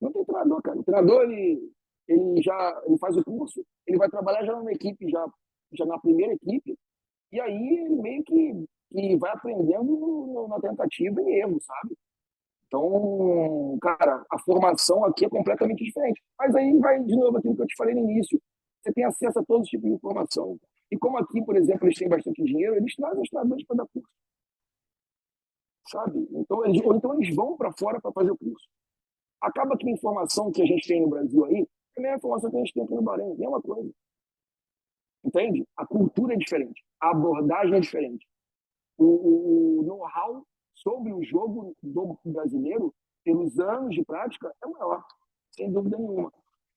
Não tem treinador, cara. O treinador, ele faz o curso, ele vai trabalhar já numa equipe, já na primeira equipe, e aí ele meio que vai aprendendo na tentativa e erro, sabe? Então, cara, a formação aqui é completamente diferente. Mas aí vai de novo aquilo que eu te falei no início. Você tem acesso a todos os tipos de informação. E como aqui, por exemplo, eles têm bastante dinheiro, eles trazem os treinadores para dar curso, sabe? Então, ou então eles vão para fora para fazer o curso. Acaba que a informação que a gente tem no Brasil aí é a mesma informação que a gente tem aqui no Bahrein, mesma coisa. Entende? A cultura é diferente, a abordagem é diferente. O know-how sobre o jogo do brasileiro, pelos anos de prática, é maior, sem dúvida nenhuma.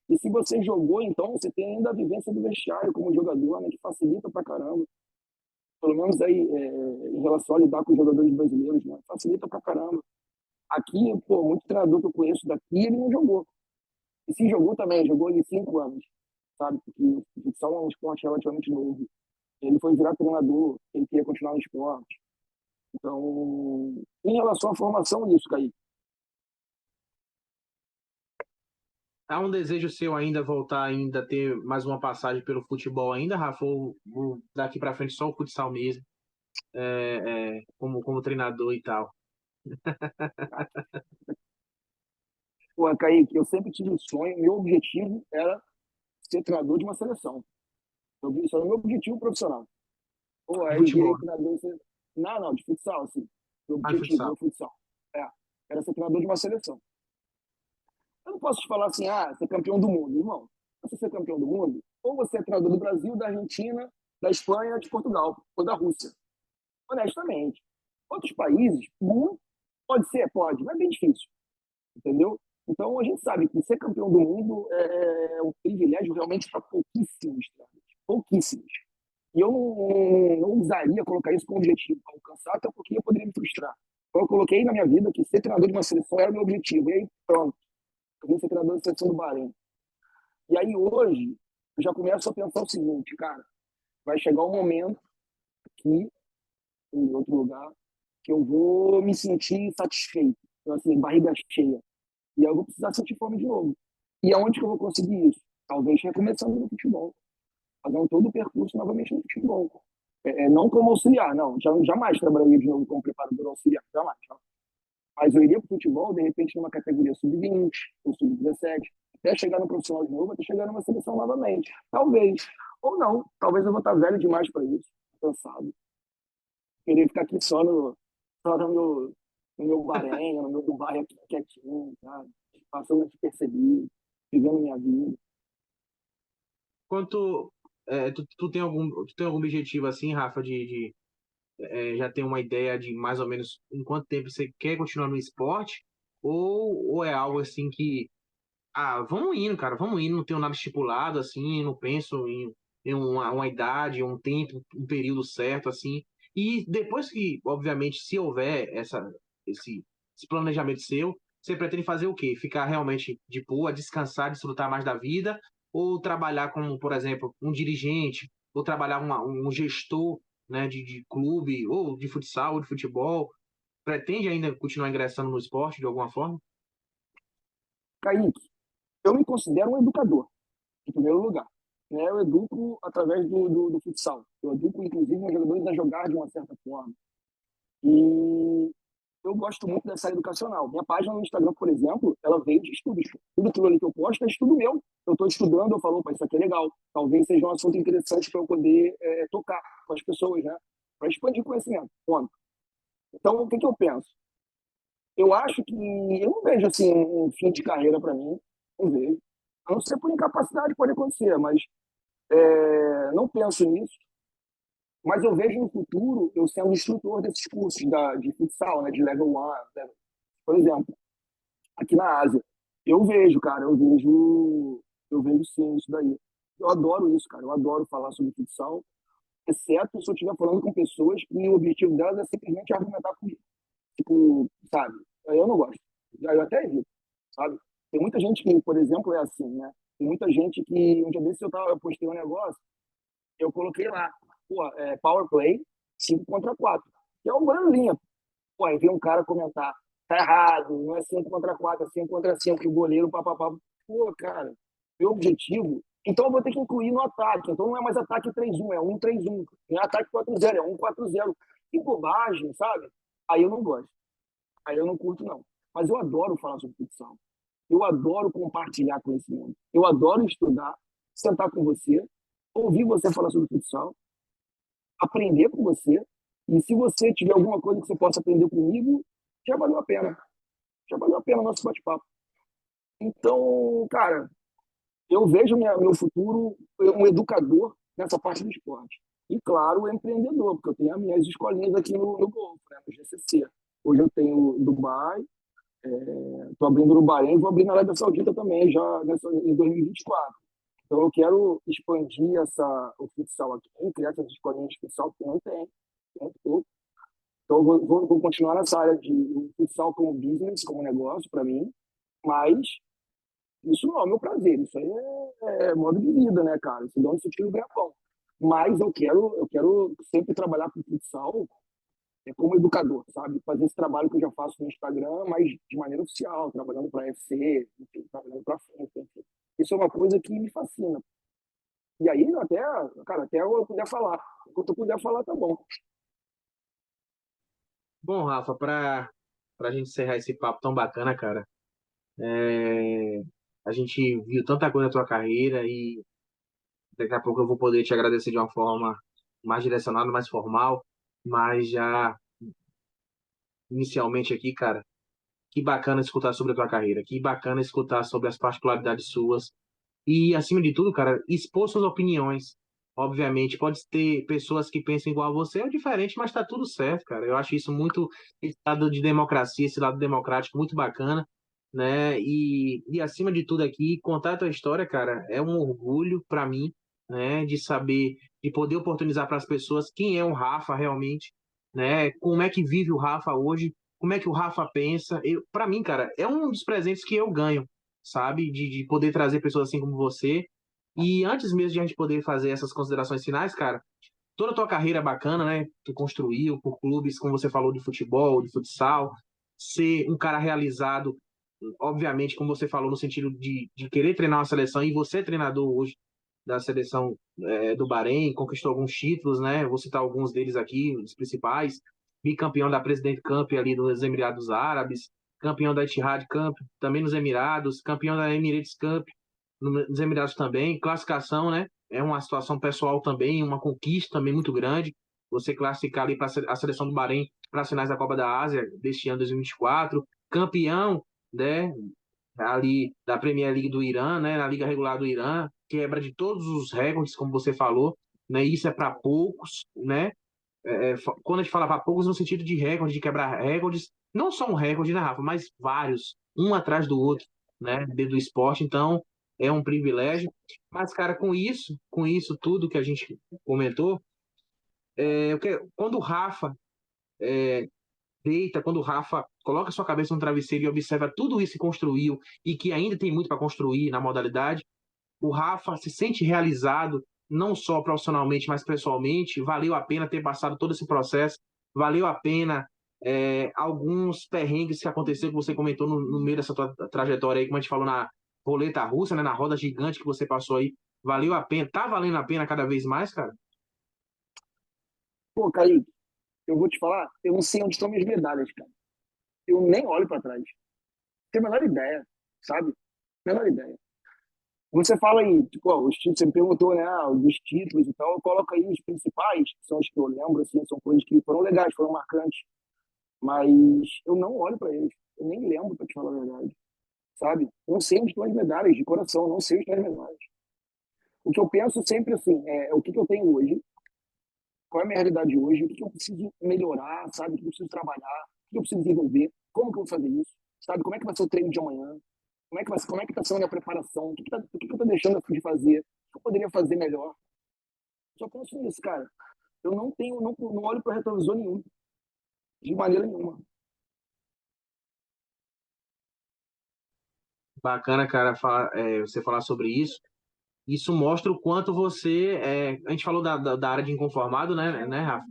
E se você jogou, então você tem ainda a vivência do vestiário como jogador, né, que facilita pra caramba. Pelo menos aí, em relação a lidar com os jogadores brasileiros, né, facilita pra caramba. Aqui, pô, muito treinador que eu conheço daqui, ele não jogou. E se jogou também, jogou ali 5 anos, sabe? Porque o futsal é um esporte relativamente novo. Ele foi virar treinador, ele queria continuar no esporte. Então, em relação à formação, isso, Kaique. Há um desejo seu ainda voltar ainda ter mais uma passagem pelo futebol ainda, Rafa, ou daqui para frente só o futsal mesmo, como treinador e tal? Pô, Kaique, eu sempre tive um sonho, meu objetivo era ser treinador de uma seleção. Isso era o meu objetivo profissional. Pô, De aí virei futebol, né? treinador. Não, não, de futsal, assim. Meu Ah, de objetivo, futsal. meu futsal. É, era ser treinador de uma seleção. Eu não posso te falar assim, ser campeão do mundo, irmão. Você ser campeão do mundo, ou você é treinador do Brasil, da Argentina, da Espanha, de Portugal, ou da Rússia. Honestamente. Outros países, pode ser, pode, mas é bem difícil, entendeu? Então a gente sabe que ser campeão do mundo é um privilégio realmente para pouquíssimos, pouquíssimos. E eu não ousaria colocar isso como objetivo, para alcançar, até porque eu poderia me frustrar. Então eu coloquei na minha vida que ser treinador de uma seleção era o meu objetivo. E aí, pronto, eu vim ser treinador da seleção do Bahrein. E aí hoje, eu já começo a pensar o seguinte, cara, vai chegar um momento aqui, em outro lugar, que eu vou me sentir satisfeito, então, assim, barriga cheia. E aí eu vou precisar sentir fome de novo. E aonde que eu vou conseguir isso? Talvez recomeçando no futebol, fazendo todo o percurso novamente no futebol. Não como auxiliar, não. Jamais trabalharia de novo como preparador auxiliar, jamais. Não. Mas eu iria para o futebol, de repente, numa categoria sub-20 ou sub-17, até chegar no profissional de novo, até chegar numa seleção novamente. Talvez. Ou não. Talvez eu vou estar velho demais para isso, cansado. Queria ficar aqui só no meu Bahrein, no meu Dubai aqui quietinho, sabe? Passando despercebido, vivendo minha vida. Quanto tu tem algum objetivo assim, Rafa, de já ter uma ideia de mais ou menos em quanto tempo você quer continuar no esporte? Ou é algo assim que, vamos indo, cara, vamos indo, não tenho nada estipulado, assim, não penso em uma idade, um tempo, um período certo, assim. E depois que, obviamente, se houver esse, esse planejamento seu, você pretende fazer o quê? Ficar realmente de boa, descansar, desfrutar mais da vida? Ou trabalhar como, por exemplo, um dirigente, ou trabalhar um gestor, né, de clube, ou de futsal, ou de futebol? Pretende ainda continuar ingressando no esporte de alguma forma? Kaique, eu me considero um educador, em primeiro lugar. Né? Eu educo através do futsal. Eu educo, inclusive, meus jogadores a jogar de uma certa forma. E eu gosto muito dessa área educacional. Minha página no Instagram, por exemplo, ela veio de estudos. Tudo aquilo ali que eu posto é estudo meu. Eu estou estudando, eu falo, opa, isso aqui é legal. Talvez seja um assunto interessante para eu poder tocar com as pessoas, né? Para expandir conhecimento. Ponto. Então, o que, que eu penso? Eu acho que eu não vejo assim um fim de carreira para mim. Não vejo. A não ser por incapacidade, pode acontecer, mas não penso nisso. Mas eu vejo no futuro eu sendo instrutor desses cursos de futsal, né, de level 1, por exemplo, aqui na Ásia. Eu vejo, cara, eu vejo sim isso daí. Eu adoro isso, cara. Eu adoro falar sobre futsal, exceto se eu estiver falando com pessoas que o objetivo delas é simplesmente argumentar comigo. Tipo, sabe? Aí eu não gosto. Aí eu até evito, sabe? Tem muita gente que, por exemplo, é assim, né? Tem muita gente que, um dia desse eu postei um negócio, eu coloquei lá, pô, Power Play 5 contra 4, que é um linha. Pô, aí vem um cara comentar, tá errado, não é 5 contra 4, é 5 contra 5, que o goleiro, papapá. Pô, cara, meu objetivo. Então eu vou ter que incluir no ataque. Então não é mais ataque 3-1, é 1-3-1. Não é ataque 4-0, é 1-4-0. Que bobagem, sabe? Aí eu não gosto. Aí eu não curto, não. Mas eu adoro falar sobre futsal. Eu adoro compartilhar conhecimento. Eu adoro estudar, sentar com você, ouvir você falar sobre futsal, aprender com você. E se você tiver alguma coisa que você possa aprender comigo, já valeu a pena. Já valeu a pena o nosso bate-papo. Então, cara, eu vejo meu futuro um educador nessa parte do esporte. E, claro, empreendedor, porque eu tenho as minhas escolinhas aqui no Golfo, né, no GCC. Hoje eu tenho Dubai, Estou abrindo no Bahrein e vou abrir na Arábia Saudita também, em 2024. Então, eu quero expandir o futsal aqui, criar essas escolinhas de futsal que não tem, muito pouco. Então, eu vou continuar nessa área de futsal como business, como negócio para mim, mas isso não é o meu prazer, isso aí é modo de vida, né, cara? Isso dá um sentido ganha pão. Mas eu quero sempre trabalhar com futsal como educador, sabe? Fazer esse trabalho que eu já faço no Instagram, mas de maneira oficial, trabalhando para a FC, enfim, trabalhando para a frente, enfim. Isso é uma coisa que me fascina. E aí, até eu puder falar. Enquanto eu puder falar, tá bom. Bom, Rafa, para a gente encerrar esse papo tão bacana, cara, a gente viu tanta coisa na tua carreira e daqui a pouco eu vou poder te agradecer de uma forma mais direcionada, mais formal, mas já inicialmente aqui, cara, que bacana escutar sobre a tua carreira, que bacana escutar sobre as particularidades suas e, acima de tudo, cara, expor suas opiniões. Obviamente, pode ter pessoas que pensam igual a você ou diferente, mas tá tudo certo, cara. Eu acho isso muito, esse lado de democracia, esse lado democrático muito bacana, né? E acima de tudo aqui, contar a tua história, cara, é um orgulho para mim, né? De saber, de poder oportunizar para as pessoas quem é o Rafa realmente, né? Como é que vive o Rafa hoje, como é que o Rafa pensa. Para mim, cara, é um dos presentes que eu ganho, sabe? De poder trazer pessoas assim como você. E antes mesmo de a gente poder fazer essas considerações finais, cara, toda a tua carreira bacana, né? Tu construiu por clubes, como você falou, de futebol, de futsal, ser um cara realizado, obviamente, como você falou, no sentido de querer treinar uma seleção, e você é treinador hoje da seleção do Bahrein, conquistou alguns títulos, né? Vou citar alguns deles aqui, os principais. Bicampeão da Presidente Cup ali dos Emirados Árabes, campeão da Etihad Cup também nos Emirados, campeão da Emirates Cup nos Emirados também, classificação, né? É uma situação pessoal também, uma conquista também muito grande. Você classificar ali para a seleção do Bahrein para as finais da Copa da Ásia deste ano 2024, campeão, né? Ali da Premier League do Irã, né? Na Liga Regular do Irã, quebra de todos os recordes, como você falou, né? Isso é para poucos, né? Quando a gente fala para poucos, no sentido de recorde, de quebrar recordes, não só um recorde, né, Rafa, mas vários, um atrás do outro, né, dentro do esporte. Então, é um privilégio. Mas, cara, com isso tudo que a gente comentou, quando o Rafa deita, quando o Rafa coloca sua cabeça no travesseiro e observa tudo isso que construiu e que ainda tem muito para construir na modalidade, o Rafa se sente realizado, não só profissionalmente, mas pessoalmente. Valeu a pena ter passado todo esse processo, valeu a pena alguns perrengues que aconteceu, que você comentou no meio dessa tua trajetória aí, como a gente falou na roleta russa, né, na roda gigante que você passou aí. Valeu a pena, tá valendo a pena cada vez mais, cara? Pô, Kaique, eu vou te falar, eu não sei onde estão minhas medalhas, cara. Eu nem olho para trás. Tenho a menor ideia, sabe? Menor ideia. Você fala aí, tipo, ó, os títulos, você me perguntou, né, dos títulos e tal, eu coloco aí os principais, que são os que eu lembro, assim, são coisas que foram legais, foram marcantes, mas eu não olho para eles, eu nem lembro, para te falar a verdade, sabe? Eu não sei onde estão as medalhas, de coração, eu não sei onde estão as medalhas. O que eu penso sempre, assim, é o que eu tenho hoje, qual é a minha realidade hoje, o que eu preciso melhorar, sabe? O que eu preciso trabalhar, o que eu preciso desenvolver, como que eu vou fazer isso, sabe? Como é que vai ser o treino de amanhã, como é que está sendo a minha preparação, o que eu estou deixando de fazer, o que eu poderia fazer melhor. Só penso nisso, cara. Eu não olho para retrovisor nenhum, de maneira nenhuma. Bacana, cara, você falar sobre isso. Isso mostra o quanto você. A gente falou da área de inconformado, né, Rafa?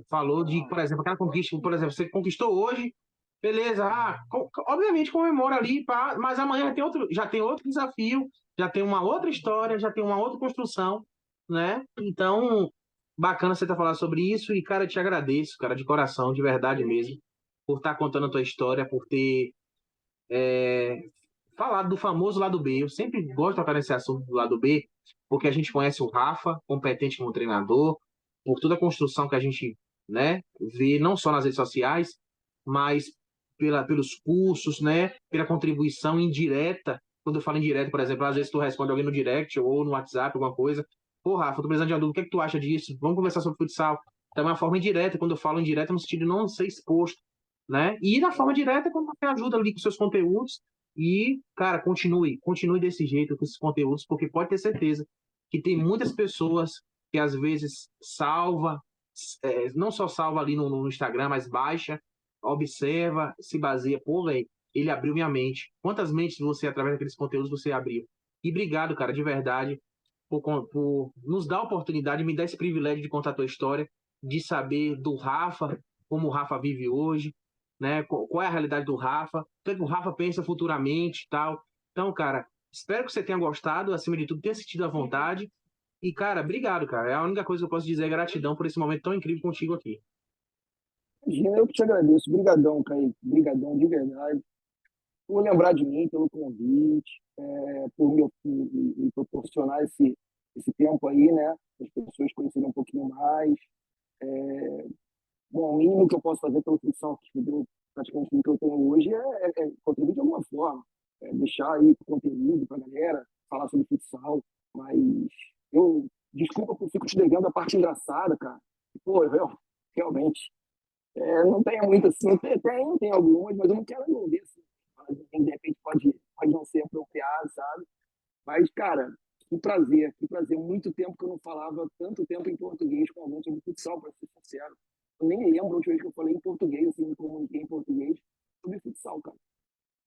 Falou de, por exemplo, aquela conquista, por exemplo, você conquistou hoje, beleza, obviamente comemora ali, pá, mas amanhã já tem outro desafio, já tem uma outra história, já tem uma outra construção, né? Então, bacana você estar falando sobre isso e, cara, eu te agradeço, cara, de coração, de verdade mesmo, por estar contando a tua história, por ter falado do famoso lado B. Eu sempre gosto de tocar nesse assunto do lado B, porque a gente conhece o Rafa, competente como treinador, por toda a construção que a gente, né, vê não só nas redes sociais, mas pelos cursos, né, pela contribuição indireta. Quando eu falo indireta, por exemplo, às vezes tu responde alguém no direct ou no WhatsApp, alguma coisa. Pô, Rafa, tô precisando de ajuda, o que é que tu acha disso? Vamos conversar sobre futsal. Então, é uma forma indireta, quando eu falo indireta, no sentido de não ser exposto, né? E da forma direta, quando você ajuda ali com seus conteúdos. E, cara, continue desse jeito com esses conteúdos, porque pode ter certeza que tem muitas pessoas que às vezes salva, não só salva ali no Instagram, mas baixa, observa, se baseia, pô, velho, ele abriu minha mente. Quantas mentes você, através daqueles conteúdos, você abriu? E obrigado, cara, de verdade, por nos dar a oportunidade, me dar esse privilégio de contar a tua história, de saber do Rafa, como o Rafa vive hoje, né? Qual é a realidade do Rafa, o que o Rafa pensa futuramente e tal. Então, cara, espero que você tenha gostado, acima de tudo, tenha sentido à vontade. E, cara, obrigado, cara. É a única coisa que eu posso dizer é gratidão por esse momento tão incrível contigo aqui. Imagina, eu que te agradeço. Brigadão, Kaique. Brigadão, de verdade. Por lembrar de mim, pelo convite, por me proporcionar esse tempo aí, né? As pessoas conhecerem um pouquinho mais. Bom, o mínimo que eu posso fazer pela função que deu praticamente tudo que eu tenho hoje é contribuir de alguma forma. Deixar aí conteúdo para a galera, falar sobre futsal. Mas desculpa por fico te devendo a parte engraçada, cara. Pô, eu realmente, não tem muito assim, tem algumas, mas eu não quero envolver assim. De repente pode não ser apropriado, sabe? Mas, cara, que prazer. Muito tempo que eu não falava tanto tempo em português com alguém sobre futsal, para ser sincero. Eu nem lembro a última vez que eu falei em português, assim, me comuniquei em português sobre futsal, cara.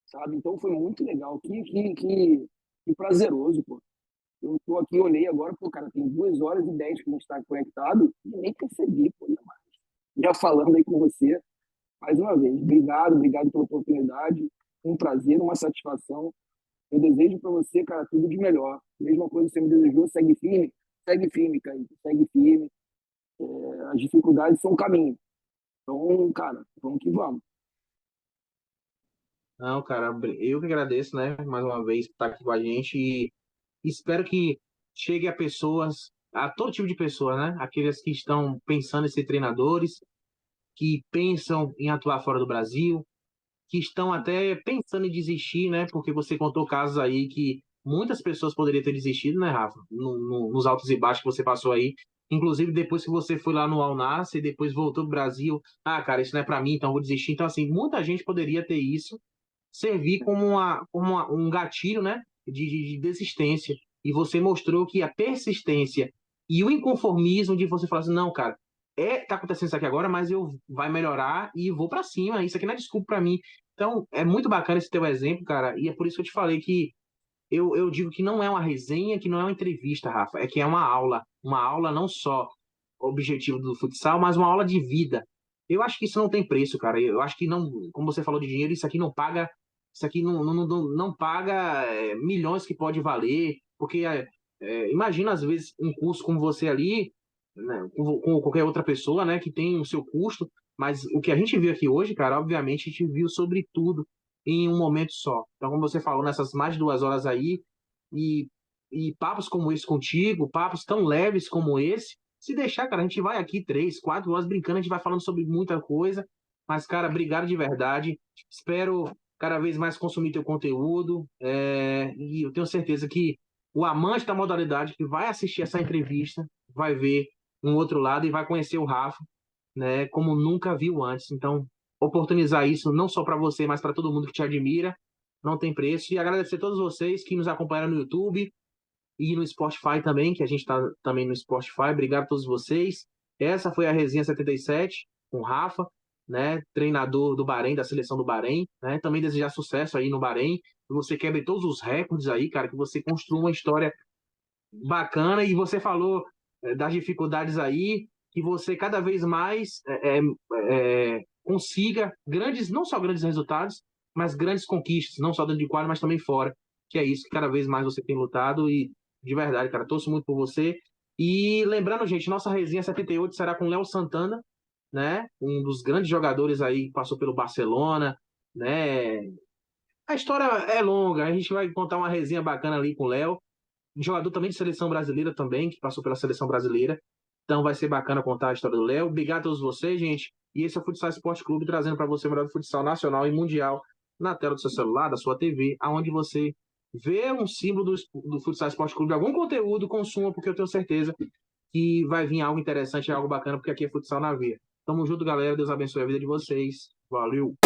Sabe? Então foi muito legal. Que prazeroso, pô. Eu tô aqui, olhei agora, pô, cara, tem 2 horas e 10 que a gente está conectado e nem percebi, pô, ainda mais. Já falando aí com você, mais uma vez, obrigado pela oportunidade. Um prazer, uma satisfação. Eu desejo para você, cara, tudo de melhor. Mesma coisa que você me desejou, segue firme, Kaique, segue firme. As dificuldades são um caminho. Então, cara, vamos que vamos. Não, cara, eu que agradeço, né, mais uma vez, por estar aqui com a gente e espero que chegue a pessoas, a todo tipo de pessoa, né? Aqueles que estão pensando em ser treinadores, que pensam em atuar fora do Brasil, que estão até pensando em desistir, né? Porque você contou casos aí que muitas pessoas poderiam ter desistido, né, Rafa? Nos altos e baixos que você passou aí. Inclusive, depois que você foi lá no Al Nassr e depois voltou pro Brasil, ah, cara, isso não é para mim, então eu vou desistir. Então, assim, muita gente poderia ter isso, servir como, um gatilho, né, de desistência. E você mostrou que a persistência e o inconformismo de você falar assim, não, cara, tá acontecendo isso aqui agora, mas eu vai melhorar e vou para cima. Isso aqui não é desculpa para mim. Então, é muito bacana esse teu exemplo, cara, e é por isso que eu te falei que eu digo que não é uma resenha, que não é uma entrevista, Rafa, é que é uma aula não só objetivo do futsal, mas uma aula de vida. Eu acho que isso não tem preço, cara. Eu acho que não, como você falou de dinheiro, isso aqui não paga, isso aqui não paga milhões que pode valer, porque imagina às vezes um curso como você ali, né, com qualquer outra pessoa, né, que tem o seu custo, mas o que a gente viu aqui hoje, cara, obviamente a gente viu sobre tudo em um momento só. Então, como você falou, nessas mais de 2 horas aí, e, e papos como esse contigo, papos tão leves como esse, se deixar, cara, a gente vai aqui 3, 4 horas brincando, a gente vai falando sobre muita coisa. Mas, cara, obrigado de verdade. Espero cada vez mais consumir teu conteúdo. E eu tenho certeza que o amante da modalidade que vai assistir essa entrevista vai ver um outro lado e vai conhecer o Rafa, né, como nunca viu antes. Então, oportunizar isso não só para você, mas para todo mundo que te admira, não tem preço. E agradecer a todos vocês que nos acompanharam no YouTube e no Spotify também, que a gente está também no Spotify. Obrigado a todos vocês. Essa foi a Resenha 77 com o Rafa, né, treinador do Bahrein, da seleção do Bahrein, né? Também desejar sucesso aí no Bahrein, que você quebre todos os recordes aí, cara, que você construa uma história bacana. E você falou das dificuldades aí, que você cada vez mais consiga grandes, não só grandes resultados, mas grandes conquistas, não só dentro de quadro, mas também fora, que é isso que cada vez mais você tem lutado. E de verdade, cara, torço muito por você. E lembrando, gente, nossa resenha 78 será com Léo Santana, né? Um dos grandes jogadores aí que passou pelo Barcelona, né? A história é longa, a gente vai contar uma resenha bacana ali com o Léo, um jogador também de seleção brasileira também, que passou pela seleção brasileira. Então vai ser bacana contar a história do Léo. Obrigado a todos vocês, gente. E esse é o Futsal Esporte Clube, trazendo para você o melhor do futsal nacional e mundial na tela do seu celular, da sua TV, aonde você vê um símbolo do Futsal Esporte Clube, algum conteúdo, consuma, porque eu tenho certeza que vai vir algo interessante, algo bacana, porque aqui é futsal na veia. Tamo junto, galera. Deus abençoe a vida de vocês. Valeu.